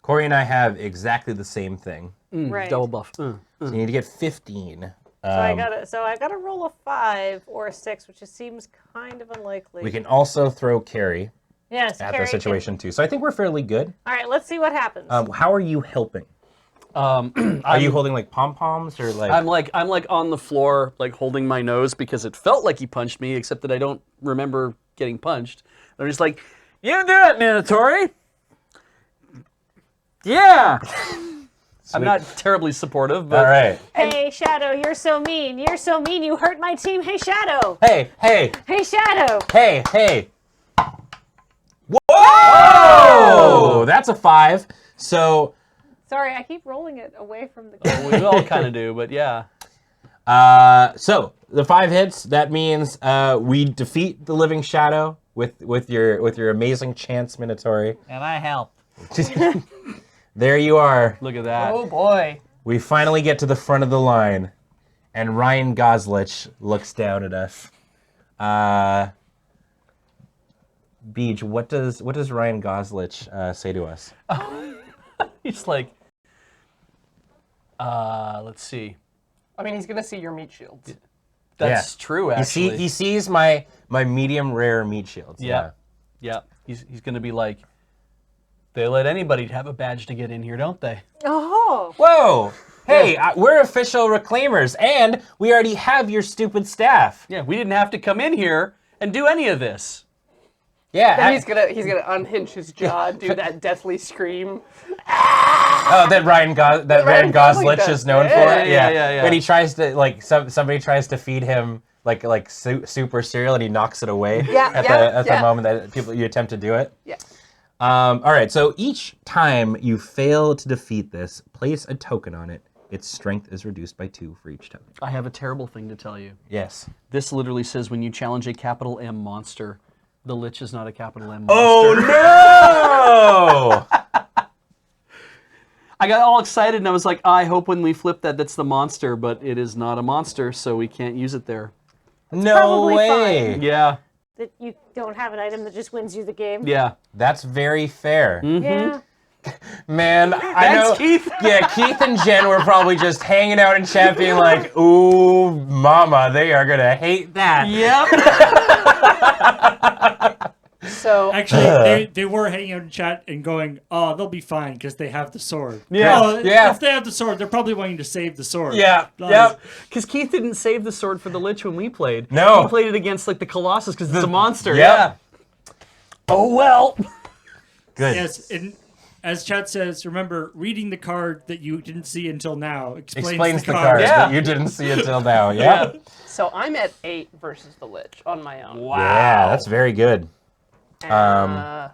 Corey and I have exactly the same thing. Right. Double buff. So you need to get 15. So I gotta roll a 5 or a 6, which just seems kind of unlikely. We can also throw Carrie yes, at Carrie the can- situation, too. So I think we're fairly good. All right, let's see what happens. How are you helping? Are you holding, like, pom-poms or, like... I'm like on the floor, like holding my nose because it felt like he punched me, except that I don't remember getting punched. I'm just like, you do it, Minotauri. Yeah. I'm not terribly supportive, but All right. Hey, Shadow, you're so mean. You're so mean. You hurt my team. Hey, Shadow. Hey, hey, Hey, Shadow. hey, hey. Whoa! That's a 5. So, Sorry, I keep rolling it away from the camera. we all kind of do. But yeah, so the 5 hits. That means we defeat the Living Shadow with your amazing chance, Minotauri. and I help. There you are. Look at that. Oh boy. We finally get to the front of the line, and Ryan Goslich looks down at us. Beej, what does Ryan Goslich say to us? He's like, Let's see. I mean, he's gonna see your meat shields. That's true, actually. He sees my medium rare meat shields. Yeah. Yeah. He's going to be like, they let anybody have a badge to get in here, don't they? Oh. Whoa! Hey, we're official reclaimers, and we already have your stupid staff. Yeah, we didn't have to come in here and do any of this. Yeah. Then he's gonna unhinge his jaw, do that deathly scream. Oh, that Ryan Gosling Goslich does. is known Yeah, for. yeah. When he tries to somebody tries to feed him super cereal, and he knocks it away at the moment that you attempt to do it. Yeah. All right. So each time you fail to defeat this, place a token on it. Its strength is reduced by 2 for each token. I have a terrible thing to tell you. Yes. This literally says when you challenge a capital M monster, the Lich is not a capital M monster. Oh no! I got all excited and I was like, I hope when we flip that's the monster, but it is not a monster, so we can't use it there. No probably way. fine. Yeah. That you don't have an item that just wins you the game. Yeah. That's very fair. Yeah. Man, I know. Keith. Yeah, Keith and Jen were probably just hanging out in chat being like, ooh, mama, they are going to hate that. Yep. So Actually, they were hanging out in chat and going, "Oh, they'll be fine because they have the sword." Yeah. Oh, Yeah. If they have the sword, they're probably wanting to save the sword. Yeah, Nice. yep. Because Keith didn't save the sword for the Lich when we played. No. He played it against like the Colossus because it's a monster. Yep. Yeah. Oh well. Good. Yes, and as chat says, remember, reading the card that you didn't see until now Explains the the card Yeah. that you didn't see until now. Yeah. so I'm at 8 versus the Lich on my own. Wow. Yeah, that's very good. Uh,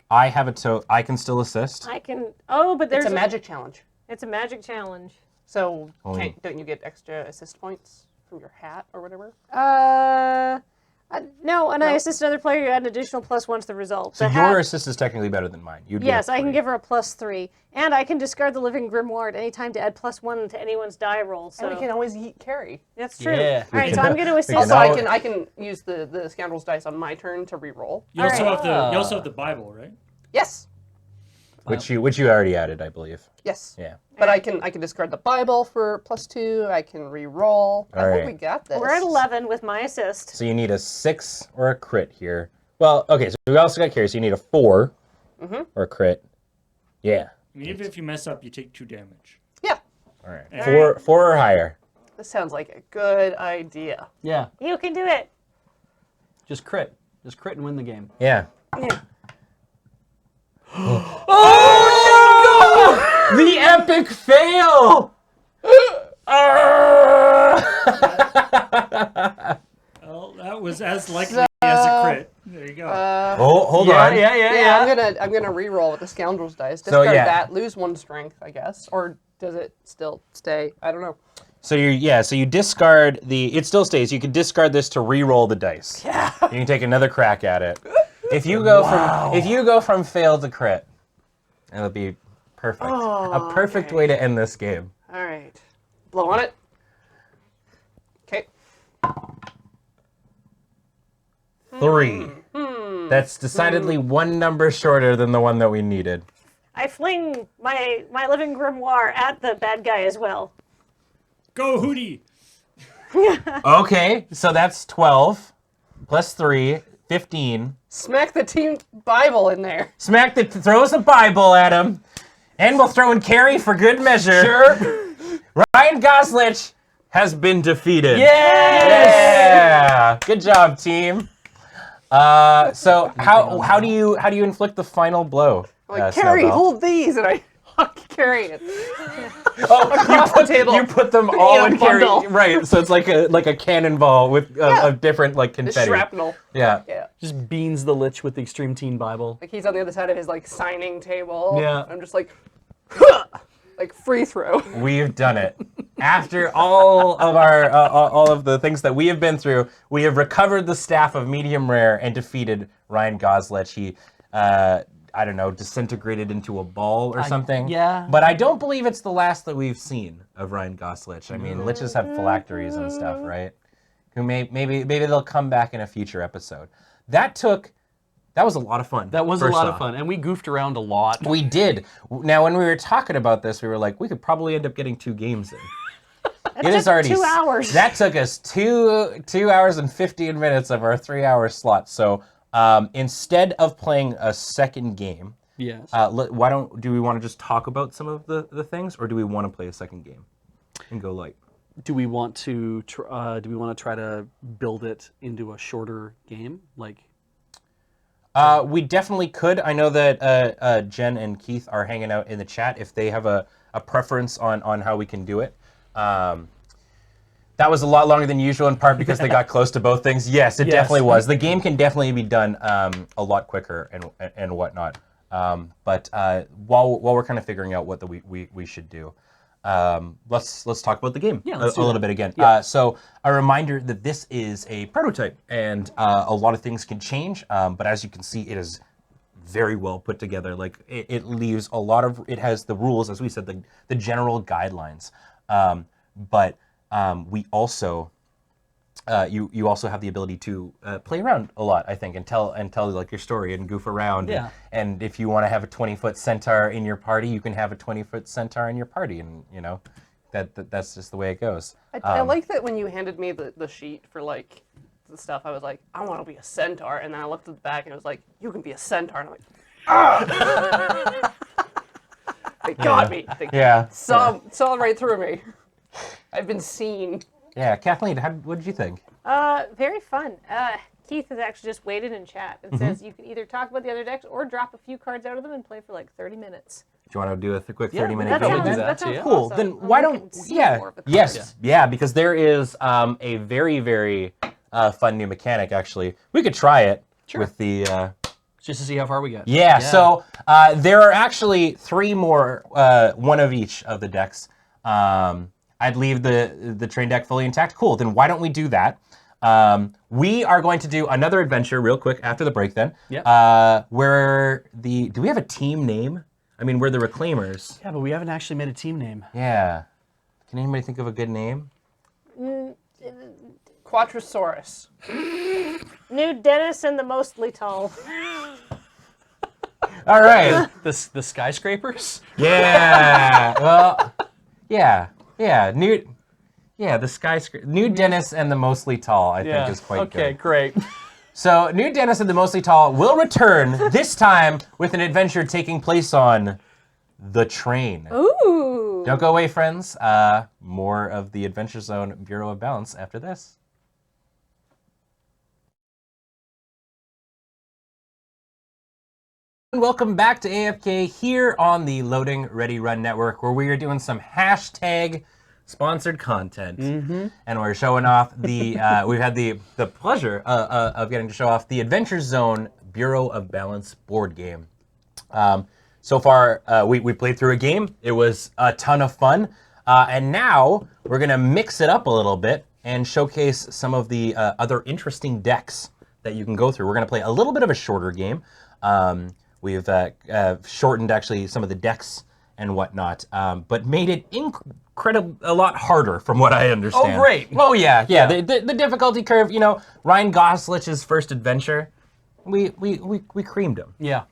I have I can still assist. I can. Oh, but there's it's a magic challenge. It's a magic challenge. So Only- don't you get extra assist points from your hat or whatever? No, and I assist another player. You add an additional +1 to the result. So The your hat- assist is technically better than mine. You'd Yes, get I can 3. give her a +3, and I can discard the Living Grimoire at any time to add +1 to anyone's die roll. So And we can always carry. that's true. Yeah. All right, so I'm going to assist. Also, now- I can use the scoundrel's dice on my turn to re-roll. You also Alright. have you also have the Bible, right? Yes. which you already added, I believe. Yes. Yeah. But I can discard the Bible for +2. I can re-roll. I Alright. think we got this. We're at 11 with my assist. So you need a 6 or a crit here. Well, okay, so we also got carry, so you need a 4 or a crit. Yeah. I mean, even if you mess up, you take 2 damage. Yeah. All right. All 4 or higher. This sounds like a good idea. Yeah. You can do it. Just crit. Just crit and win the game. Yeah. Yeah. The epic fail! Well, that was as likely as a crit. There you go. Oh, hold on. Yeah. I'm gonna re-roll with the scoundrel's dice. So, Discard yeah. that, lose 1 strength, I guess, or does it still stay? I don't know. So you discard it still stays. You can discard this to re-roll the dice. Yeah. You can take another crack at it. If you go from fail to crit, it'll be perfect. A perfect way to end this game. All right, blow on it. Okay. 3. That's decidedly 1 number shorter than the one that we needed. I fling my Living Grimoire at the bad guy as well. Go, Hootie! Okay, so that's 12 plus 3, 15. Smack the team Bible in there. Throws a Bible at him, and we'll throw in carry for good measure. Sure. Ryan Goslich has been defeated. Yeah. Good job, team. So how do you inflict the final blow? Like, Carrie, Snowball? hold these, and I carry it. Oh, the table. You put them all In in a carry, bundle. right? So it's like a cannonball with of different like The confetti. shrapnel. Yeah. Yeah. Just beans the Lich with the Extreme Teen Bible. Like he's on the other side of his like signing table. Yeah. I'm just like, like free throw. We've done it. After all of our all of the things that we have been through, we have recovered the staff of medium rare and defeated Ryan Goslich. He, I don't know, disintegrated into a ball or something. yeah. But I don't believe it's the last that we've seen of Ryan Goslich. I mean, liches have phylacteries and stuff, right? Who maybe they'll come back in a future episode. That That was a lot of fun. That was a first lot off. of fun, and we goofed around a lot. We did. Now, when we were talking about this, we were like, we could probably end up getting 2 games in. It is already 2 hours. That took us 2 hours and 15 minutes of our 3-hour slot. So instead of playing a second game, Yes. do we want to just talk about some of the things, or do we want to play a second game and go light? Do we want to try to build it into a shorter game? Like, We definitely could. I know that Jen and Keith are hanging out in the chat if they have a preference on how we can do it. That was a lot longer than usual, in part because they got close to both things. Yes, it definitely was. The game can definitely be done a lot quicker and whatnot. But while we're kind of figuring out what we should do, let's talk about the game a little bit again. Yeah. So a reminder that this is a prototype, and a lot of things can change. But as you can see, it is very well put together. Like it leaves a lot of. It has the rules, as we said, the general guidelines. But we also. You also have the ability to play around a lot, I think, and tell like your story and goof around. Yeah. And if you want to have a 20-foot centaur in your party, you can have a 20-foot centaur in your party, and you know, that's just the way it goes. I like that when you handed me the sheet for like the stuff, I was like, I want to be a centaur, and then I looked at the back and it was like, you can be a centaur, and I'm like, ah! They got me. They saw right through me. I've been seen. Yeah, Kathleen, what did you think? Very fun. Keith has actually just waited in chat and says you can either talk about the other decks or drop a few cards out of them and play for like 30 minutes. Do you want to do a quick Yeah, 30-minute That game? sounds, do that that too, sounds yeah. Cool. awesome. Then I'm why looking don't? to see Yeah. more of the cards. Yes. Yeah. Because there is a very very fun new mechanic. Actually, we could try it with the. just to see how far we get. Yeah. So there are actually 3 more, one of each of the decks. I'd leave the train deck fully intact. Cool. Then why don't we do that? We are going to do another adventure real quick after the break. Then. Yeah. Do we have a team name? I mean, we're the Reclaimers. Yeah, but we haven't actually made a team name. Yeah. Can anybody think of a good name? Quattrosaurus. New Dennis and the Mostly Tall. All right. The skyscrapers. Yeah. Well. Yeah. Yeah. The skyscraper. New Dennis and the Mostly Tall, I think, is quite good. Okay, great. So, New Dennis and the Mostly Tall will return, this time with an adventure taking place on the train. Ooh. Don't go away, friends. More of the Adventure Zone Bureau of Balance after this. Welcome back to AFK here on the Loading Ready Run Network, where we are doing some hashtag sponsored content, and we're showing off the. We've had the pleasure of getting to show off the Adventure Zone Bureau of Balance board game. So far, we played through a game. It was a ton of fun, and now we're gonna mix it up a little bit and showcase some of the other interesting decks that you can go through. We're gonna play a little bit of a shorter game. We've shortened actually some of the decks and whatnot, but made it a lot harder from what I understand. Oh, great. Oh, yeah. The difficulty curve, you know, Ryan Goslich's first adventure, we creamed him. Yeah.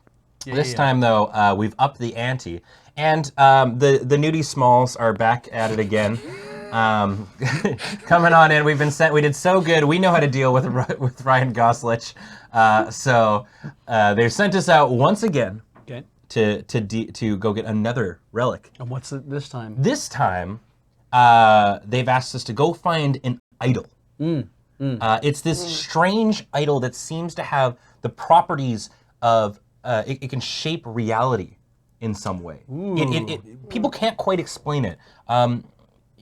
This time, though, we've upped the ante. And the Nudie Smalls are back at it again. Coming on in, we did so good. We know how to deal with Ryan Goslich. So they've sent us out once again. Okay. To go get another relic. And what's it this time? This time, they've asked us to go find an idol. It's this strange idol that seems to have the properties of it can shape reality in some way. People can't quite explain it.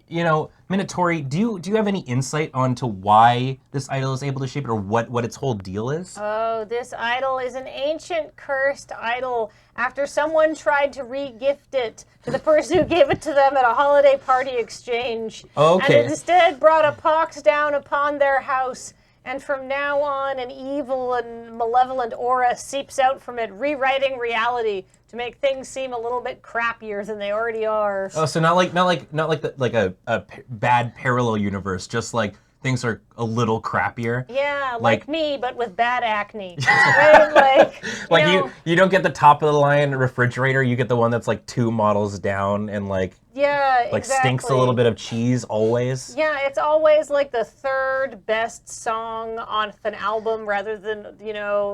You know, Minotauri, do you have any insight onto why this idol is able to shape it, or what its whole deal is? Oh, this idol is an ancient cursed idol after someone tried to re-gift it to the person who gave it to them at a holiday party exchange. Okay. And it instead brought a pox down upon their house. And from now on, an evil and malevolent aura seeps out from it, rewriting reality to make things seem a little bit crappier than they already are. Oh, so not like a bad parallel universe, just like things are a little crappier. Yeah, Like- like me, but with bad acne. Right? Like, Like know, you don't get the top of the line refrigerator. You get the one that's like 2 models down and like yeah, stinks a little bit of cheese always. Yeah, it's always like the 3rd best song on an album rather than,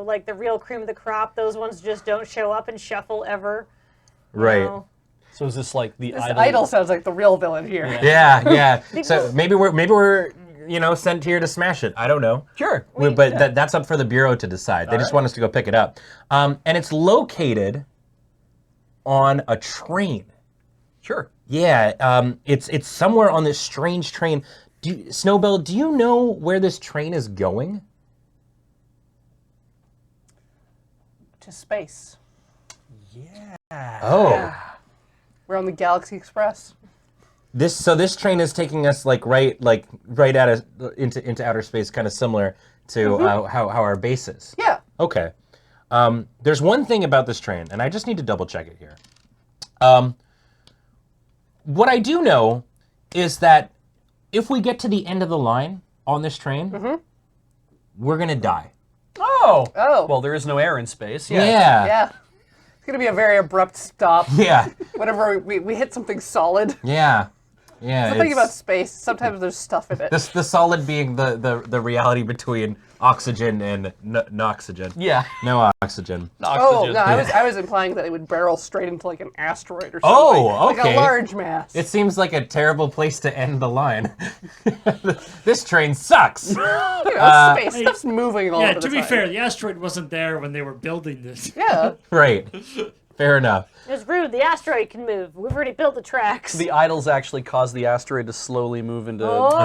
like the real cream of the crop. Those ones just don't show up in shuffle ever. you Right. know. So is this like the This idol? idol sounds like the real villain here. Yeah. So maybe we're sent here to smash it. I don't know. Sure. But that's up for the Bureau to decide. They just want us to go pick it up. And it's located on a train. Sure. Yeah, it's somewhere on this strange train. Snowbell, do you know where this train is going? To space. Oh. We're on the Galaxy Express. This train is taking us right at us into outer space, kind of similar to how our base is. Yeah. Okay. There's one thing about this train, and I just need to double check it here. What I do know is that if we get to the end of the line on this train, we're gonna die. Oh. Oh. Well, there is no air in space. Yeah. It's going to be a very abrupt stop. Yeah. Whenever we hit something solid. Yeah. Something about space. Sometimes there's stuff in it. the solid being the reality between oxygen and noxygen. Yeah. No oxygen. Oh, Oxygen. no, I was implying that it would barrel straight into like an asteroid or something. Oh, okay. Like a large mass. It seems like a terrible place to end the line. This train sucks. Space stuff's moving all Yeah, over the to be time. fair, the asteroid wasn't there when they were building this. Yeah. Right. Fair enough. It's rude. The asteroid can move. We've already built the tracks. The idols actually cause the asteroid to slowly move into the face of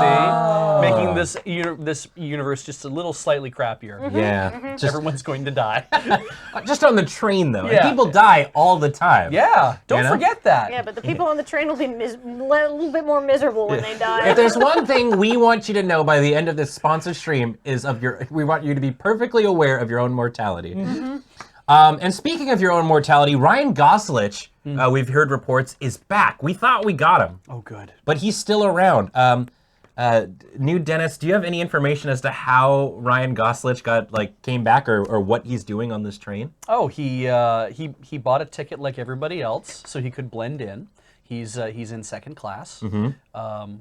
the sea, making this universe just a little slightly crappier. Yeah. Everyone's going to die. Just on the train, though. Yeah. And people die all the time. Yeah, don't You know? forget that. Yeah, but the people on the train will be a little bit more miserable when they die. If there's one thing we want you to know by the end of this sponsored stream is we want you to be perfectly aware of your own mortality. And speaking of your own mortality, Ryan Goslich, we've heard reports, is back. We thought we got him, Oh, good. but he's still around. New Dennis, do you have any information as to how Ryan Goslich came back or what he's doing on this train? Oh, he bought a ticket like everybody else, so he could blend in. He's in second class,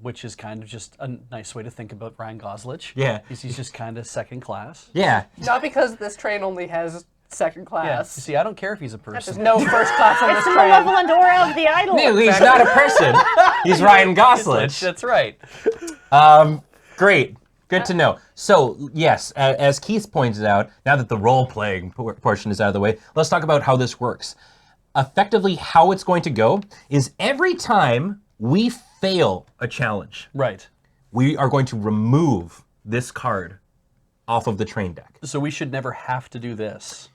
which is kind of just a nice way to think about Ryan Goslich. Yeah. He's just kind of second class. Yeah. Not because this train only has second Yeah. class. See, I don't care if he's a There's person. no first class on this It's the train. malevolent aura of the idol. No, he's not a person. He's Ryan Goslich. That's right. Great. Good to know. So, yes, as Keith pointed out, now that the role-playing portion is out of the way, let's talk about how this works. Effectively, how it's going to go is every time we fail a challenge, Right. we are going to remove this card off of the train deck, So we should never have to do this.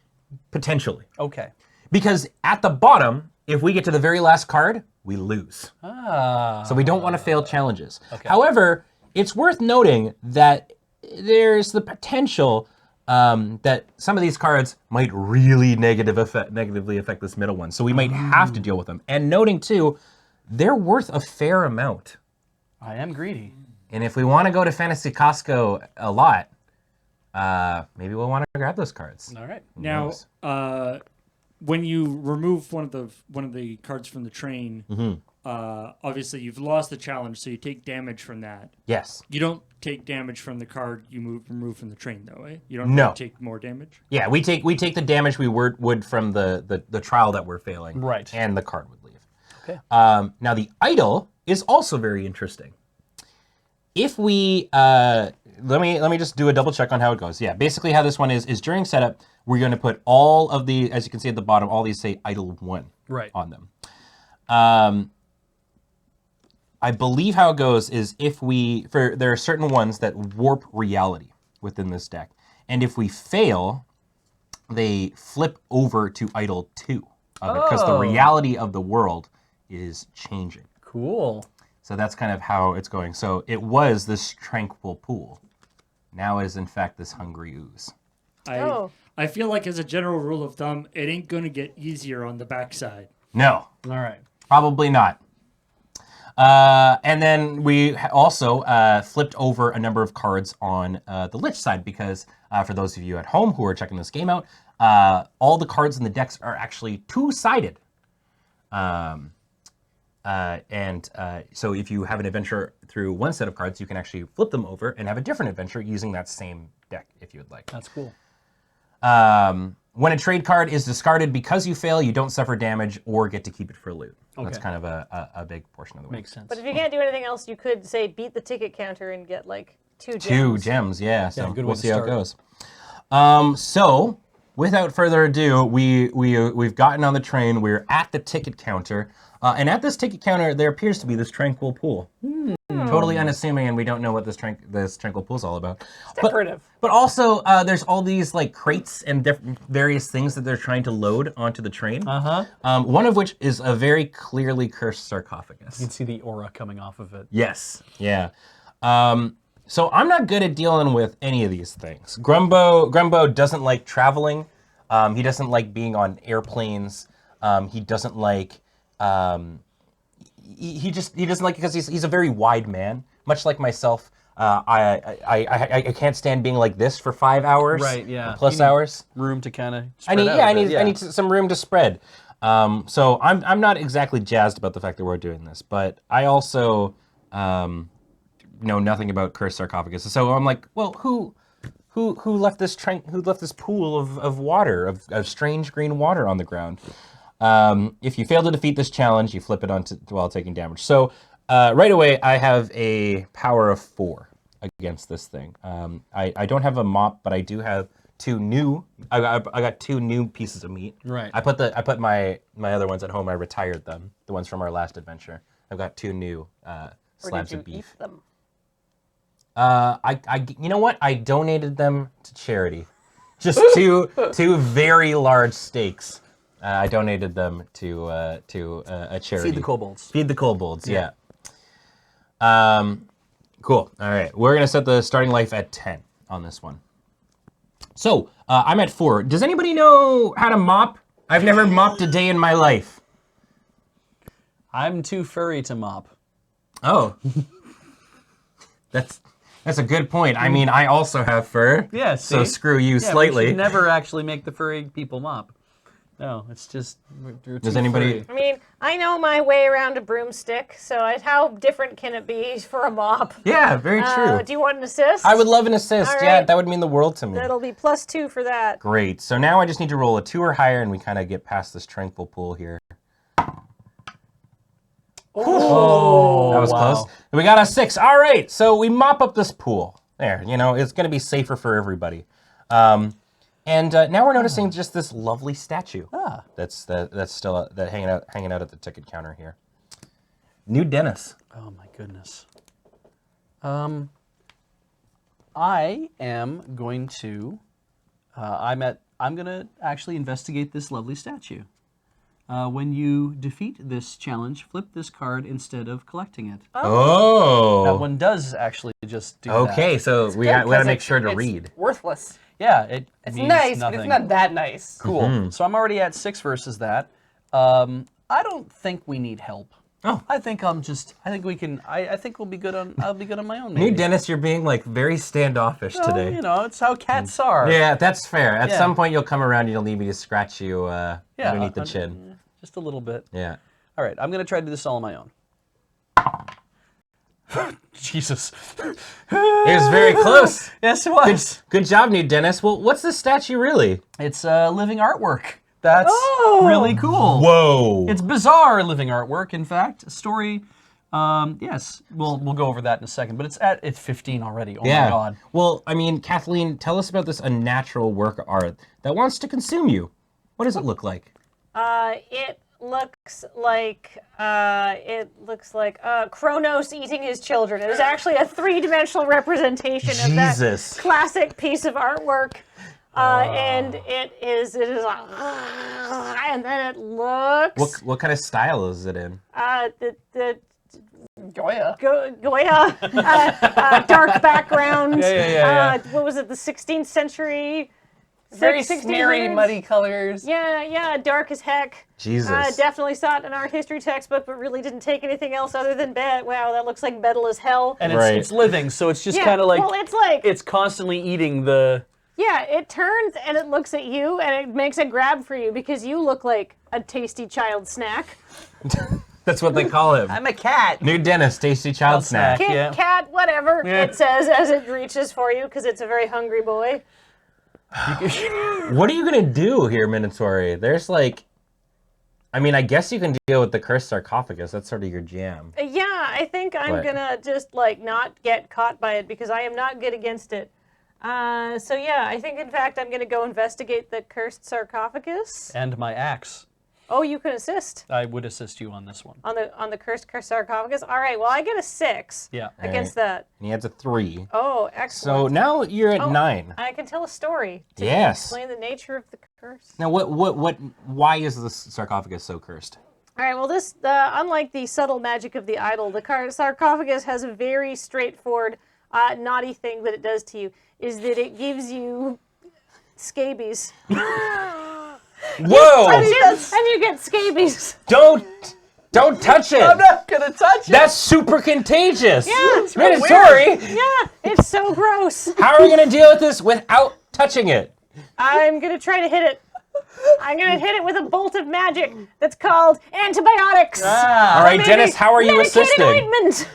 potentially. Okay. Because at the bottom, if we get to the very last card, we lose. So we don't want to fail challenges. However, it's worth noting that there's the potential that some of these cards might really negatively affect this middle one. So we might have to deal with them. And noting too, they're worth a fair amount. I am greedy. And if we want to go to Fantasy Costco a lot, maybe we'll want to grab those cards. All right. Now, when you remove one of the cards from the train, obviously you've lost the challenge, so you take damage from that. Yes. You don't take damage from the card you remove from the train, though, eh? You don't No. really take more damage. Yeah, we take the damage we would from the trial that we're failing. Right. And the card would leave. Okay. Now the idol is also very interesting. If we let me just do a double check on how it goes. Yeah, basically how this one is during setup, we're going to put all of the, as you can see at the bottom, all these say idol 1 Right. on them. I believe how it goes is there are certain ones that warp reality within this deck. And if we fail, they flip over to idol 2 of it because the reality of the world is changing. Cool. So that's kind of how it's going. So it was this tranquil pool. Now it is in fact this hungry ooze. I feel like as a general rule of thumb, it ain't gonna get easier on the backside. No, All right. probably not. And then we also flipped over a number of cards on the Lich side because for those of you at home who are checking this game out, all the cards in the decks are actually two-sided. So if you have an adventure through one set of cards, you can actually flip them over and have a different adventure using that same deck if you would like. That's cool. When a trade card is discarded because you fail, you don't suffer damage or get to keep it for loot. Okay. That's kind of a big portion of the way. Makes sense. But if you can't do anything else, you could say beat the ticket counter and get like 2 gems. 2 gems, yeah. So good way we'll to see how it start. goes. So without further ado, we've gotten on the train. We're at the ticket counter. And at this ticket counter, there appears to be this tranquil pool. Totally unassuming, and we don't know what this tranquil pool is all about. Decorative. But also, there's all these like crates and various things that they're trying to load onto the train. One of which is a very clearly cursed sarcophagus. You can see the aura coming off of it. Yes, yeah. So I'm not good at dealing with any of these things. Grumbo doesn't like traveling. He doesn't like being on airplanes. He doesn't like. He doesn't like it because he's a very wide man, much like myself. I can't stand being like this for 5 hours. Right. Yeah. Plus hours. Room to kind of. I need some room to spread. So I'm not exactly jazzed about the fact that we're doing this, but I also know nothing about cursed sarcophagus. So I'm like, well, who left this pool of water of strange green water on the ground? If you fail to defeat this challenge, you flip it onto while taking damage. So right away, I have a power of 4 against this thing. I don't have a mop, but I do have 2 new. I got 2 new pieces of meat. Right. I put my other ones at home. I retired them, the ones from our last adventure. I've got 2 new slabs of beef. Eat them? You know what? I donated them to charity. Just two very large steaks. I donated them to a charity. Feed the kobolds. Feed the kobolds, yeah. Cool. All right. We're going to set the starting life at 10 on this one. So, I'm at 4. Does anybody know how to mop? I've never mopped a day in my life. I'm too furry to mop. Oh. That's a good point. I mean, I also have fur. Yeah, So see? screw you We slightly. should never actually make the furry people mop. No, it's just. Does anybody? Furry. I mean, I know my way around a broomstick, so how different can it be for a mop? Yeah, very true. Do you want an assist? I would love an assist. All Yeah, right. that would mean the world to me. That'll be +2 for that. Great. So now I just need to roll a 2 or higher, and we kind of get past this tranquil pool here. Oh, That was wow. close. We got a 6. All right. So we mop up this pool. There. It's going to be safer for everybody. And now we're noticing just this lovely statue. That's still hanging out at the ticket counter here. New Dennis. Oh my goodness. I am going to. I'm going to actually investigate this lovely statue. When you defeat this challenge, flip this card instead of collecting it. Oh. That one does actually just do that. Okay, so we got to make sure to It's read. Worthless. Yeah, It's means nice, nothing. but it's not that nice. Cool. So I'm already at 6 versus that. I don't think we need help. Oh. I think we can. I think we'll be good on. I'll be good on my own. Maybe. New Dennis, you're being like very standoffish Well, today. it's how cats are. Yeah, that's fair. At Yeah. some point, you'll come around and you'll need me to scratch you underneath the chin. Just a little bit. Yeah. All right, I'm gonna try to do this all on my own. Jesus. It was very close. Yes, it was. Good job, New Dennis. Well, what's this statue really? It's living artwork. That's Oh. really cool. Whoa. It's bizarre living artwork. In fact, a story. Yes, we'll go over that in a second. But it's 15 already. Oh my God. Well, I mean, Kathleen, tell us about this unnatural work of art that wants to consume you. What does it look like? It looks like Kronos eating his children. It is actually a 3-dimensional representation of Jesus. that classic piece of artwork. And it is and then it looks What kind of style is it in? the Goya. Goya dark background. Yeah. What was it? The 16th century Very 60 smeary, words. muddy colors. Yeah, dark as heck. Jesus. Definitely saw it in an art history textbook, but really didn't take anything else other than wow, that looks like metal as hell. And Right. it's living, so it's just Yeah, kind of like well, it's like it's constantly eating the. yeah, it turns and it looks at you and it makes a grab for you because you look like a tasty child snack. That's what they call him. I'm a cat. New Dennis, tasty child snack. snack. Kid, Yeah. cat, whatever Yeah. it says as it reaches for you because it's a very hungry boy. What are you gonna do here, Minotauri? There's like, I mean, I guess you can deal with the cursed sarcophagus. That's sort of your jam. Yeah, I think I'm What? gonna just like not get caught by it because I am not good against it. So yeah, I think in fact I'm gonna go investigate the cursed sarcophagus. And my axe. Oh, you can assist I would assist you on this one. on the cursed sarcophagus. All right, well I get a 6 Yeah. against that. And he has a 3. Oh, So excellent. now you're at 9. I can tell a story to Yes. explain the nature of the curse. Now, why is this sarcophagus so cursed? All right, well, this, unlike the subtle magic of the idol, the sarcophagus has a very straightforward, naughty thing that it does to you, is that it gives you scabies. Whoa! And you get scabies. Don't touch it! I'm not gonna touch it. That's super contagious! Yeah. Minotauri, Yeah, it's so gross. how are we gonna deal with this without touching it? I'm going to try to hit it. I'm going to hit it with a bolt of magic that's called antibiotics. All right, Dennis, how are you Medicated assisting? ointment.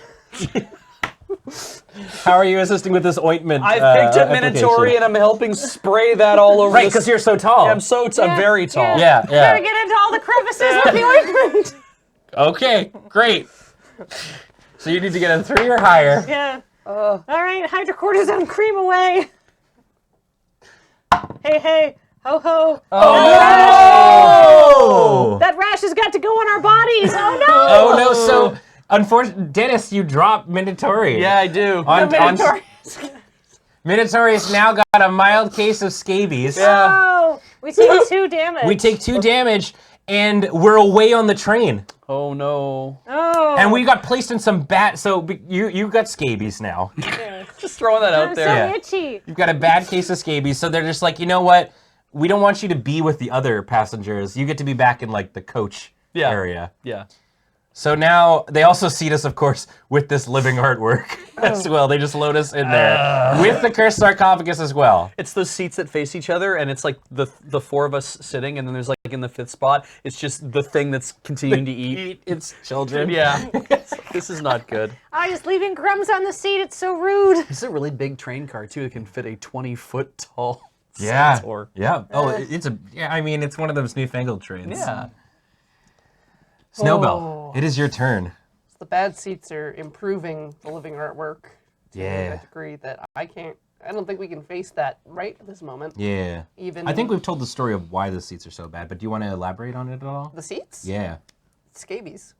How are you assisting with this ointment? I've picked up Minotauri and I'm helping spray that all over. Right, this- because you're so tall. I'm very tall. Yeah, Gotta yeah. get into all the crevices with the ointment. Okay, great. So you need to get a 3 or higher. Yeah. All right, hydrocortisone cream away. Hey, ho ho. Oh! That rash has got to go on our bodies. Oh no. Oh no! So, unfortunately, Dennis, you dropped Minotauri. Yeah, I do. Minotauri's now got a mild case of scabies. Oh, we take 2 damage. We take 2 damage, and we're away on the train. Oh no. Oh. And we got placed in some so you got scabies now. Just throwing that out I'm there. so Yeah. itchy. You've got a bad case of scabies, so they're just like, you know what? We don't want you to be with the other passengers. You get to be back in like the coach area. Yeah. So now they also seat us, of course, with this living artwork as well. They just load us in there with the cursed sarcophagus as well. It's those seats that face each other, and it's like the 4 of us sitting, and then there's like in the 5th spot, it's just the thing that's continuing to eat. Its children. Yeah. This is not good. Oh, just leaving crumbs on the seat. It's so rude. This is a really big train car too. It can fit a 20-foot tall Yeah. centaur. Yeah. Oh, it's I mean, it's one of those newfangled trains. Yeah. Snowbell, it is your turn. The bad seats are improving the living artwork to Yeah. a degree that I don't think we can face that right at this moment. Yeah. Even I think we've told the story of why the seats are so bad, but do you want to elaborate on it at all? the seats? Yeah. Scabies.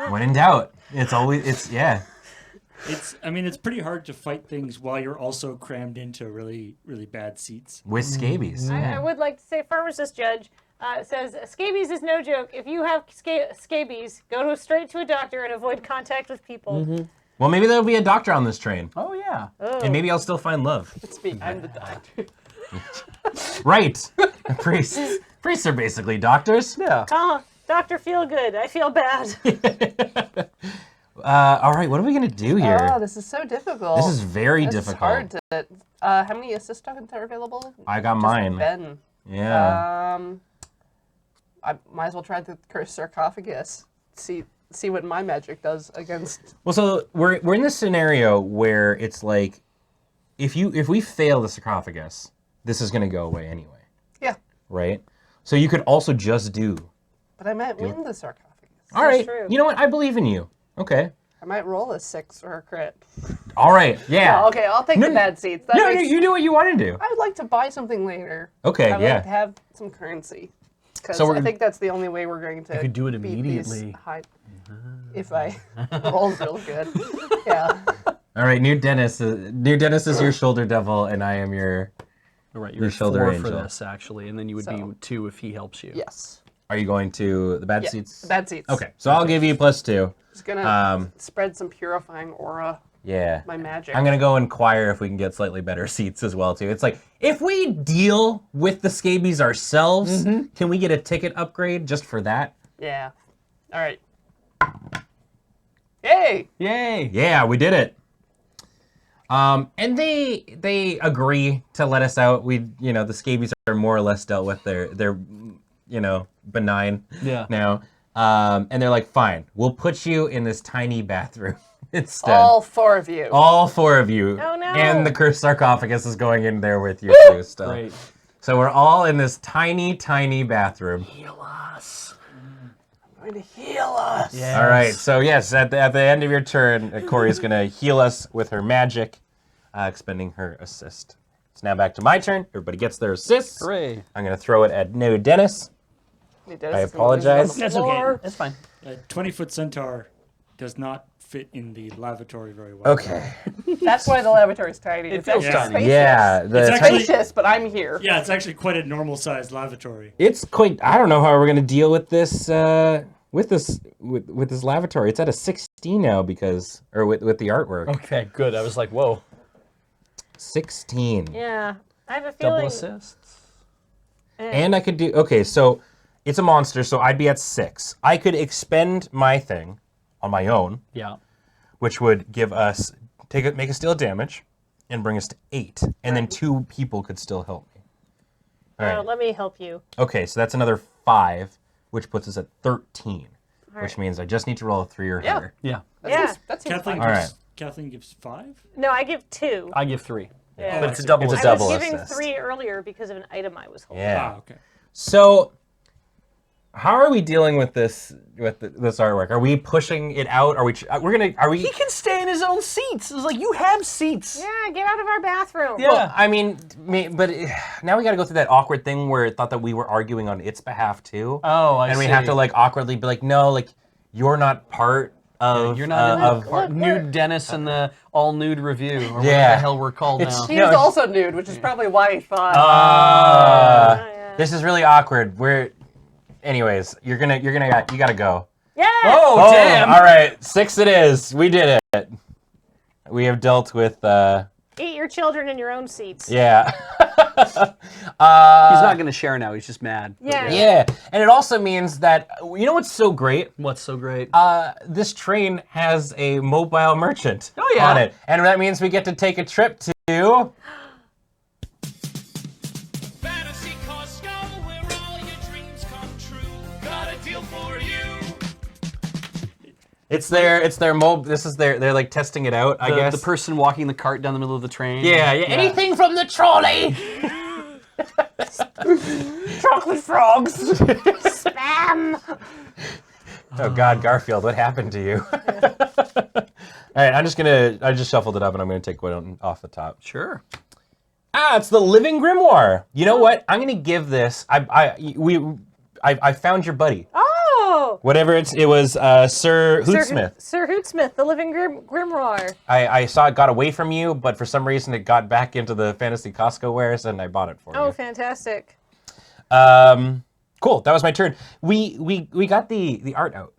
When in doubt, yeah. It's pretty hard to fight things while you're also crammed into really, really bad seats. With scabies. I would like to say, pharmacist judge says scabies is no joke. If you have scabies, go straight to a doctor and avoid contact with people. Well, maybe there'll be a doctor on this train, Oh yeah. and maybe I'll still find love. It's me. I'm the doctor. Right. Priests. Priests are basically doctors. Yeah. Doctor, feel good. I feel bad. All right, what are we gonna do here? Oh, this is so difficult. This is very This is difficult. hard to. How many assist tokens are available? I got Just mine. Ben. Yeah. I might as well try the cursed sarcophagus. See what my magic does against. Well, so we're in this scenario where it's like, if we fail the sarcophagus, this is gonna go away anyway, Yeah, right? So you could also just do. but I might win the sarcophagus. All right. true. You know what? I believe in you. Okay. I might roll a 6 or a crit. All right. Yeah. Oh, okay, I'll take the bad seats. That No, makes- you do what you want to do. I would like to buy something later. Okay. I would Yeah. like to have some currency. Because So we're- I think that's the only way we're going to. You could do it beat these immediately. high- If I roll real good. Yeah. All right. New Dennis is your shoulder devil, and I am your. All right, Your you're shoulder 4 angel. for this actually, and then you would be So- 2 if he helps you. Yes. Are you going to the bad Yeah. seats? Bad seats. Okay. So I'll give you +2. It's gonna spread some purifying aura Yeah. my magic. I'm gonna go inquire if we can get slightly better seats as well too. It's like if we deal with the scabies ourselves, can we get a ticket upgrade just for that? Yeah. All right. Yay! Yay! Yeah, we did it. And they agree to let us out. The scabies are more or less dealt with. They're benign now. And they're like, fine, we'll put you in this tiny bathroom instead. All 4 of you. All 4 of you. Oh, no. And the cursed sarcophagus is going in there with you too still. Great. So we're all in this tiny, tiny bathroom. Heal us. I'm going to heal us. Yes. All right, so yes, at the end of your turn, Corey's going to heal us with her magic, expending her assist. It's now back to my turn. Everybody gets their assists. Hooray. I'm going to throw it at No Dennis. I apologize. That's okay. That's fine. A 20-foot centaur does not fit in the lavatory very well. Okay. That's why the lavatory's tiny. It It's feels actually tiny. spacious. Yeah, It's actually- Spacious, but I'm here. Yeah, it's actually quite a normal-sized lavatory. it's quite. I don't know how we're going to deal with this. With this lavatory, it's at a 16 now with the artwork. Okay, good. I was like, whoa. 16. Yeah. I have a Double feeling. assists. And I could do, okay, so it's a monster, so I'd be at 6. I could expend my thing on my own, Yeah. which would give us, make us deal damage, and bring us to 8. And then 2 people could still help me. All right. Let me help you. Okay, so that's another 5, which puts us at 13, which means I just need to roll a 3 or Yeah. higher. Yeah. That seems Kathleen fine. All gives, right. Kathleen gives 5? No, I give 2. I give 3. Yeah. But it's a double It's a assist. double I was giving assist. 3 earlier because of an item I was holding. Yeah. Ah, okay. So, how are we dealing with this this artwork? Are we pushing it out? Are we? He can stay in his own seats. It's like, you have seats. Yeah, get out of our bathroom. Yeah. Well, I mean, but now we got to go through that awkward thing where it thought that we were arguing on its behalf too. Oh, I see. And we have to like awkwardly be like, no, like you're not part of. You're not in of. the part. Nude Dennis and the all nude review, or whatever Yeah. the hell we're called now. He No, was also nude, which is probably why he thought. yeah. This is really awkward. Anyways, you gotta go. Yeah. Oh, damn! All right, 6 it is. We did it. We have dealt with. Eat your children in your own seats. Yeah. He's not going to share now. He's just mad. Yeah. Yeah, and it also means that, you know what's so great? What's so great? This train has a mobile merchant Oh, yeah. on it. And that means we get to take a trip to... Fantasy Costco, where all your dreams come true. Got a deal for you. It's their they're like testing it out, I guess. The person walking the cart down the middle of the train. yeah. Anything from the trolley! Chocolate frogs. Spam. Oh God, Garfield, what happened to you? All right, I just shuffled it up and I'm gonna take one off the top. Sure. It's the Living Grimoire. You know what? I'm gonna give this. I found your buddy. Oh. Whatever it was, Sir Hootsmith. Sir Hootsmith, the living grimoire. I saw it got away from you, but for some reason it got back into the Fantasy Costco wares, and I bought it for Oh, you. fantastic. Cool. That was my turn. We got the art out.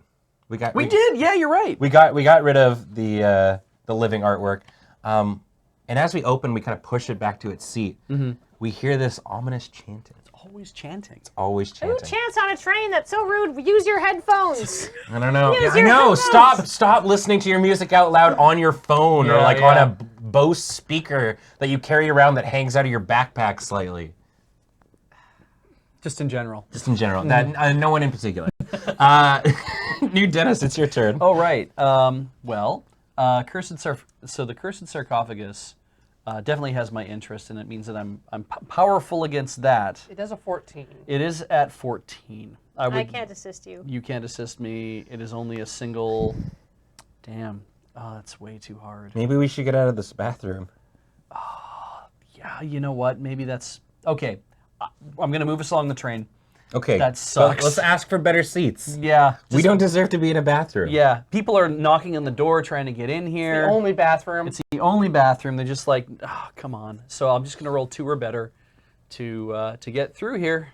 We did. Yeah, you're right. We got rid of the living artwork, and as we open, we kind of push it back to its seat. Mm-hmm. We hear this ominous chanting. Always chanting. Always Who chanting. chants on a train? That's so rude. Use your headphones. I don't know. Use I your know. headphones. Stop listening to your music out loud on your phone or Yeah, like yeah. on a Bose speaker that you carry around that hangs out of your backpack slightly. Just in general. Just in general. That no one in particular. New Dennis, it's your turn. Oh, right. The cursed sarcophagus definitely has my interest, and it means that I'm powerful against that. It does a 14. It is at 14. I can't assist you. You can't assist me. It is only a single. Damn. Oh, that's way too hard. Maybe we should get out of this bathroom. Yeah, you know what? Maybe that's okay. I'm gonna move us along the train. Okay. That sucks. Let's ask for better seats. Yeah. We don't deserve to be in a bathroom. Yeah. People are knocking on the door trying to get in here. The only bathroom. It's the only bathroom. They're just like, oh, come on. So I'm just gonna roll 2 or better to get through here.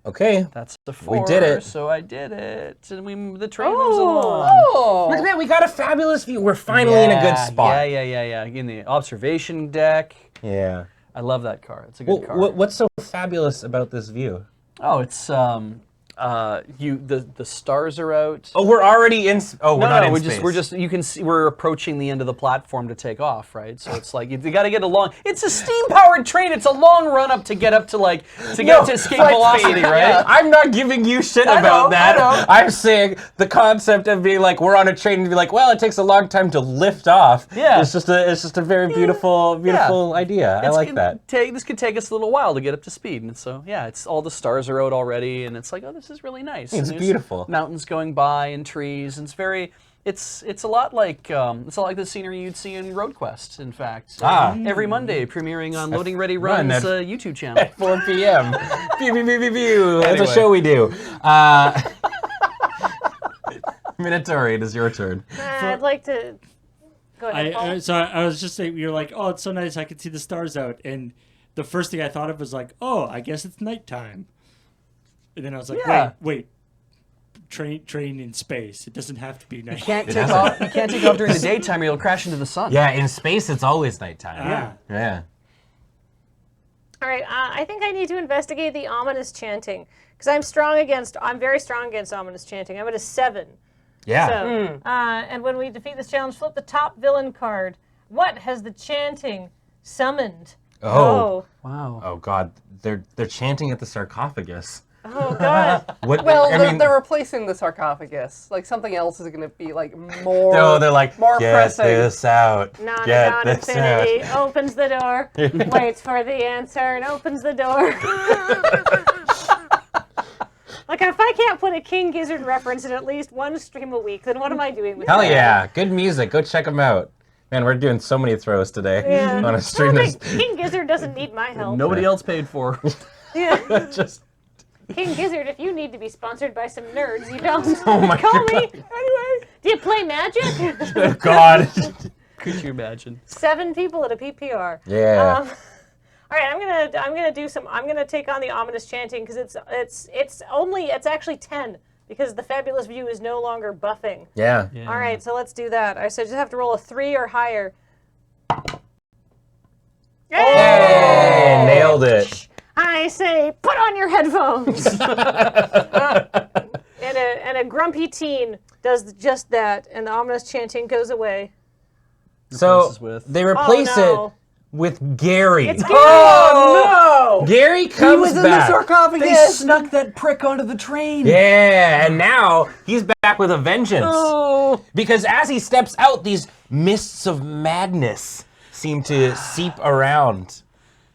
Okay. That's a 4. We did it. So I did it. And the train moves along. Look at that. We got a fabulous view. We're finally in a good spot. Yeah. In the observation deck. Yeah. I love that car. It's a good car. What's so fabulous about this view? Oh, it's the stars are out. Oh, we're already in. Oh, we're not in space. We're just. You can see we're approaching the end of the platform to take off, right? So it's like you got to get along. It's a steam-powered train. It's a long run up to get up to to escape velocity, right? Yeah. I'm not giving you shit about that. I know. I'm saying the concept of being like we're on a train and be like, well, it takes a long time to lift off. Yeah. It's just a very beautiful idea. I like that. This could take us a little while to get up to speed, and so it's all the stars are out already, and it's like, oh, this is really nice. It's beautiful. Mountains going by and trees, and it's a lot like the scenery you'd see in Road Quest. In fact, every Monday premiering on Loading Ready Run's YouTube channel at 4 p.m. Pew, pew, pew, pew, pew. That's Anyway. a show we do. Minotaur, it is your turn. I'd like to go ahead. Paul. So I was just saying, you're like, oh, it's so nice. I can see the stars out, and the first thing I thought of was like, oh, I guess it's nighttime. And then I was like, wait. Train in space. It doesn't have to be night. You can't take off during the daytime or you'll crash into the sun. Yeah, in space it's always nighttime. Yeah. All right, I think I need to investigate the ominous chanting because I'm very strong against ominous chanting. I'm at a 7. Yeah. So, and when we defeat this challenge, flip the top villain card. What has the chanting summoned? Oh. Wow. Oh God, they're chanting at the sarcophagus. Oh God. What? Well, I mean, they're replacing the sarcophagus. Like something else is going to be like more. no, they're like, more get pressing. this out. Get Non this infinity out. opens the door, waits for the answer, and opens the door. Like, if I can't put a King Gizzard reference in at least one stream a week, then what am I doing with Hell that? yeah, good music. Go check them out. Man, we're doing so many throws today Yeah. on a stream. Well, that's King Gizzard doesn't need my help. Nobody else paid for. Yeah. just. King Gizzard, if you need to be sponsored by some nerds, you don't. Oh my Call God. me. Anyway. Do you play Magic? Oh God. Could you imagine? 7 people at a PPR. Yeah. All right, I'm gonna take on the ominous chanting because it's actually 10 because the fabulous view is no longer buffing. Yeah. All right, so let's do that. I said just have to roll a 3 or higher. Hey, nailed it. I say, put on your headphones. and a grumpy teen does just that, and the ominous chanting goes away. So Replaces with- they replace it with Gary. It's Gary. Oh no! Gary He comes was in the back. They sarcophagus. snuck that prick onto the train. Yeah, and now he's back with a vengeance. Oh. Because as he steps out, these mists of madness seem to seep around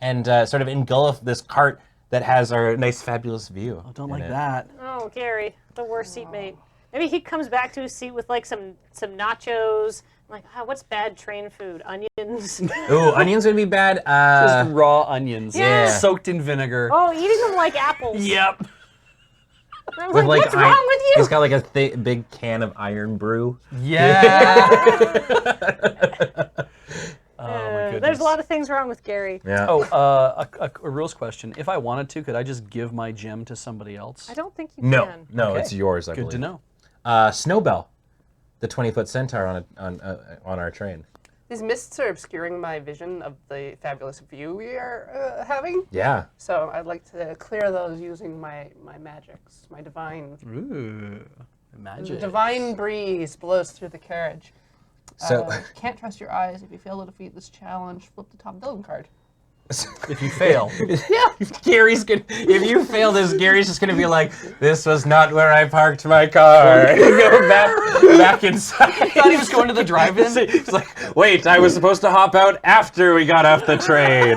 and sort of engulf this cart that has our nice, fabulous view. I don't in like it. that. Oh, Gary, the worst seatmate. Maybe he comes back to his seat with like some nachos. I'm like, what's bad train food? Onions. Ooh, onions would be bad. Just raw onions. Yeah. Soaked in vinegar. Oh, eating them like apples. Yep. I was like, what's wrong with you? He's got like a big can of iron brew. Yeah. Oh my goodness. There's a lot of things wrong with Gary. Yeah. Oh, a rules question. If I wanted to, could I just give my gem to somebody else? I don't think you No, can. no, Okay. it's yours, I Good believe. to know. Snowbell, the 20-foot centaur on our train. These mists are obscuring my vision of the fabulous view we are having. Yeah. So I'd like to clear those using my magics, my divine. Ooh, magic. Divine breeze blows through the carriage. So Can't trust your eyes. If you fail to defeat this challenge, flip the top villain card. If you fail. Gary's gonna. If you fail this, Gary's just gonna be like, "This was not where I parked my car." And go back inside. Thought he was going to the drive-in. He's like, "Wait, I was supposed to hop out after we got off the train."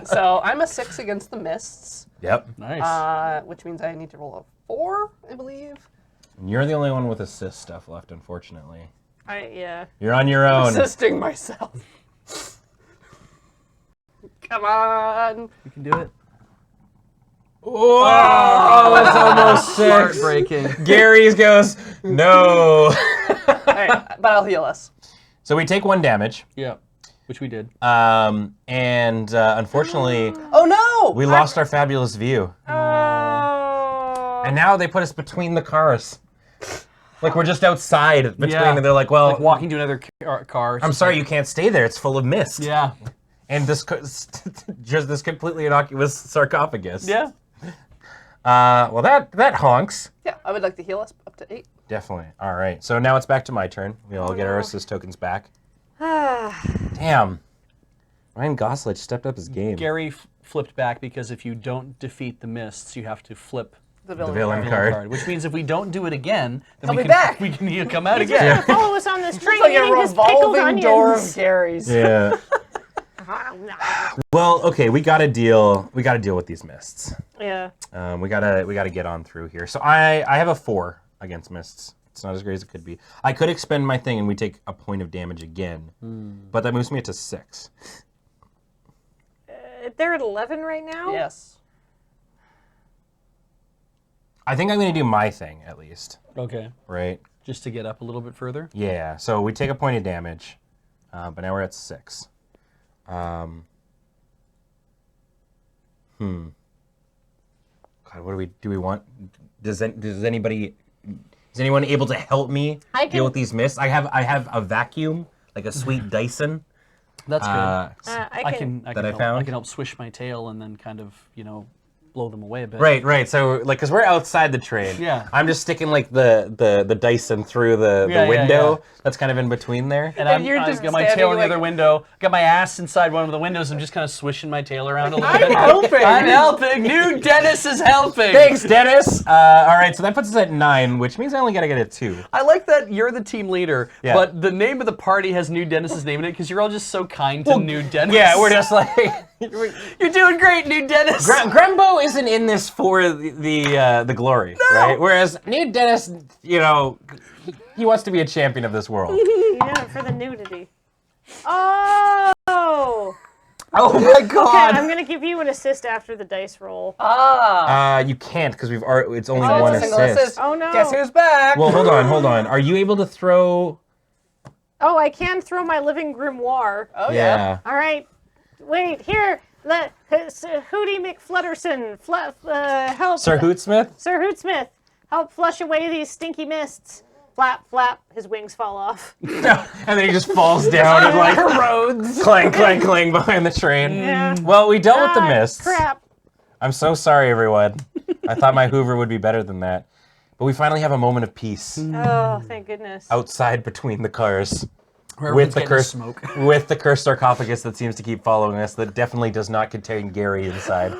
So I'm a 6 against the mists, Yep. Nice. which means I need to roll a 4, I believe. You're the only one with assist stuff left, unfortunately. Yeah. You're on your own. Assisting myself. Come on. You can do it. Whoa! That's almost 6. Heartbreaking. Gary's goes, no. All right, but I'll heal us. So we take 1 damage. Yeah. Which we did. And unfortunately, Oh no! we lost our fabulous view. Oh. And now they put us between the cars. Like we're just outside between, Yeah. and they're like, well, Like walking to another car. I'm sorry, you can't stay there. It's full of mist. Yeah. And this just this completely innocuous sarcophagus. Yeah. Well, that honks. Yeah, I would like to heal us up to 8. Definitely. All right. So now it's back to my turn. We all get our assist tokens back. Damn. Ryan Goslich stepped up his game. Gary flipped back because if you don't defeat the mists, you have to flip The the villain. villain card. which means if we don't do it again, then He'll we be can back. we can come out He's again. gonna follow us on this train It's like a eating his pickled revolving door of onions. Gary's. Yeah. Well, okay, we gotta deal with these mists. Yeah. We gotta get on through here. So I have a 4 against mists. It's not as great as it could be. I could expend my thing and we take a point of damage again, but that moves me to 6. They're at 11 right now? Yes. I think I'm gonna do my thing at least, Okay. right? Just to get up a little bit further. Yeah. So we take a point of damage, but now we're at 6. God, what do we want? Does anyone able to help me I deal can- with these mists? I have a vacuum, like a sweet Dyson. That's good. I can. I that I help, found? I can help swish my tail and then kind of, blow them away a bit. Right. So like, cause we're outside the train. Yeah. I'm just sticking like the Dyson through the Yeah, window. yeah. That's kind of in between there. And you're I've just got my standing tail in the like- other window, got my ass inside one of the windows, I'm just kind of swishing my tail around a little bit. helping. I'm helping! New Dennis is helping! Thanks, Dennis. All right, so that puts us at 9, which means I only gotta get a 2. I like that you're the team leader, Yeah. but the name of the party has New Dennis's name in it because you're all just so kind to New Dennis. Yeah, we're just like You're doing great, New Dennis! Grembo isn't in this for the glory, right? Whereas New Dennis, he wants to be a champion of this world. Yeah, for the nudity. Oh! Oh my Okay, God! I'm gonna give you an assist after the dice roll. You can't because it's only Oh, one it's a single assist. assist. Oh no! Guess who's back? Well, hold on. Are you able to throw? Oh, I can throw my living grimoire. Oh yeah. All right. Wait, here. Hootie McFlutterson, help. Sir Hootsmith? Sir Hootsmith, help flush away these stinky mists. Flap, flap. His wings fall off. And then he just falls down and like Roads. clang, clang, clang behind the train. Yeah. Well, we dealt with the Ah, mists. Crap. I'm so sorry, everyone. I thought my Hoover would be better than that. But we finally have a moment of peace Oh, thank goodness. outside between the cars. Where With everyone's the getting cursed smoke. with the cursed sarcophagus that seems to keep following us, that definitely does not contain Gary inside.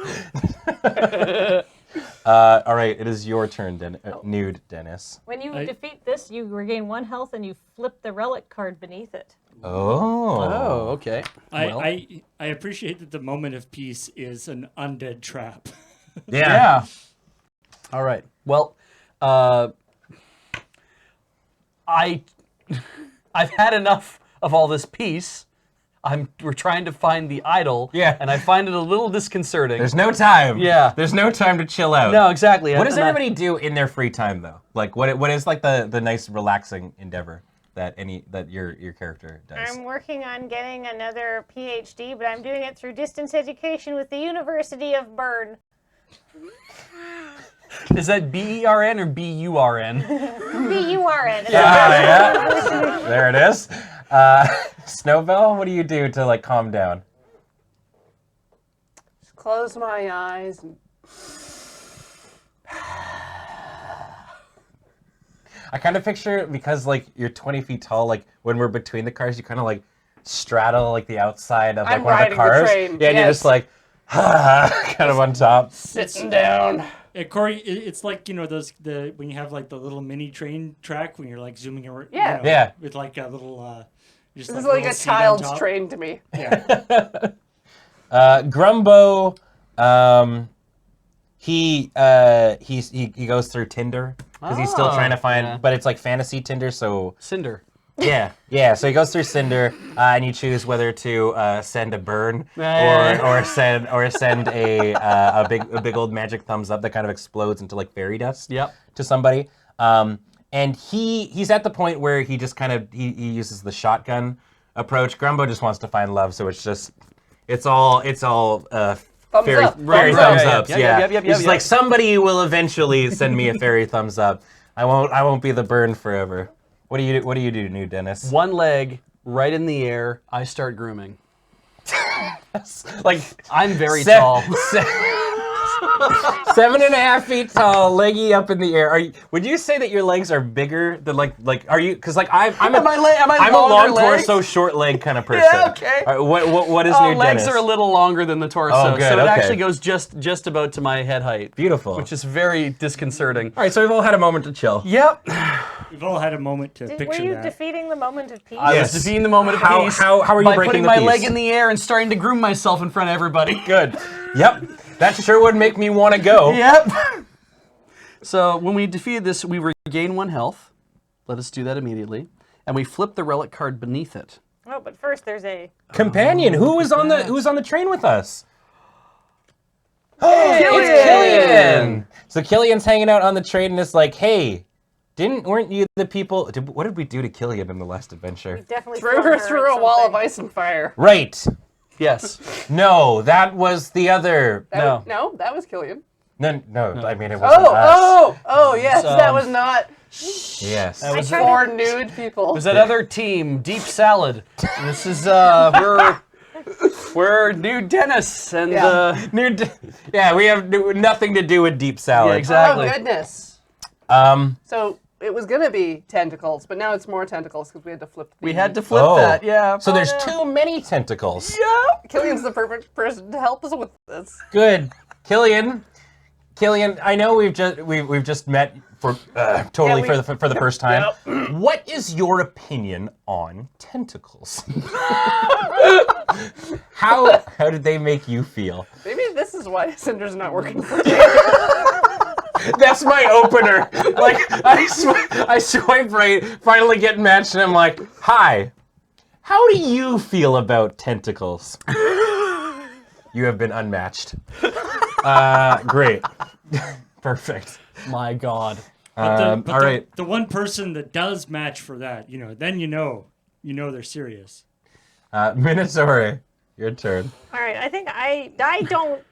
All right, it is your turn, Nude Dennis. When you defeat this, you regain 1 health and you flip the relic card beneath it. Oh, okay. Well, I appreciate that the moment of peace is an undead trap. yeah. All right. Well, I've had enough of all this peace. We're trying to find the idol. Yeah. And I find it a little disconcerting. There's no time. Yeah. There's no time to chill out. No, exactly. What does And I- everybody do in their free time though? Like what is like the nice relaxing endeavor that your character does? I'm working on getting another PhD, but I'm doing it through distance education with the University of Bern. Is that BERN or BURN? B-U-R-N. Yeah. There it is. Snowbell, what do you do to like calm down? Just close my eyes. And... I kind of picture, because like you're 20 feet tall, like when we're between the cars, you kind of like straddle like the outside of like I'm one of the riding the cars. train, Yeah, and you're yes. just like kind of on top. Sitting down. Corey, it's like when you have like the little mini train track when you're like zooming around. Yeah. Yeah. With like a little. Just This is a like little a seat on child's top. train to me. Yeah. Grumbo, he goes through Tinder because he's still trying to find, yeah. but it's like fantasy Tinder, so Cinder. yeah. So he goes through Cinder, and you choose whether to send a burn Yeah. or send a big old magic thumbs up that kind of explodes into like fairy dust. Yep. To somebody. And he's at the point where he just kind of he uses the shotgun approach. Grumbo just wants to find love, so it's all fairy up. thumbs ups. Yep. It's just like somebody will eventually send me a fairy thumbs up. I won't be the burn forever. What do you do, new Dennis? One leg right in the air. I start grooming. Like I'm very tall. 7.5 feet tall, leggy up in the air. Would you say that your legs are bigger than like? Are you? Because like I'm a long torso, short leg kind of person. Yeah, okay. All right, what is new legs Dennis? are a little longer than the torso, Oh, good, so it okay. actually goes just about to my head height. Beautiful. Which is very disconcerting. All right, so we've all had a moment to chill. Yep. We've all had a moment to Were picture you that. defeating the moment of peace? I Yes. was defeating the moment of How- peace how are you by breaking putting the my peace? leg in the air and starting to groom myself in front of everybody. Good. Yep. That sure would make me want to go. Yep. So when we defeated this, we regain 1 health. Let us do that immediately. And we flip the relic card beneath it. Oh, but first there's a... Companion, who was on the train with us? Hey, It's Killian. So Killian's hanging out on the train and it's like, hey, weren't you the people? What did we do to Killian in the last adventure? Definitely Threw her through a wall of ice and fire. Right. Yes. No, that was the other. No. That was Killian. No. I mean, it wasn't us. Oh, yes, that was not Yes. That was, for nude people. was that other team, Deep Salad. This is, we're new Dennis and, Yeah, we have nothing to do with deep salad. Yeah, exactly. Oh, goodness. So it was going to be tentacles, but now it's more tentacles because we had to flip We had to flip that, yeah. So there's too many tentacles. Yeah. Killian's the perfect person to help us with this. Good. Killian, I know we've just met for totally for the first time. What is your opinion on tentacles? How did they make you feel? Maybe this is why Cinder's not working for me. That's my opener. Like I swipe right, finally get matched, and I'm like, "Hi, how do you feel about tentacles?" You have been unmatched. Great, perfect. My God. But all right. The one person that does match for that, then you know they're serious. Minotaur, your turn. All right, I think I don't...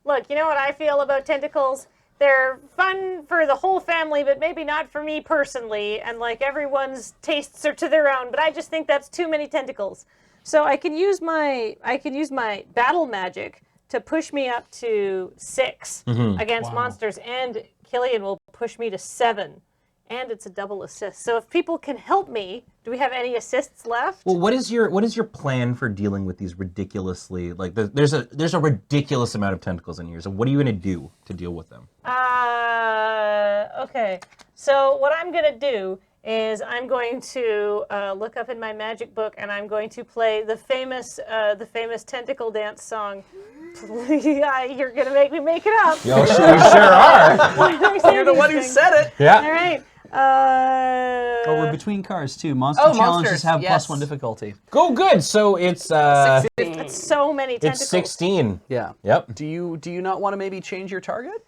Look, you know what I feel about tentacles? They're fun for the whole family, but maybe not for me personally. And like everyone's tastes are to their own, but I just think that's too many tentacles. So I can use my battle magic to push me up to 6 against monsters, and Killian will push me to 7. And it's a double assist. So if people can help me, do we have any assists left? Well, what is your plan for dealing with these ridiculously there's a ridiculous amount of tentacles in here. So what are you gonna do to deal with them? Okay. So what I'm gonna do is I'm going to look up in my magic book and I'm going to play the famous tentacle dance song. You're gonna make me make it up. Yo, we sure are. You're the one who said it. Yeah. All right. Oh, we're between cars too. Monster challenges monsters, have yes. +1 difficulty. Go good. So it's That's so many tentacles. it's 16. Yeah. Yep. Do you not want to maybe change your target?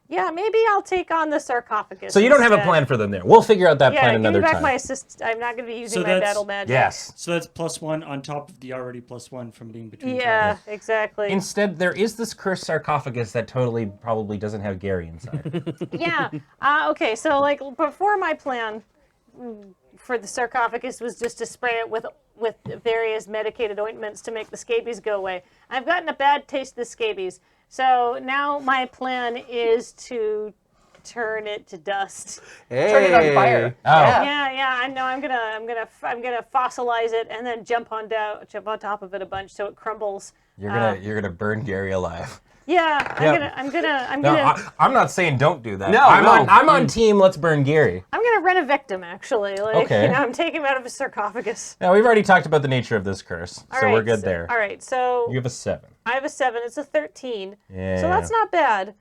Yeah, maybe I'll take on the sarcophagus. So you don't have a instead. plan for them there. We'll figure out that Yeah, plan give me another back time. my assist. I'm not going to be using So my that's- battle magic. Yes. So that's +1 on top of the already +1 from being between. Yeah, exactly. Instead, there is this cursed sarcophagus that totally probably doesn't have Gary inside. Yeah. Okay, so like before my plan for the sarcophagus was just to spray it with various medicated ointments to make the scabies go away. I've gotten a bad taste of the scabies. So now my plan is to turn it to dust. Turn it on fire. Oh. Yeah. I know. I'm gonna fossilize it and then jump on top of it a bunch so it crumbles. You're gonna burn Gary alive. Yeah. I'm I'm not saying don't do that. No, I'm on team. Let's burn Gary. gonna rent a victim actually. Like, Okay. I'm taking him out of a sarcophagus. Now we've already talked about the nature of this curse, All so right, we're good there. All right. So You have a 7. I have a 7. It's a 13. Yeah. So that's not bad.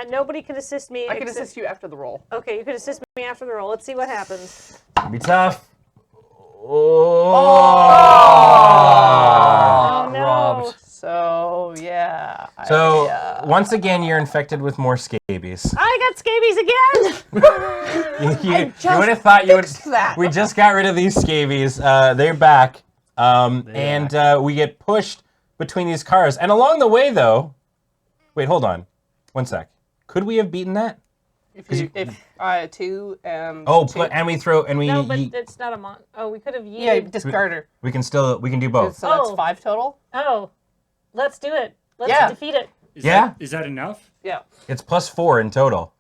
Nobody can assist me. I can assist you after the roll. Okay, you can assist me after the roll. Let's see what happens. It'll be tough. Oh no. Robbed. So, yeah. So once again, you're infected with more scabies. I got scabies again. You would have thought you would. fixed that. We just got rid of these scabies. They're back. and we get pushed between these cars. And along the way, though, wait, hold on, 1 sec. Could we have beaten that? If two and two. And we throw and we. No, but it's not a mon. Oh, we could have yeeted. yeah, discard her. We can do both. So that's Oh. 5 total. Oh, let's do it. Let's defeat it. Is that enough? Yeah. It's +4 in total.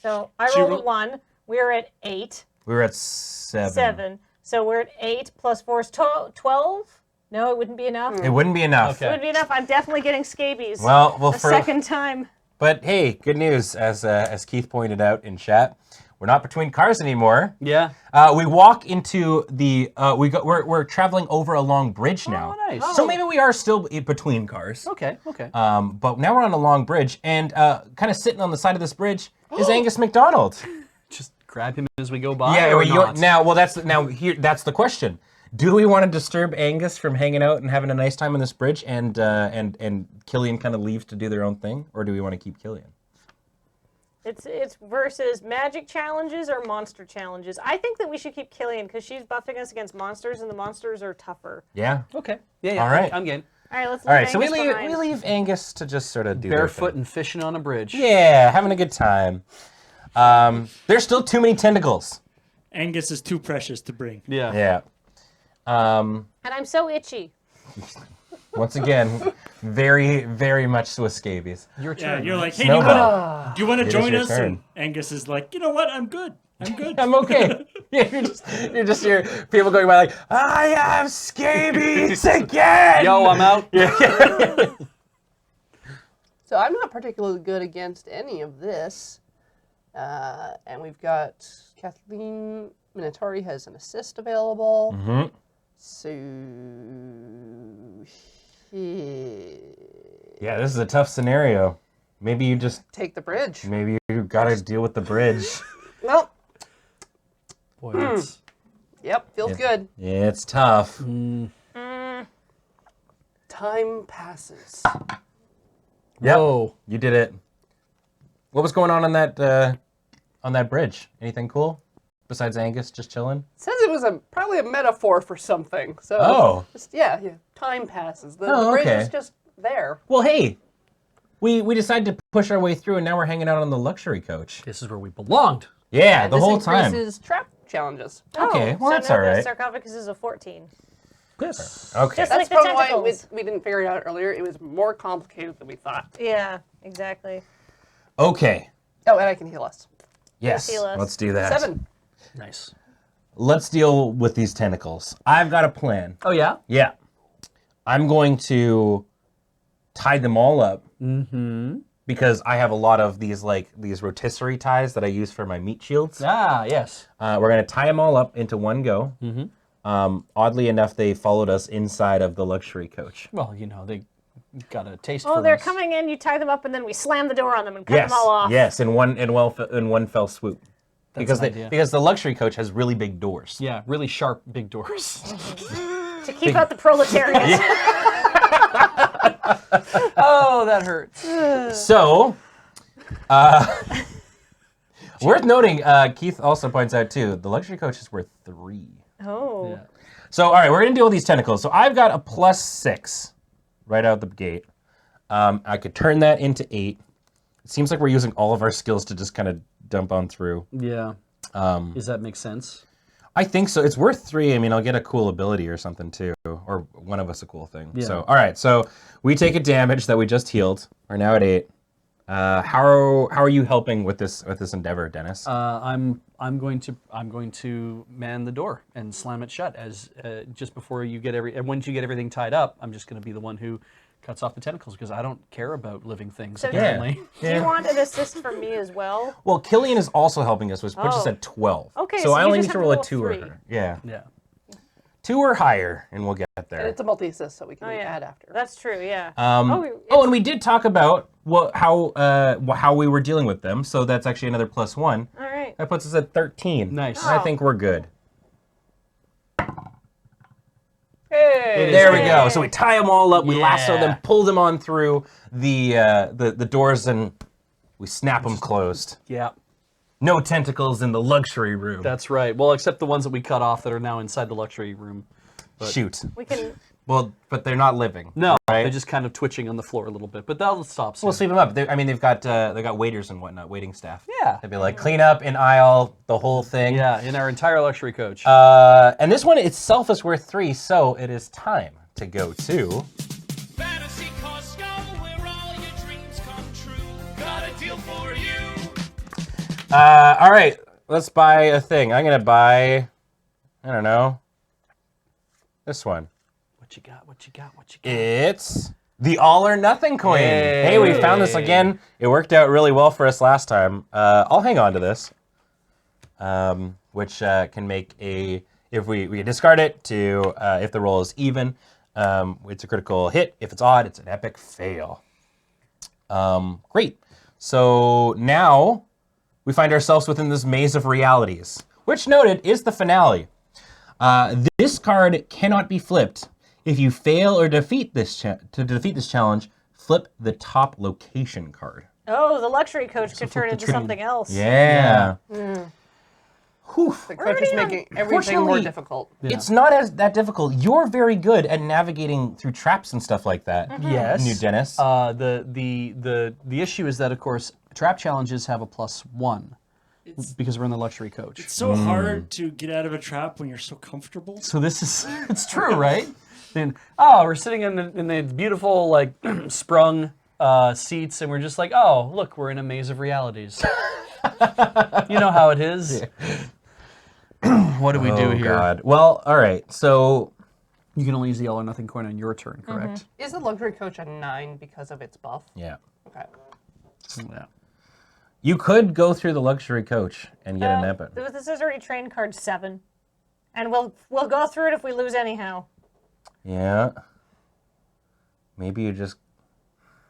So I She rolled ro- a 1. We're at 8. We were at 7. 7. So we're at 8 plus 4 is 12. No, it wouldn't be enough. It wouldn't be enough. It wouldn't be enough. I'm definitely getting scabies. Well, a second time. But hey, good news, as Keith pointed out in chat, we're not between cars anymore. Yeah. We walk into the we're traveling over a long bridge now. Oh, nice. So maybe we are still between cars. Okay. Okay. But now we're on a long bridge, and kind of sitting on the side of this bridge is Angus McDonald. Just grab him as we go by. Yeah, or well, not? that's the question. Do we want to disturb Angus from hanging out and having a nice time on this bridge, and Killian kind of leaves to do their own thing, or do we want to keep Killian? It's versus magic challenges or monster challenges. I think that we should keep Killian because she's buffing us against monsters, and the monsters are tougher. Yeah. Okay. Yeah. All right. I'm game. All right, let's. All right. So we Angus leave Angus to just sort of do their Barefoot thing. and fishing on a bridge. Yeah, having a good time. There's still too many tentacles. Angus is too precious to bring. Yeah. Yeah. And I'm so itchy. Once again, very, very much with scabies. Your Yeah, turn. you're like, hey, Snowball. do you want to It is join your us? turn. And Angus is like, you know what? I'm good. I'm good. I'm okay. Yeah, you're just here. People going by like, I have scabies again. Yo, I'm out. So I'm not particularly good against any of this. And we've got Kathleen Minotauri has an assist available. Mm-hmm. So Yeah, this is a tough scenario. Maybe you just take the bridge. maybe you gotta deal with the bridge. Well, Boy, that's... yep, feels good. Yeah, it's tough. Time passes. Yep. Whoa. You did it. What was going on that bridge? Anything cool besides Angus just chilling? Says it was probably a metaphor for something. So Oh. just, yeah, time passes. The Oh, bridge okay. is just there. Well, hey, we decided to push our way through, and now we're hanging out on the luxury coach. This is where we belonged. Yeah, And the this whole time. increases trap challenges. Okay, well, so that's now all right. The sarcophagus is a 14. Yes. Okay. Just That's like the probably why tentacles. we didn't figure it out earlier. It was more complicated than we thought. Yeah, exactly. Okay. Oh, and I can heal us. Yes. heal us. Let's do that. 7. Nice. Let's deal with these tentacles. I've got a plan. Oh, yeah? Yeah. I'm going to tie them all up. Mm-hmm. Because I have a lot of these rotisserie ties that I use for my meat shields. Ah, yes. We're gonna tie them all up into one go. Mm-hmm. Oddly enough, they followed us inside of the luxury coach. Well, you know, they got a taste Oh, for they're us. coming in. You tie them up, and then we slam the door on them and cut Yes, them all off. yes, in one fell swoop. That's an idea. Because the luxury coach has really big doors. Yeah, really sharp, big doors. To keep out the proletariat. Oh, that hurts. So, worth noting, Keith also points out too, the luxury coach is worth 3. Oh. Yeah. So, all right, we're gonna deal with these tentacles. So I've got a +6 right out the gate. I could turn that into 8. It seems like we're using all of our skills to just kind of dump on through. Yeah. Does that make sense? I think so. It's worth 3. I mean, I'll get a cool ability or something too, or one of us a cool thing. Yeah. So, all right. So we take a damage that we just healed. We're now at 8. How are you helping with this endeavor, Dennis? I'm going to man the door and slam it shut as just before you get and once you get everything tied up, I'm just going to be the one who cuts off the tentacles because I don't care about living things So apparently. Do you want an assist from me as well? Well, Killian is also helping us, which puts us Oh. at 12. Okay, So so I you only just need to have roll to a 2 or 3. her. Yeah. Yeah. 2 or higher, and we'll get And there. it's a multi-assist, so we can Oh, yeah. add after. That's true, yeah. Oh, and we did talk about how we were dealing with them. So that's actually another +1. All right. That puts us at 13. Nice. I think we're good. Hey! There we go. So we tie them all up, we lasso Yeah. them, pull them on through the doors, and we snap them closed. Yeah. No tentacles in the luxury room. That's right. Well, except the ones that we cut off that are now inside the luxury room. But Shoot. We can. Well, but they're not living. No, right? they're just kind of twitching on the floor a little bit, but that'll stop soon. We'll sweep them up. I mean, they've got waiters and whatnot, waiting staff. Yeah. They'd be like, clean up in aisle, the whole thing. Yeah, in our entire luxury coach. And this one itself is worth 3, so it is time to go to. Fantasy Costco, where all your dreams come true. Got a deal for you. All right, let's buy a thing. I'm gonna buy, I don't know, this one. What you got? What you got? What you got? It's the All or Nothing coin. Yay. Hey, we found this again. It worked out really well for us last time. I'll hang on to this, which can make if we discard it to, if the roll is even, it's a critical hit. If it's odd, it's an epic fail. Great. So now we find ourselves within this maze of realities, which noted is the finale. This card cannot be flipped. If you fail or defeat this challenge, flip the top location card. Oh, the luxury coach could turn into something else. Yeah. Whew. The coach is making everything more Fortunately, difficult. It's not that difficult. You're very good at navigating through traps and stuff like that. Yes. New Dennis. The issue is that, of course, trap challenges have a +1 because we're in the luxury coach. It's so hard to get out of a trap when you're so comfortable. So this is, it's true, right? Then, we're sitting in the beautiful, like, sprung seats, and we're just like, oh, look, we're in a maze of realities. You know how it is. What do we do here? God. Well, all right. So You can only use the all or nothing coin on your turn, correct? Is the luxury coach a 9 because of its buff? yeah, Okay. Yeah. you could go through the luxury coach and get an epic. This is already train card 7, and we'll go through it if we lose anyhow. Yeah. Maybe you just.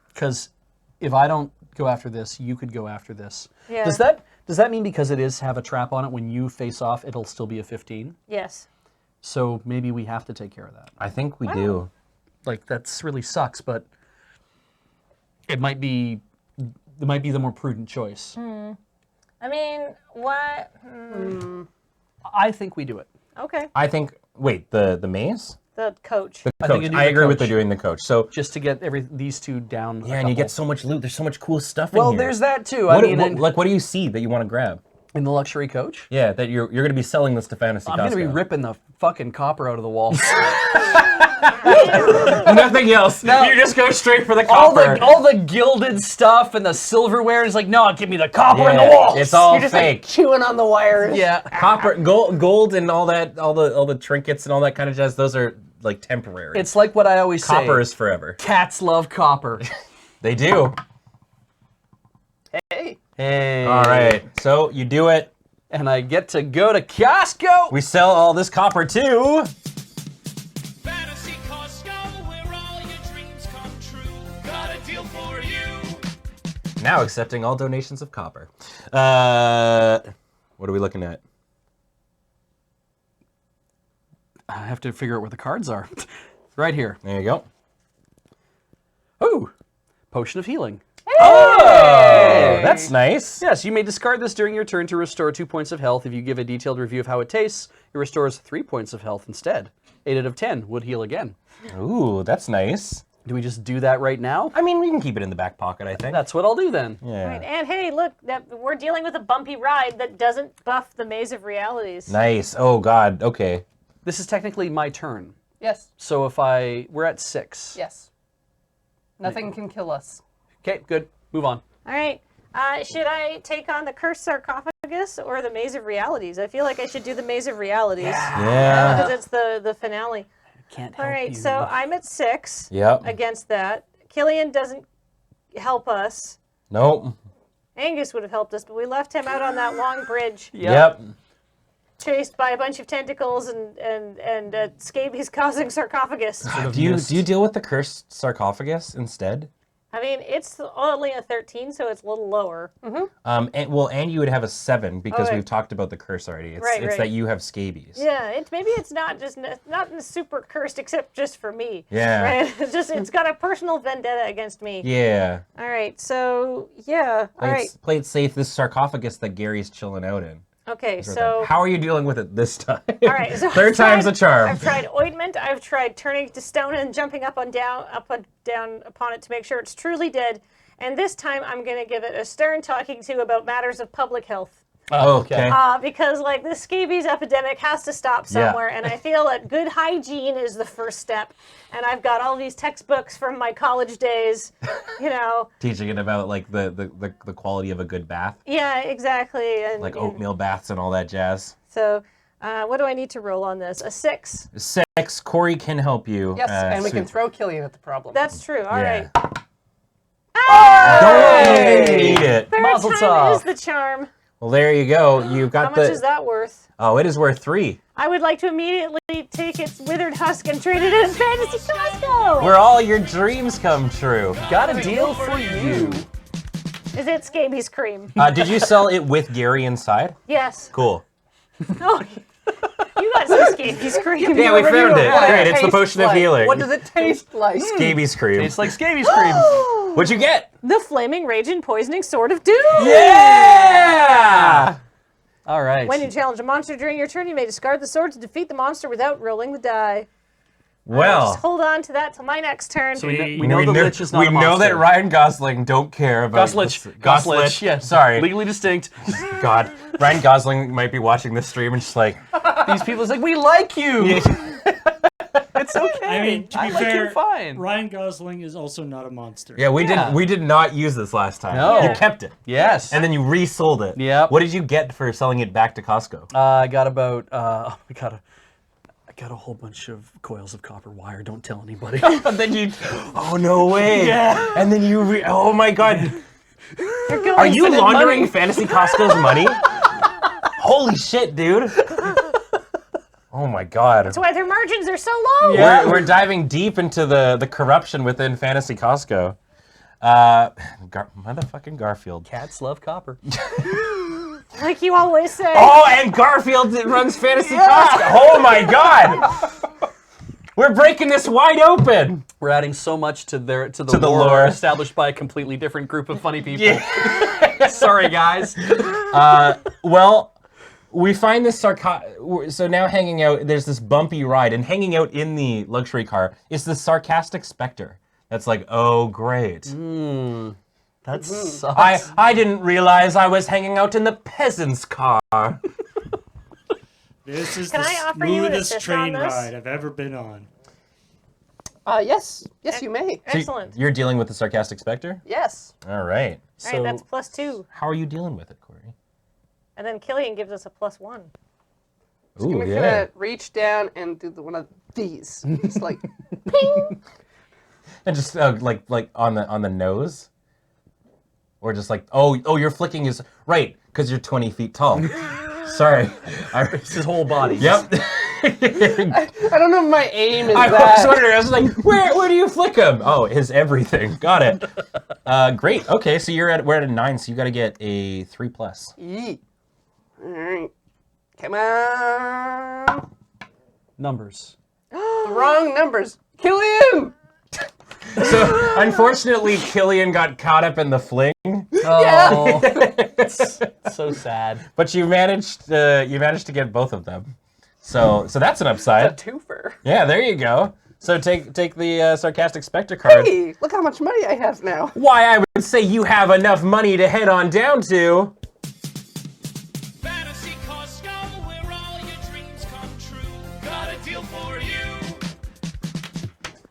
Because if I don't go after this, you could go after this. Yeah. Does that mean because it is have a trap on it, when you face off, it'll still be a 15? Yes. So maybe we have to take care of that. I think we do. Like, that's really sucks, but it might be the more prudent choice. I mean, what? I think we do it. Okay. I think. Wait, the maze. The coach. The I think coach. you do I the agree with coach. doing the coach. So Just to get these two down. yeah, and you get so much loot. There's so much cool stuff in Well, here. there's that too. What, I mean, what do you see that you want to grab? in the luxury coach, Yeah, that you're going to be selling this to Fantasy I'm going to be Costco. ripping the fucking copper out of the walls. Nothing else. You just go straight for the all copper. the gilded stuff and the silverware is like, no, give me the copper in the Yeah, walls. it's all You're just fake. like chewing on the wires. yeah. Copper, gold, and all that, all the trinkets and all that kind of jazz. Those are like temporary. It's like what I always copper say. is forever. Cats love copper. They do. Hey. Hey. All right, so you do it. And I get to go to Costco. We sell all this copper too. Fantasy Costco, where all your dreams come true. Got a deal for you. Now accepting all donations of copper. What are we looking at? I have to figure out where the cards are. Right here. There you go. Ooh, potion of healing. Oh, that's nice. Yes, you may discard this during your turn to restore 2 points of health. If you give a detailed review of how it tastes, it restores 3 points of health instead. 8 out of 10 would heal again. Ooh, that's nice. Do we just do that right now? I mean, we can keep it in the back pocket, I think. That's what I'll do then. Yeah. Right. And hey, look, we're dealing with a bumpy ride that doesn't buff the maze of realities. Nice. Oh God. Okay. This is technically my turn. Yes. So if we're at 6. Yes. Nothing can kill us. Okay, good. Move on. All right. Should I take on the cursed sarcophagus or the maze of realities? I feel like I should do the maze of realities Yeah. because it's the finale. Can't All help right. you. So I'm at 6 Yep. against that. Killian doesn't help us. Nope. Angus would have helped us, but we left him out on that long bridge, Yep. chased by a bunch of tentacles and scabies causing sarcophagus. Do you deal with the cursed sarcophagus instead? I mean, it's only a 13, so it's a little lower. And you would have a 7 because Okay. we've talked about the curse already. It's, Right, it's right. that you have scabies. Yeah, maybe it's not super cursed except just for me. Yeah. Right? It's got a personal vendetta against me. Yeah. All right, so yeah, all right. Play it safe. This sarcophagus that Gary's chilling out in. Okay, so How are you dealing with it this time? all right, so Third time's a charm. I've tried ointment. I've tried turning to stone and jumping up and down upon it to make sure it's truly dead. And this time, I'm going to give it a stern talking to about matters of public health. Oh, okay. Because like the scabies epidemic has to stop somewhere, and I feel that good hygiene is the first step. And I've got all these textbooks from my college days, you know. Teaching it about like the quality of a good bath, Yeah, exactly. And like oatmeal baths and all that jazz. So, what do I need to roll on this? A 6. 6. Corey can help you. Yes, and we can throw Killian at the problem. That's true. All right. Don't need it. Third Mazel time tov. is the charm. Well, there you go. You've got How much is that worth? Oh, it is worth 3. I would like to immediately take its withered husk and trade it in Fantasy Costco. Where all your dreams come true. Got a deal for you. Is it scabies cream? Did you sell it with Gary inside? Yes. Cool. Oh, you got some scabies cream. Yeah, we found it. What does Great, it's the taste potion of like? healing. What does it taste like? Scabies cream. It's like scabies cream. What'd you get? The flaming rage and poisoning sword of doom. Yeah! All right. When you challenge a monster during your turn, you may discard the sword to defeat the monster without rolling the die. Well, Just hold on to that till my next turn. So we know the lich is not we a know monster. that Ryan Gosling don't care about Goslich. Yeah. Sorry. Legally distinct. God. Ryan Gosling might be watching this stream and just like, These people is like, we like you. It's okay. I mean, to be like fair, you fine. Ryan Gosling is also not a monster. yeah, Yeah. we did not use this last time. No. You kept it. Yes. And then you resold it. Yep. What did you get for selling it back to Costco? I got about I got a whole bunch of coils of copper wire. Don't tell anybody. And then you, oh no way. Yeah. And then you, oh my God. You're going Are you for the laundering money. Fantasy Costco's money? Holy shit, dude. Oh my God. That's why their margins are so low. Yeah. We're diving deep into the corruption within Fantasy Costco. Motherfucking Garfield. Cats love copper. Like you always say. Oh, and Garfield runs Fantasy Costco. Oh my God. We're breaking this wide open. We're adding so much to the the lore, lore. established by a completely different group of funny people. Sorry, guys. Well, we find this so now hanging out, there's this bumpy ride, and hanging out in the luxury car is the sarcastic specter. That's like, oh, great. That sucks. I didn't realize I was hanging out in the peasant's car. This is Can the I offer you an smoothest assist on train this? ride I've ever been on. Yes, you may. So Excellent. you're dealing with the sarcastic specter? Yes. All right. All right, that's +2. How are you dealing with it, Corey? And then Killian gives us a +1. Ooh, We're gonna reach down and do one of these. It's like, ping. And just like on the nose, or just like oh you're flicking his right because you're 20 feet tall. Sorry, It's his whole body. Yep. I don't know if my aim is I was that. wondering. I was like, where do you flick him? Oh, his everything. Got it. Great. Okay, so we're at a 9, so you got to get a 3+. Yeet. All right. Come on. Numbers. The wrong numbers. Killian! So unfortunately, Killian got caught up in the fling, Oh, it's so sad. but you managed to get both of them. So that's an upside. A twofer. Yeah, there you go. So take the sarcastic specter card. Hey, look how much money I have now. Why, I would say you have enough money to head on down to. Fantasy Costco, where all your dreams come true. Got a deal for you.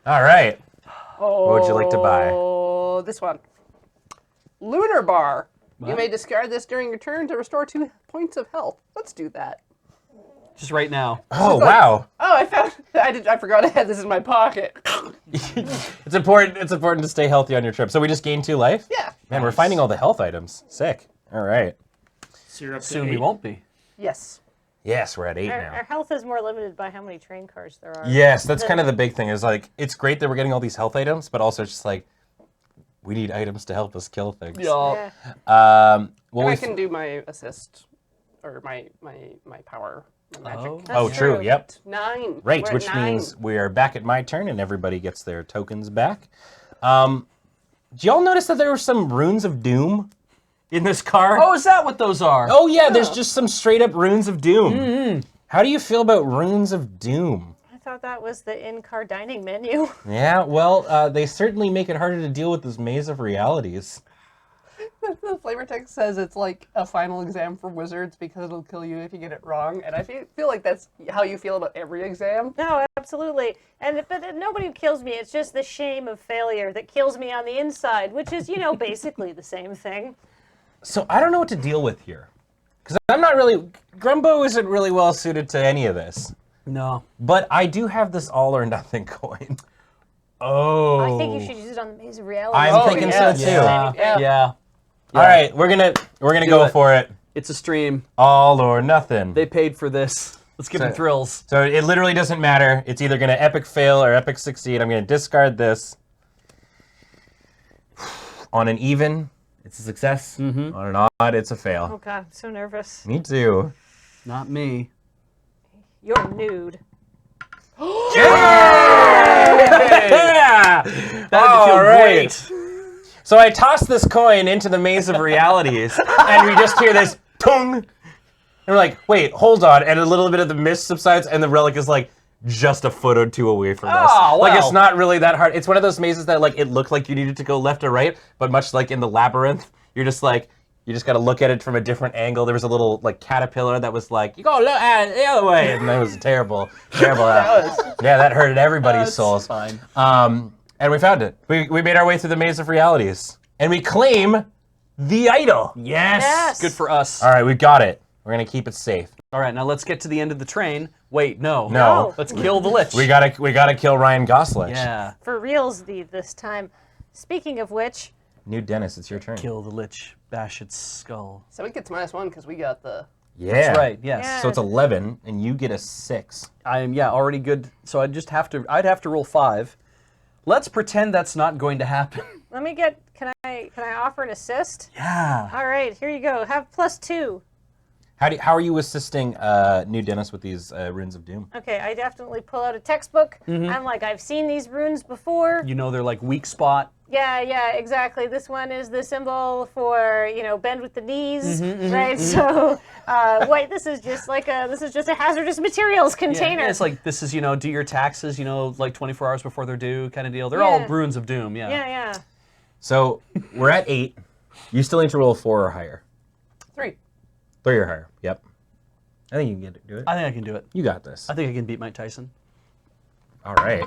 All right. What would you like to buy? Oh, this one. Lunar bar. You may discard this during your turn to restore 2 points of health. Let's do that. Just right now. Oh, wow. Oh, I forgot I had this in my pocket. It's important to stay healthy on your trip. So we just gained 2 life? Yeah. Man, we're finding all the health items. Sick. All right. So you're up to Soon 8. we won't be. Yes. Yes, we're at 8 Our now. health is more limited by how many train cars there are. Yes, that's kind of the big thing is like, it's great that we're getting all these health items, but also it's just like, we need items to help us kill things. Yeah. Well, And I we can do my assist, or my power, my magic. Oh. oh, That's true. true. Yep. 9. Right, We're at which 9. means we are back at my turn and everybody gets their tokens back. Do y'all notice that there were some runes of doom in this car. Oh, is that what those are? Oh yeah, there's just some straight up runes of doom. How do you feel about runes of doom? I thought that was the in-car dining menu. Yeah, well, they certainly make it harder to deal with this maze of realities. The flavor text says it's like a final exam for wizards because it'll kill you if you get it wrong, and I feel like that's how you feel about every exam. No, absolutely. But nobody kills me. It's just the shame of failure that kills me on the inside, which is, basically the same thing. So I don't know what to deal with here. Because I'm not really... Grumbo isn't really well suited to any of this. No. But I do have this all or nothing coin. Oh. I think you should use it on the Maze of Reality. I'm thinking so too. Yeah. All right, we're gonna go for it. It's a stream. All or nothing. They paid for this. Let's give them thrills. So it literally doesn't matter. It's either gonna epic fail or epic succeed. I'm gonna discard this. On an even, it's a success. On an odd, it's a fail. Oh God, I'm so nervous. Me too. Not me. You're nude. Yeah! That'd feel great. So I toss this coin into the maze of realities, and we just hear this tung. And we're like, wait, hold on. And a little bit of the mist subsides, and the relic is like just a foot or two away from us. Oh, Like, wow. it's not really that hard. It's one of those mazes that like it looked like you needed to go left or right, but much like in the labyrinth, you're just like, you just got to look at it from a different angle. There was a little like caterpillar that was like, you go look at it the other way, and that was terrible. Yeah, that hurted everybody's souls. Fine. And we found it. We made our way through the maze of realities, and we claim the idol. Yes. Good for us. All right, we got it. We're gonna keep it safe. All right, now let's get to the end of the train. Wait, no. No. Let's kill the Lich. We gotta kill Ryan Gosling. Yeah. For realsy this time. Speaking of which, New Dennis, it's your turn. Kill the Lich. Bash its skull. So it gets -1 because we got the... Yeah. That's right, yes. Yeah. So it's 11, and you get a 6. I am, already good. So I'd have to roll 5. Let's pretend that's not going to happen. let me get, can I offer an assist? Yeah. All right, here you go. Have +2. How are you assisting New Dennis with these runes of doom? Okay, I definitely pull out a textbook. I'm like, I've seen these runes before. You know they're like weak spot. Yeah, exactly. This one is the symbol for, bend with the knees, right? So, wait, this is just a hazardous materials container. Yeah, it's like, this is, do your taxes, like 24 hours before they're due kind of deal. They're all runes of doom, Yeah. So we're at 8. You still need to roll 4 or higher. 3. 3 or higher. Yep. I think you can do it. I think I can do it. You got this. I think I can beat Mike Tyson. All right.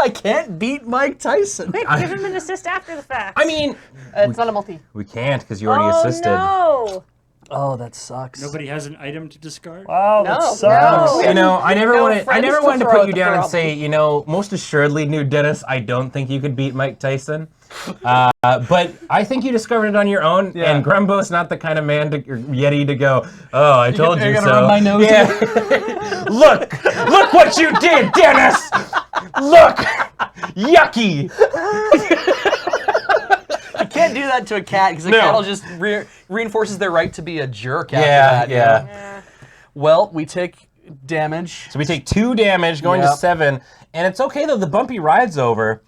I can't beat Mike Tyson. Quick, give him an assist after the fact. I mean, It's not a multi. we can't because you already assisted. No. Oh, that sucks. Nobody has an item to discard? Wow, No, that sucks. no. You know, I never No wanted friends to to throw put out you the down and problem. say, most assuredly, New Dennis, I don't think you could beat Mike Tyson. But I think you discovered it on your own, Yeah. and Grumbo's not the kind of man or Yeti to go, oh, I told you You're so. gonna rub my nose Yeah. Look what you did, Dennis! Look! Yucky! You can't do that to a cat because the No. cat will just reinforces their right to be a jerk after Yeah, that. yeah. Yeah. Well, we take damage. So we take 2 damage, going to Yep. 7. And it's okay, though. The bumpy ride's over.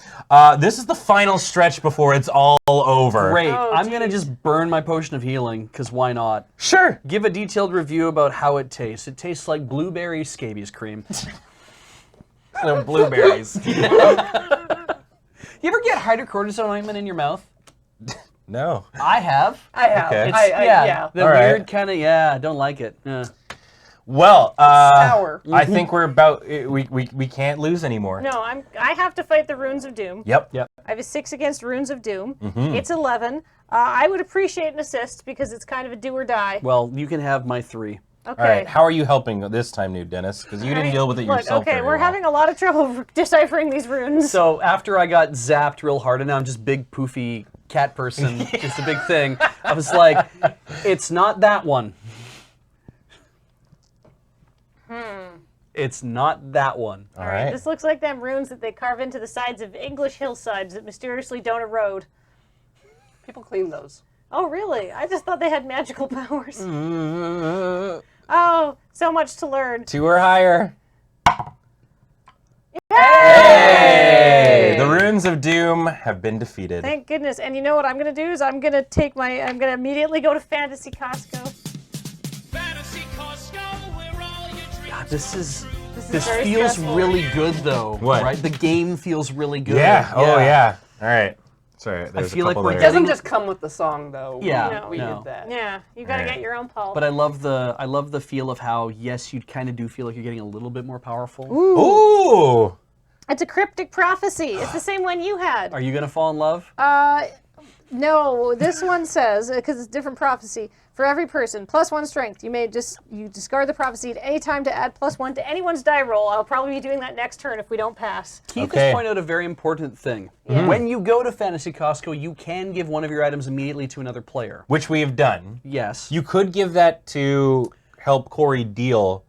This is the final stretch before it's all over. Great. Oh, I'm going to geez. just burn my potion of healing, because why not? Sure. Give a detailed review about how it tastes. It tastes like blueberry scabies cream. No blueberries. You ever get hydrocortisone ointment in your mouth? No. I have. I have. Okay. Yeah. The All right. weird kind of, I don't like it. Yeah. Well, Sour. I think we're about, we can't lose anymore. No, I have to fight the Runes of Doom. Yep. Yep. I have a 6 against Runes of Doom. It's 11. I would appreciate an assist because it's kind of a do or die. Well, you can have my 3. Okay. All right. How are you helping this time, New Dennis? Because you didn't deal with it Look, yourself. okay, very we're well. having a lot of trouble deciphering these runes. So after I got zapped real hard, and now I'm just big poofy cat person, just a big thing, I was like, it's not that one. It's not that one. All right. This looks like them runes that they carve into the sides of English hillsides that mysteriously don't erode. People clean those. Oh, really? I just thought they had magical powers. Oh, so much to learn. 2 or higher. Yay! Hey! The runes Twins of Doom have been defeated. Thank goodness. And you know what I'm going to do is I'm going to immediately go to Fantasy Costco. Fantasy Costco, where all your dreams God, this very feels stressful. really good though. What? Right? The game feels really good. Yeah. Oh yeah. All right. Sorry. There's feel a like couple we're there. It doesn't just come with the song, though. Yeah, We no. did that. Yeah, you got to Alright. get your own pulp. But I love the feel of how, yes, you kind of do feel like you're getting a little bit more powerful. Ooh. It's a cryptic prophecy. It's the same one you had. Are you gonna fall in love? No, this one says, because it's different prophecy, for every person, +1 strength. You discard the prophecy at any time to add +1 to anyone's die roll. I'll probably be doing that next turn if we don't pass. Keith Okay. has pointed out a very important thing. When you go to Fantasy Costco, you can give one of your items immediately to another player. Which we have done. Yes. You could give that to help Corey deal,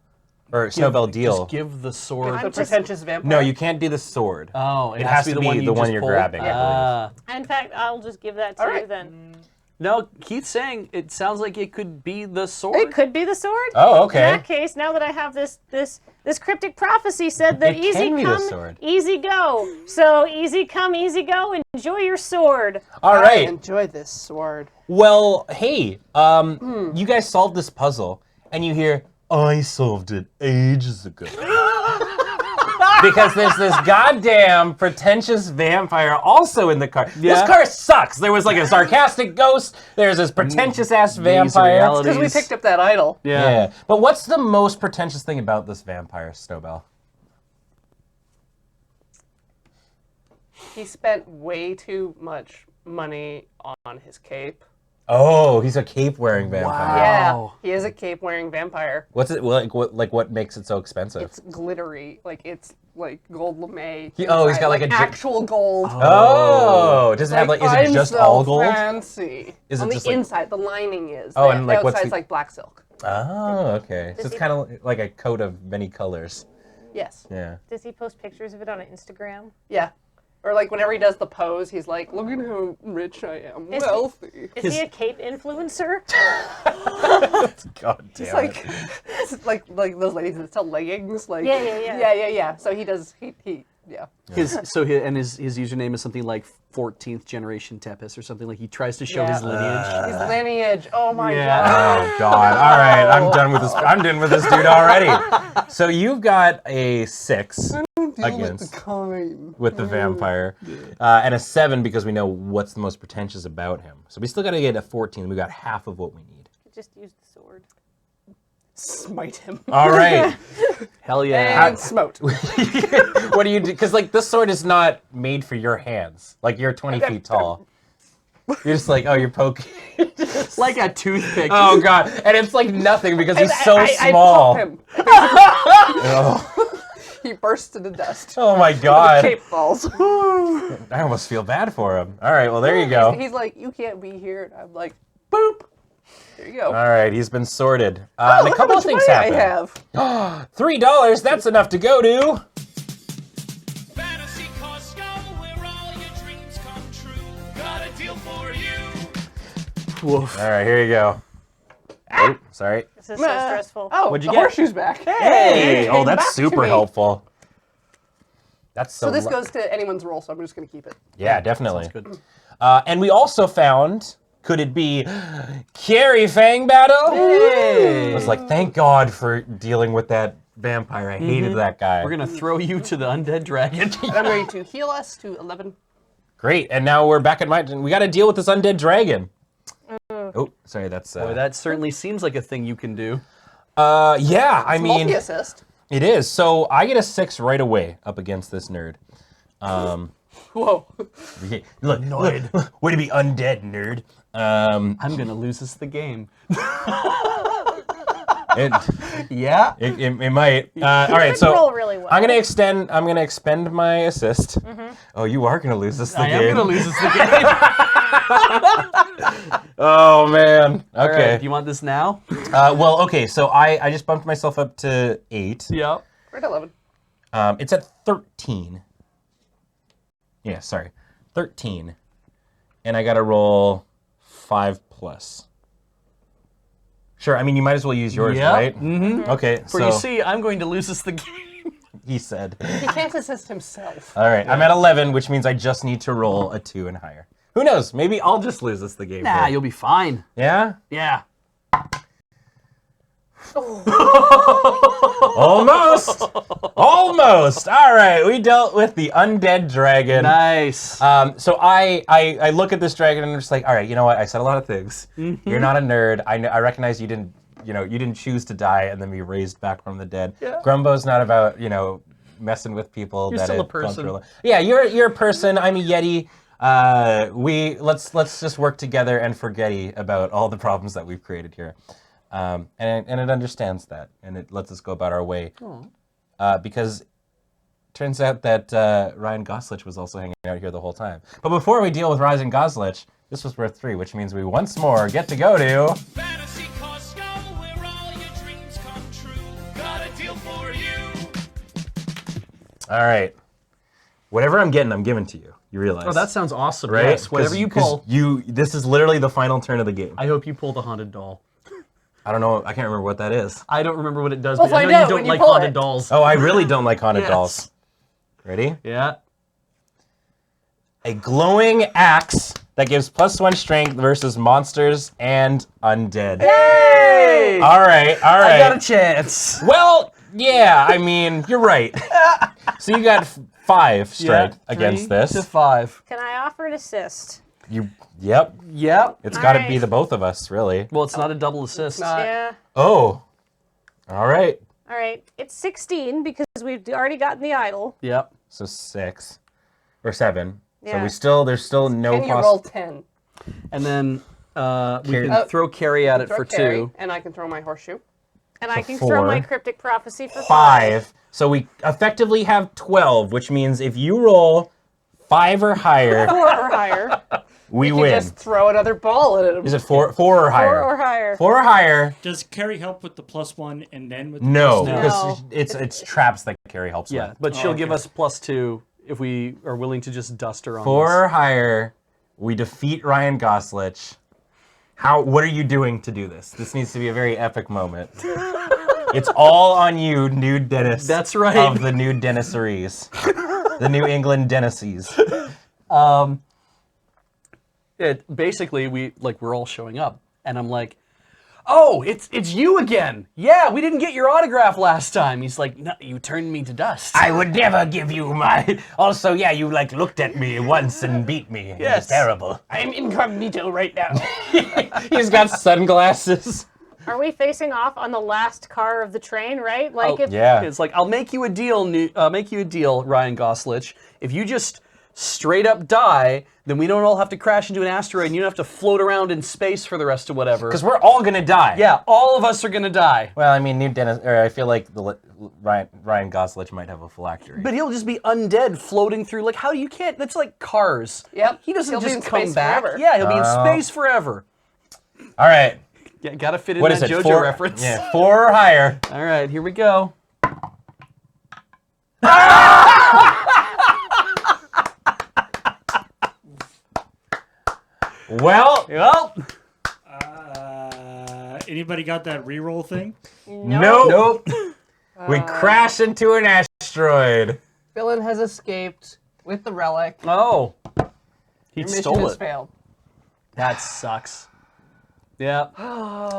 or Snowbell deal. Just give the sword. The pretentious vampire. No, you can't do the sword. Oh, It has to be the one just you're pulled? grabbing, I Ah. In fact, I'll just give that to you Alright. then. No, Keith's saying it sounds like it could be the sword. It could be the sword. Oh, In okay. that case, now that I have this cryptic prophecy said that It easy can be the come, sword. easy go. So easy come, easy go. Enjoy your sword. All I right. enjoy this sword. Well, hey, you guys solved this puzzle, and you hear, I solved it ages ago. Because there's this goddamn pretentious vampire also in the car. Yeah. This car sucks. There was like a sarcastic ghost. There's this pretentious ass vampire. reality. Because we picked up that idol. Yeah. But what's the most pretentious thing about this vampire, Snowbell? He spent way too much money on his cape. Oh, he's a cape-wearing vampire. Wow. Yeah, he is a cape-wearing vampire. What's it like? What makes it so expensive? It's glittery, like it's like gold lame. Oh, he's got like a actual gold. Oh, does it have like? Is it I'm just so all gold? Fancy. Is it on the just, like- inside, the lining is. Oh, the, and, like, the what's outside's the- like black silk. Oh, okay. So Does it's he- kind of like a coat of many colors. Yes. Yeah. Does he post pictures of it on Instagram? Yeah. Or like whenever he does the pose, he's like, "Look at how rich I am, Is he- wealthy." Is he a cape influencer? God damn It's like, it's like those ladies that sell leggings. Like Yeah. So he does. Yeah. His username is something like 14th generation Tepis or something, like he tries to show Yeah. his lineage. His lineage. Oh my Yeah. god. Oh God! All right, I'm done with this. I'm done with this dude already. So you've got a 6 against with the vampire, and a 7 because we know what's the most pretentious about him. So we still got to get a 14. We got half of what we need. Just use the sword. Smite him. All right. Hell yeah. And smote. What do you do? Because like this sword is not made for your hands. Like you're 20 feet tall. You're just like, oh, you're poking. Like a toothpick. Oh God! And it's like nothing because he's so I small. pop him. Oh. He bursts into dust. Oh my God! Cape falls. I almost feel bad for him. All right, well there you go. He's like, "You can't be here." And I'm like, "Boop." There you go. All right, he's been sorted. And a Look couple how of much things money happen. I have. $3, that's enough to go to. Fantasy Costco, where all your dreams come true. Got a deal for you. Woof. All right, here you go. Oh, sorry. This is so stressful. Oh, What'd you the get? horseshoe's back. Hey! Oh, Came that's back to super me. helpful. That's so So this lu- goes to anyone's roll, so I'm just gonna keep it. Yeah, definitely. Sounds good. And we also found, could it be Carrie Fang Battle? I was like, thank God for dealing with that vampire. I hated that guy. We're gonna throw you to the undead dragon. And I'm going to heal us to 11. Great, and now we're back at my. We got to deal with this undead dragon. Oh, sorry, that's. Boy, that certainly seems like a thing you can do. Yeah, I mean, Multi-assist. it is. So I get a 6 right away up against this nerd. Whoa. Look, way to be undead, nerd. I'm gonna lose us the game. It, Yeah. it might. All right, so roll really well. I'm gonna expend my assist. Oh, you are gonna lose this the I game. am gonna lose us the game. Oh man. All Okay. right, do you want this now? Well, okay. So I just bumped myself up to 8. Yep. We're at 11. It's at 13. Yeah, sorry, 13, and I gotta roll 5+. Sure. I mean, you might as well use yours, Yep. right? Mm-hmm. Okay. For so you see, I'm going to lose us the game. he said. He can't assist himself. All right, I'm at 11, which means I just need to roll a 2 and higher. Who knows? Maybe I'll just lose this the game. Nah, here. you'll be fine. Yeah? Yeah. Almost! Almost! All right, we dealt with the undead dragon. Nice. So I look at this dragon and I'm just like, all right, you know what? I said a lot of things. You're not a nerd. I recognize you didn't choose to die and then be raised back from the dead. Yeah. Grumbo's not about, messing with people. You're that still a have gone person. through Yeah, you're a person. I'm a Yeti. Let's just work together and forget about all the problems that we've created here. And it understands that, and it lets us go about our way. Because it turns out that Ryan Goslich was also hanging out here the whole time. But before we deal with Ryan Goslich, this was worth 3, which means we once more get to go to... Fantasy Costco, where all your dreams come true. Got a deal for you. All right. Whatever I'm getting, I'm giving to you. You realize. Oh, that sounds awesome. right? Yes, whatever you pull. This is literally the final turn of the game. I hope you pull the haunted doll. I don't know. I can't remember what that is. I don't remember what it does, We'll but I find know out you don't when you like pull haunted it. dolls. Oh, I really don't like haunted Yes. dolls. Ready? Yeah. A glowing axe that gives +1 strength versus monsters and undead. Hey! All right. I got a chance. Well, yeah. I mean, you're right. So you got 5 strength against 3 this. to 5. Can I offer an assist? Yep. Yep. It's got to All be right. the both of us, really. Well, it's not a double assist. not. Yeah. Oh. All right. All right. It's 16 because we've already gotten the idol. Yep. So 6 or 7. Yeah. So there's still no Can you roll possibility. 10? And then we Carry- can throw carry at it Throw for carry, 2. and I can throw my horseshoe. And I can 4. throw my cryptic prophecy for 5. So we effectively have 12, which means if you roll 5 or higher, 4 or higher. we You win. just throw another ball at him. Is it 4 or higher? 4 or higher. 4 or higher? Does carry help with the +1 and then with the No, +2? because No. it's traps that Carrie helps Yeah, with. but she'll give okay. us +2 if we are willing to just dust her on 4 this. or higher, we defeat Ryan Goslich. What are you doing to do this? This needs to be a very epic moment. It's all on you, new Dennis. That's right. Of the new Dennisseries. The New England Dennisseries. Basically we're all showing up, and I'm like, "Oh, it's you again! Yeah, we didn't get your autograph last time." He's like, "No, you turned me to dust." I would never give you my... Also, yeah, you looked at me once and beat me. It was Yes. terrible. I'm incognito right now. He's got sunglasses. Are we facing off on the last car of the train, right? Like Oh, if Yeah. It's like, I'll make you a deal, Ryan Goslich. If you just straight up die, then we don't all have to crash into an asteroid, and you don't have to float around in space for the rest of whatever. Because we're all gonna die. Yeah, all of us are gonna die. Well, I mean, I feel like Ryan Goslich might have a phylactery. But he'll just be undead floating through. Like, that's like Cars. Yep. He doesn't He'll be just in come space back. forever. Yeah, he'll be in space forever. All right. Yeah, gotta fit in What that is it? JoJo 4 reference. Yeah, 4 or higher. All right, here we go. Well, Well, Anybody got that reroll thing? nope. We crash into an asteroid. Villain has escaped with the relic. oh, he Your mission stole has it. failed. That sucks. Yeah,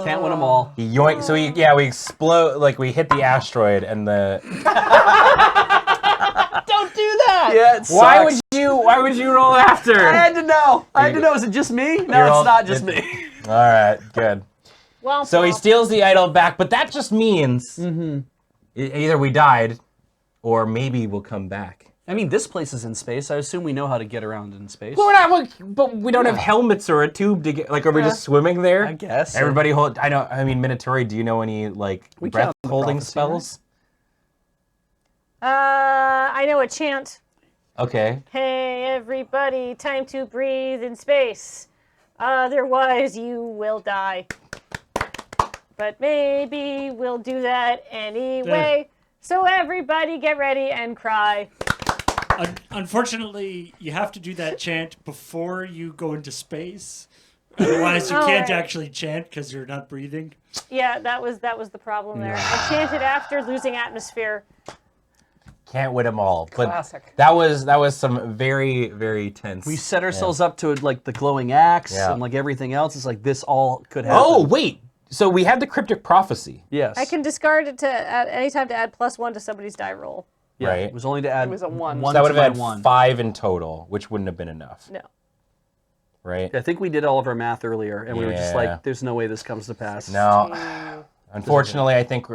can't win them all. He yoink. So we explode. Like we hit the asteroid, and the. Don't do that! Yeah, it Why sucks. would you roll after? I had to know. Is it just me? No, You're all- it's not just me. All right, good. well, So he steals the idol back, but that just means either we died, or maybe we'll come back. I mean, this place is in space. I assume we know how to get around in space. But but we don't have helmets or a tube to get. Like, are we just swimming there? I guess. Everybody hold. I know. I mean, Minotauri. Do you know any like We breath count the holding prophecy, spells? I know a chant. Okay. Hey, everybody, time to breathe in space. Otherwise, you will die. But maybe we'll do that anyway. So everybody get ready and cry. Unfortunately, you have to do that chant before you go into space. Otherwise, you can't actually chant because you're not breathing. Yeah, that was the problem there. I chanted after losing atmosphere. Can't win them all. But Classic. that was some very, very tense. We set ourselves up to like the glowing axe Yeah. and like everything else. It's like this all could happen. Oh, wait. So we had the cryptic prophecy. Yes. I can discard it to at any time to add +1 to somebody's die roll. Yeah, Right. It was only to add It was a 1. one That would to have my had one. 5 in total, which wouldn't have been enough, No. right? I think we did all of our math earlier, and we were just Yeah. like, "There's no way this comes to pass." No. Unfortunately, I think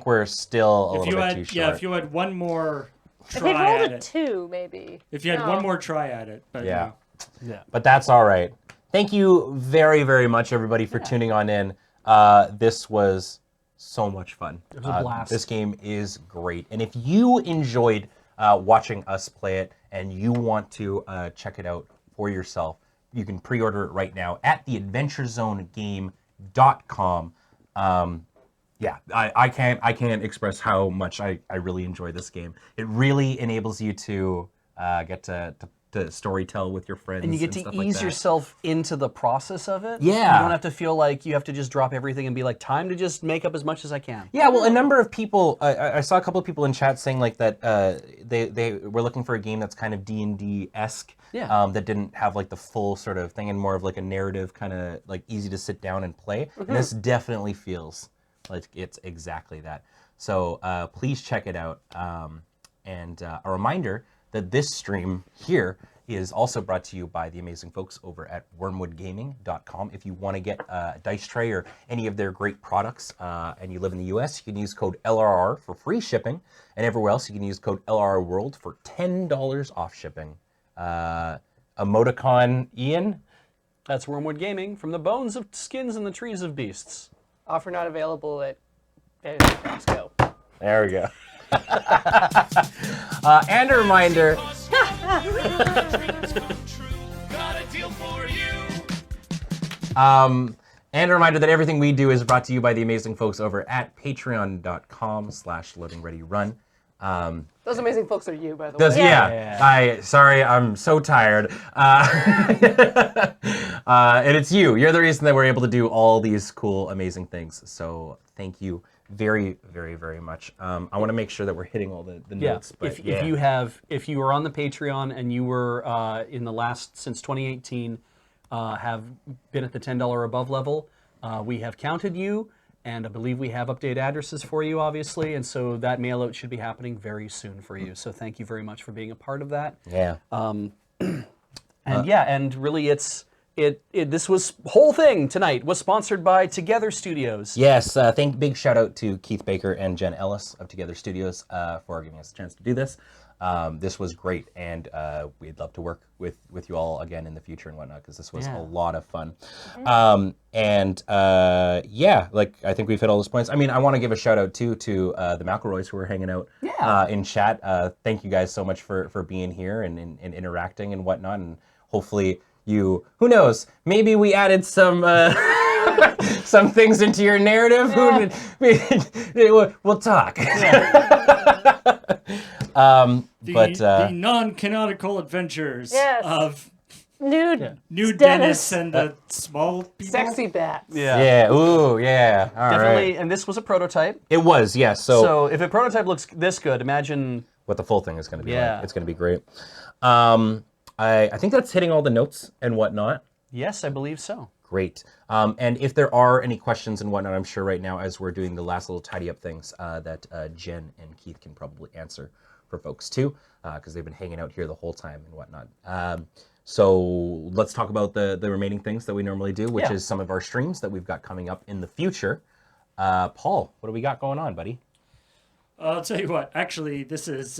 we're still a If little you bit had, too short. yeah, if you had one more If he try rolled at a it. 2, maybe. If you had No. one more try at it, but Yeah. no. Yeah. But that's all right. Thank you very, very much, everybody, for tuning on in. This was so much fun. It was a blast. This game is great. And if you enjoyed watching us play it and you want to check it out for yourself, you can pre-order it right now at theadventurezonegame.com. Yeah, I can't express how much I really enjoy this game. It really enables you to get to storytell with your friends. And you get to stuff ease like that. yourself into the process of it. Yeah. You don't have to feel like you have to just drop everything and be like, time to just make up as much as I can. Yeah, well, a number of people, I saw a couple of people in chat saying like that they were looking for a game that's kind of D&D-esque. Yeah. That didn't have like the full sort of thing and more of like a narrative kind of like easy to sit down and play. And this definitely feels like it's exactly that. So please check it out. And a reminder that this stream here is also brought to you by the amazing folks over at wormwoodgaming.com. If you want to get a dice tray or any of their great products and you live in the US, you can use code LRR for free shipping. And everywhere else, you can use code LRR World for $10 off shipping. Emoticon Ian? That's Wormwood Gaming, from the bones of skins and the trees of beasts. Offer not available at Costco. There we go. And a reminder. And a reminder that everything we do is brought to you by the amazing folks over at patreon.com/loadingreadyrun. Those amazing folks are you, by the way. Yeah. Sorry, I'm so tired. And it's you. You're the reason that we're able to do all these cool, amazing things. So thank you very, very, very much. I want to make sure that we're hitting all the notes. But If you were on the Patreon and you were in the last, since 2018, have been at the $10 or above level, we have counted you. And I believe we have updated addresses for you, obviously, and so that mail out should be happening very soon for you. So thank you very much for being a part of that. Yeah. And really, this whole thing tonight was sponsored by Twogether Studios. Yes, big shout out to Keith Baker and Jenn Ellis of Twogether Studios for giving us a chance to do this. This was great, and we'd love to work with you all again in the future and whatnot, because this was a lot of fun. I think we've hit all those points. I mean, I want to give a shout out too to the McElroys who were hanging out in chat. Thank you guys so much for being here and interacting and whatnot, and hopefully who knows, maybe we added some some things into your narrative. We'll talk. The non-canonical adventures of Nude Dennis and the small people. Sexy bats. Yeah. Ooh. Yeah. All Definitely, right. and this was a prototype. It was. Yes. So if a prototype looks this good, imagine what the full thing is going to be Yeah. like. It's going to be great. I think that's hitting all the notes and whatnot. Yes, I believe so. Great. And if there are any questions and whatnot, I'm sure right now as we're doing the last little tidy up things that Jen and Keith can probably answer for folks too, because they've been hanging out here the whole time and whatnot. So let's talk about the remaining things that we normally do, which is some of our streams that we've got coming up in the future. Paul, what do we got going on, buddy? I'll tell you what. Actually, this is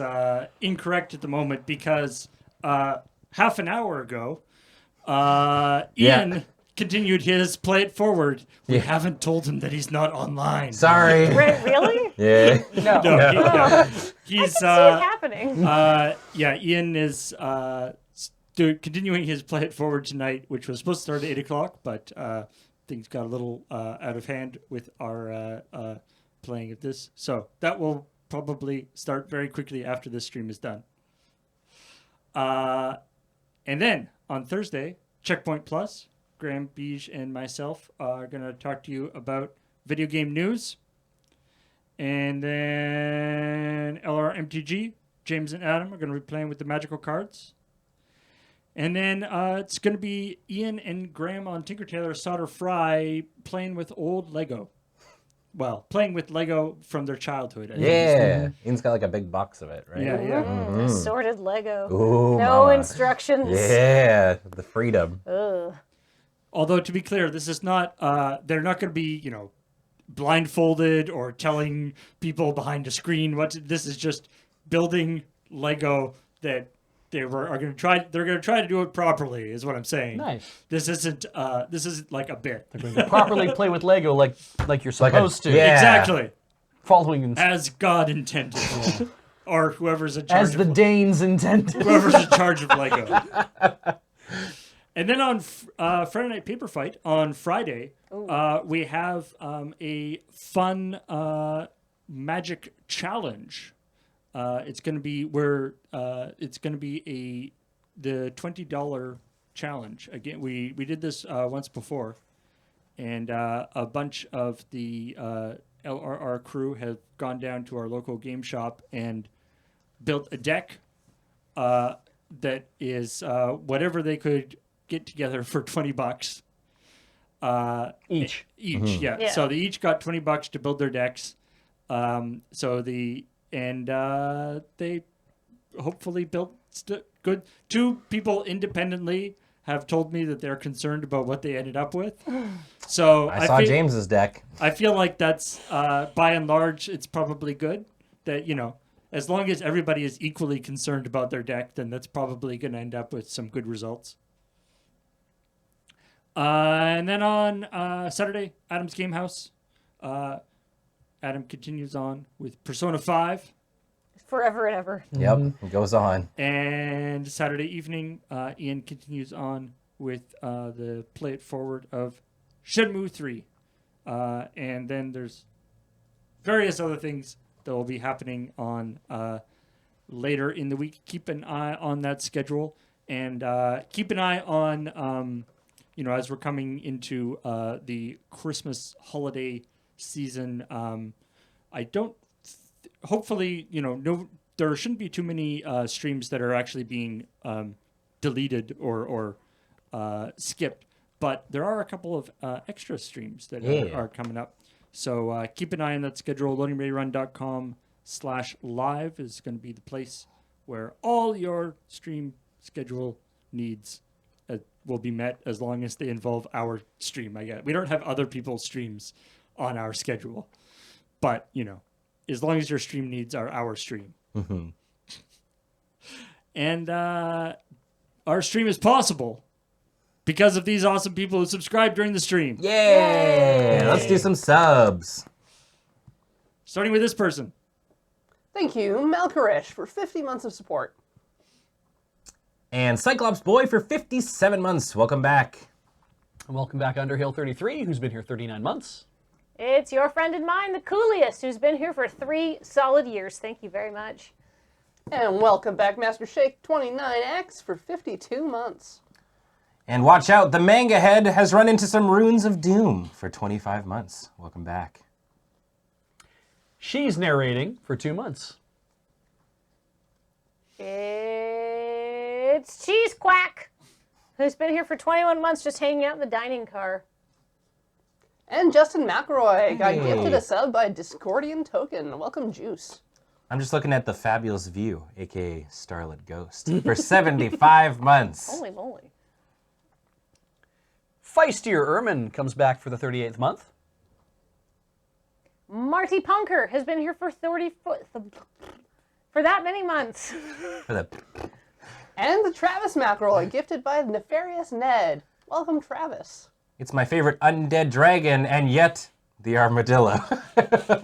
incorrect at the moment because half an hour ago, Ian continued his play it forward. We haven't told him that he's not online. Sorry. Really? Yeah. No, he's See it happening. Ian is continuing his play it forward tonight, which was supposed to start at 8 o'clock, but things got a little out of hand with our playing of this. So that will probably start very quickly after this stream is done. And then on Thursday, Checkpoint Plus, Graham Beige and myself are going to talk to you about video game news. And then LRMTG James and Adam are going to be playing with the magical cards. And then it's going to be Ian and Graham on Tinker Tailor Solder Fry playing with old Lego. Well, playing with Lego from their childhood. I think. Yeah. Ian's got like a big box of it, right? Yeah, yeah. Assorted Lego. Ooh, No mama. instructions. Yeah, the freedom. Ugh. Although, to be clear, this is not, they're not going to be, blindfolded or telling people behind a screen this is just building Lego that they're going to try to do it properly, is what I'm saying. Nice. This isn't like a bit. They're going to properly play with Lego like you're supposed to. yeah. Exactly. Following As God intended. Or whoever's in charge as the Danes intended. whoever's in charge of Lego. And then on Friday Night Paper Fight, on Friday, we have a fun magic challenge. It's going to be the $20 challenge. Again, we did this once before, and a bunch of the LRR crew have gone down to our local game shop and built a deck that is whatever they could get together for $20. Each. Yeah. So they each got $20 to build their decks. They hopefully built good. Two people independently have told me that they're concerned about what they ended up with. So I saw James's deck. I feel like that's by and large, it's probably good that, as long as everybody is equally concerned about their deck, then that's probably going to end up with some good results. And then on Saturday, Adam's Game House. Adam continues on with Persona 5. Forever and ever. Yep, it goes on. And Saturday evening, Ian continues on with the Play It Forward of Shenmue 3. And then there's various other things that will be happening on later in the week. Keep an eye on that schedule. And keep an eye on, as we're coming into the Christmas holiday season. Hopefully, there shouldn't be too many streams that are actually being deleted or skipped, but there are a couple of extra streams that are coming up. So keep an eye on that schedule. LoadingReadyRun.com/live is going to be the place where all your stream schedule needs will be met, as long as they involve our stream. We don't have other people's streams on our schedule, but as long as your stream needs are our stream. Mm-hmm. And our stream is possible because of these awesome people who subscribe during the stream. Yay! Let's do some subs. Starting with this person. Thank you, Malkoresh, for 50 months of support. And Cyclops Boy for 57 months. Welcome back. And welcome back Underhill 33, who's been here 39 months. It's your friend and mine, the Cooliest, who's been here for 3 solid years. Thank you very much. And welcome back Master Shake 29X for 52 months. And watch out, the Manga Head has run into some runes of doom for 25 months. Welcome back. She's narrating for 2 months. It's Cheese Quack, who's been here for 21 months just hanging out in the dining car. And Justin McElroy got gifted a sub by Discordian Token. Welcome, Juice. I'm just looking at the Fabulous View, aka Starlit Ghost, for 75 months. Holy moly. Feistier Ermin comes back for the 38th month. Marty Punker has been here for for that many months. For the And the Travis McElroy, gifted by Nefarious Ned. Welcome, Travis. It's my favorite undead dragon, and yet the armadillo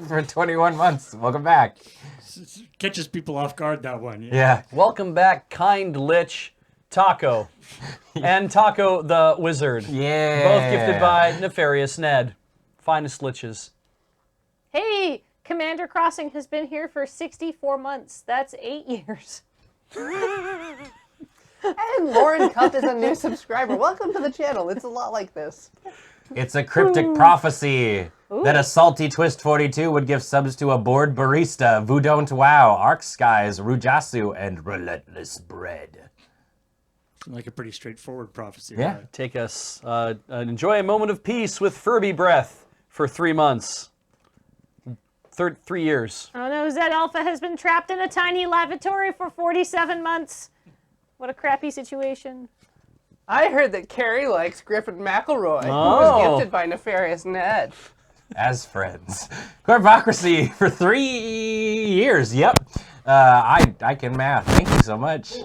for 21 months. Welcome back. Catches people off guard, that one. Yeah. Welcome back, Kind Lich Taco. And Taco the Wizard. Yeah. Both gifted by Nefarious Ned. Finest liches. Hey, Commander Crossing has been here for 64 months. That's 8 years. And Lauren Cup is a new subscriber. Welcome to the channel. It's a lot like this. It's a cryptic prophecy. That a salty Twist 42 would give subs to a bored barista, Vu Don't Wow, Arc Skies, Rujasu, and Relentless Bread. Like a pretty straightforward prophecy. Yeah. Right? Take us, enjoy a moment of peace with Furby breath for 3 months. 3 years. Oh no, Zed Alpha has been trapped in a tiny lavatory for 47 months. What a crappy situation. I heard that Carrie likes Griffin McElroy, who Oh. was gifted by Nefarious Ned. As friends. Corpocracy for 3 years. Yep. I can math. Thank you so much.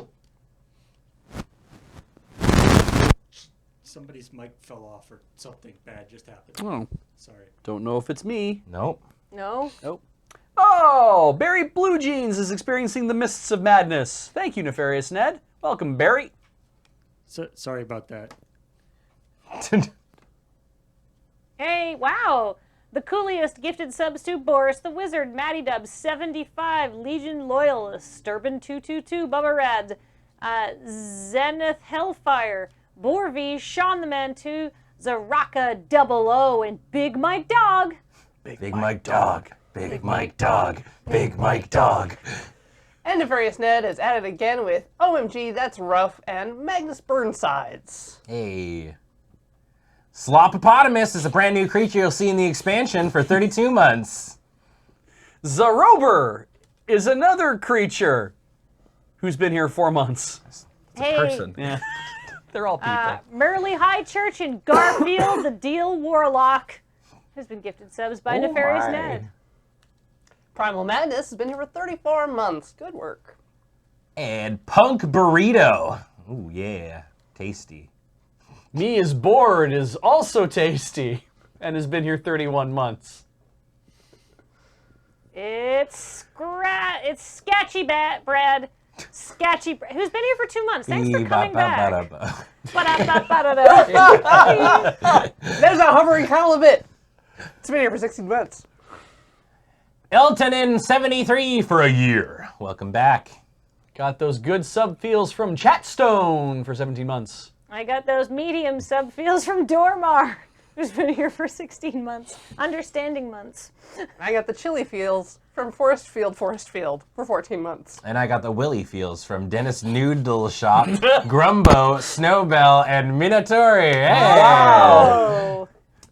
Somebody's mic fell off or something bad just happened. Oh, Sorry. don't know if it's me. Nope. No? Nope. Oh, Barry Blue Jeans is experiencing the mists of madness. Thank you, Nefarious Ned. Welcome, Barry. So, sorry about that. Hey, wow. The coolest gifted subs to Boris the Wizard, Matty Dub 75, Legion Loyalist, Sturban 222, Bubba Rad, Zenith Hellfire, Borvi, Sean the Man 2, Zaraka 00, and Big Mike Dog. Big Mike Dog. Big Mike Dog. Big Mike Dog. And Nefarious Ned is at it again with OMG, That's Rough, and Magnus Burnsides. Hey. Slopopotamus is a brand new creature you'll see in the expansion for 32 months. Zarober is another creature who's been here 4 months. Hey, Person. Yeah. They're all people. Merle High Church in Garfield, the Deal Warlock, has been gifted subs by Nefarious my. Ned. Primal Madness has been here for 34 months. Good work. And Punk Burrito. Ooh, yeah. Tasty. Me is bored is also tasty and has been here 31 months. It's Sketchy Brad. Sketchy Brad, who's been here for 2 months. Thanks for coming back. Ba-da-ba-ba-da-da. There's a hovering halibut. It's been here for 16 months. Eltonin 73 for a year. Welcome back. Got those good sub feels from Chatstone for 17 months. I got those medium sub feels from Dormar, who's been here for 16 months. Understanding months. I got the chili feels from Forest Field for 14 months. And I got the Willy feels from Dennis Noodle Shop, Grumbo, Snowbell, and Minatori. Hey! Oh.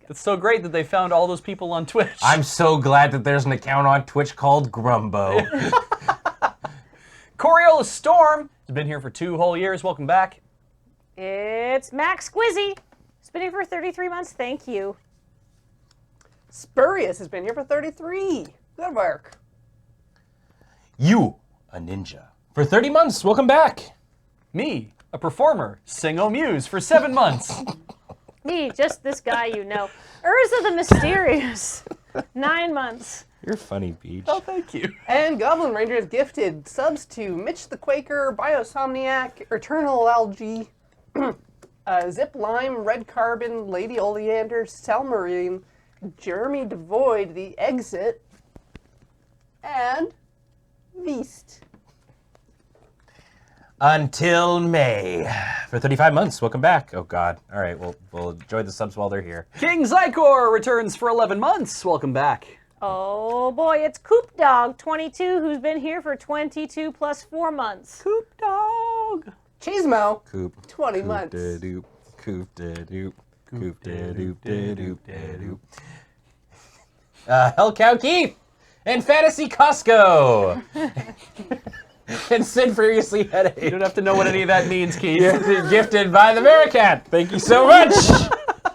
It's so great that they found all those people on Twitch. I'm so glad that there's an account on Twitch called Grumbo. Coriolis Storm has been here for 2 whole years. Welcome back. It's Max Squizzy. He's been here for 33 months. Thank you. Spurious has been here for 33. Good work. You, a ninja. For 30 months, welcome back. Me, a performer, Singo Muse for 7 months. Me, just this guy you know. Urza the Mysterious. 9 months. You're funny, Peach. Oh, thank you. And Goblin Rangers gifted subs to Mitch the Quaker, Biosomniac, Eternal Algae, Zip Lime, Red Carbon, Lady Oleander, Salmarine, Jeremy Devoid, The Exit, and Beast. Until May. For 35 months, welcome back. Oh, God. All right, we'll enjoy the subs while they're here. King Zykor returns for 11 months. Welcome back. Oh boy, it's Coop Dog 22, who's been here for 22 plus 4 months. Coop Dog. Cheesemo, Coop. 20 months. Coop-da-doop. Coop-da-doop. Coop-da-doop-da-doop-da-doop. Hellcow Keith and Fantasy Costco. And Sid Furiously You Headache. don't have to know what any of that means, Keith. Gifted by the Bearcat. Thank you so much.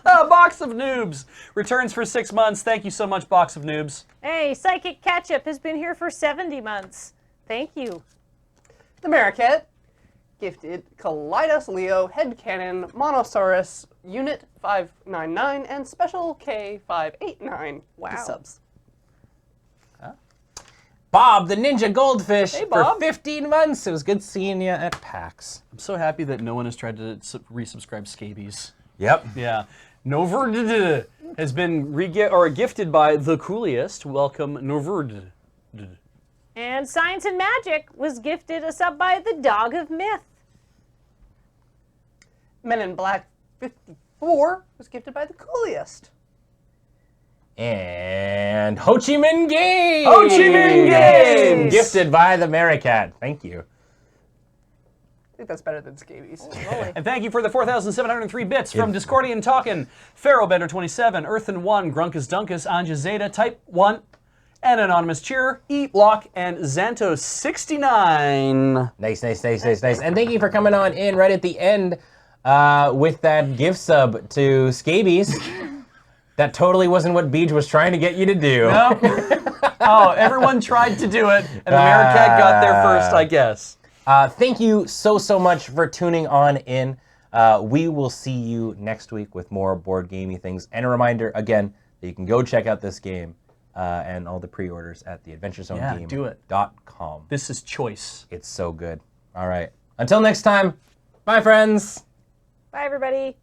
Box of Noobs returns for 6 months. Thank you so much, Box of Noobs. Hey, Psychic Ketchup has been here for 70 months. Thank you. The Maricat gifted Kaleidos Leo, Headcanon, Monosaurus, Unit 599, and Special K589. Wow. Subs. Bob the Ninja Goldfish Hey, for Bob. 15 months. It was good seeing you at PAX. I'm so happy that no one has tried to resubscribe Scabies. Yep. Yeah. Noverd has been gifted by the coolest. Welcome, Noverd. And Science and Magic was gifted a sub by the Dog of Myth. Men in Black 54 was gifted by the coolest. And Ho Chi Minh Games! Ho Chi Minh Games! Gifted by the Maricat. Thank you. I think that's better than scabies. And thank you for the 4,703 bits from Discordian Talkin', Pharaohbender27, Earthen 1, Grunkus Dunkus, Anja Zeta, Type 1, and Anonymous Cheer, Eatlock, and Xanto69. Nice. And thank you for coming on in right at the end with that gift sub to Scabies. That totally wasn't what Beej was trying to get you to do. No. Oh, everyone tried to do it, and the Maricat got there first, I guess. Thank you so much for tuning on in. We will see you next week with more board gamey things. And a reminder, again, that you can go check out this game and all the pre-orders at theadventurezonegame.com. This is choice. It's so good. All right. Until next time, bye, friends. Bye, everybody.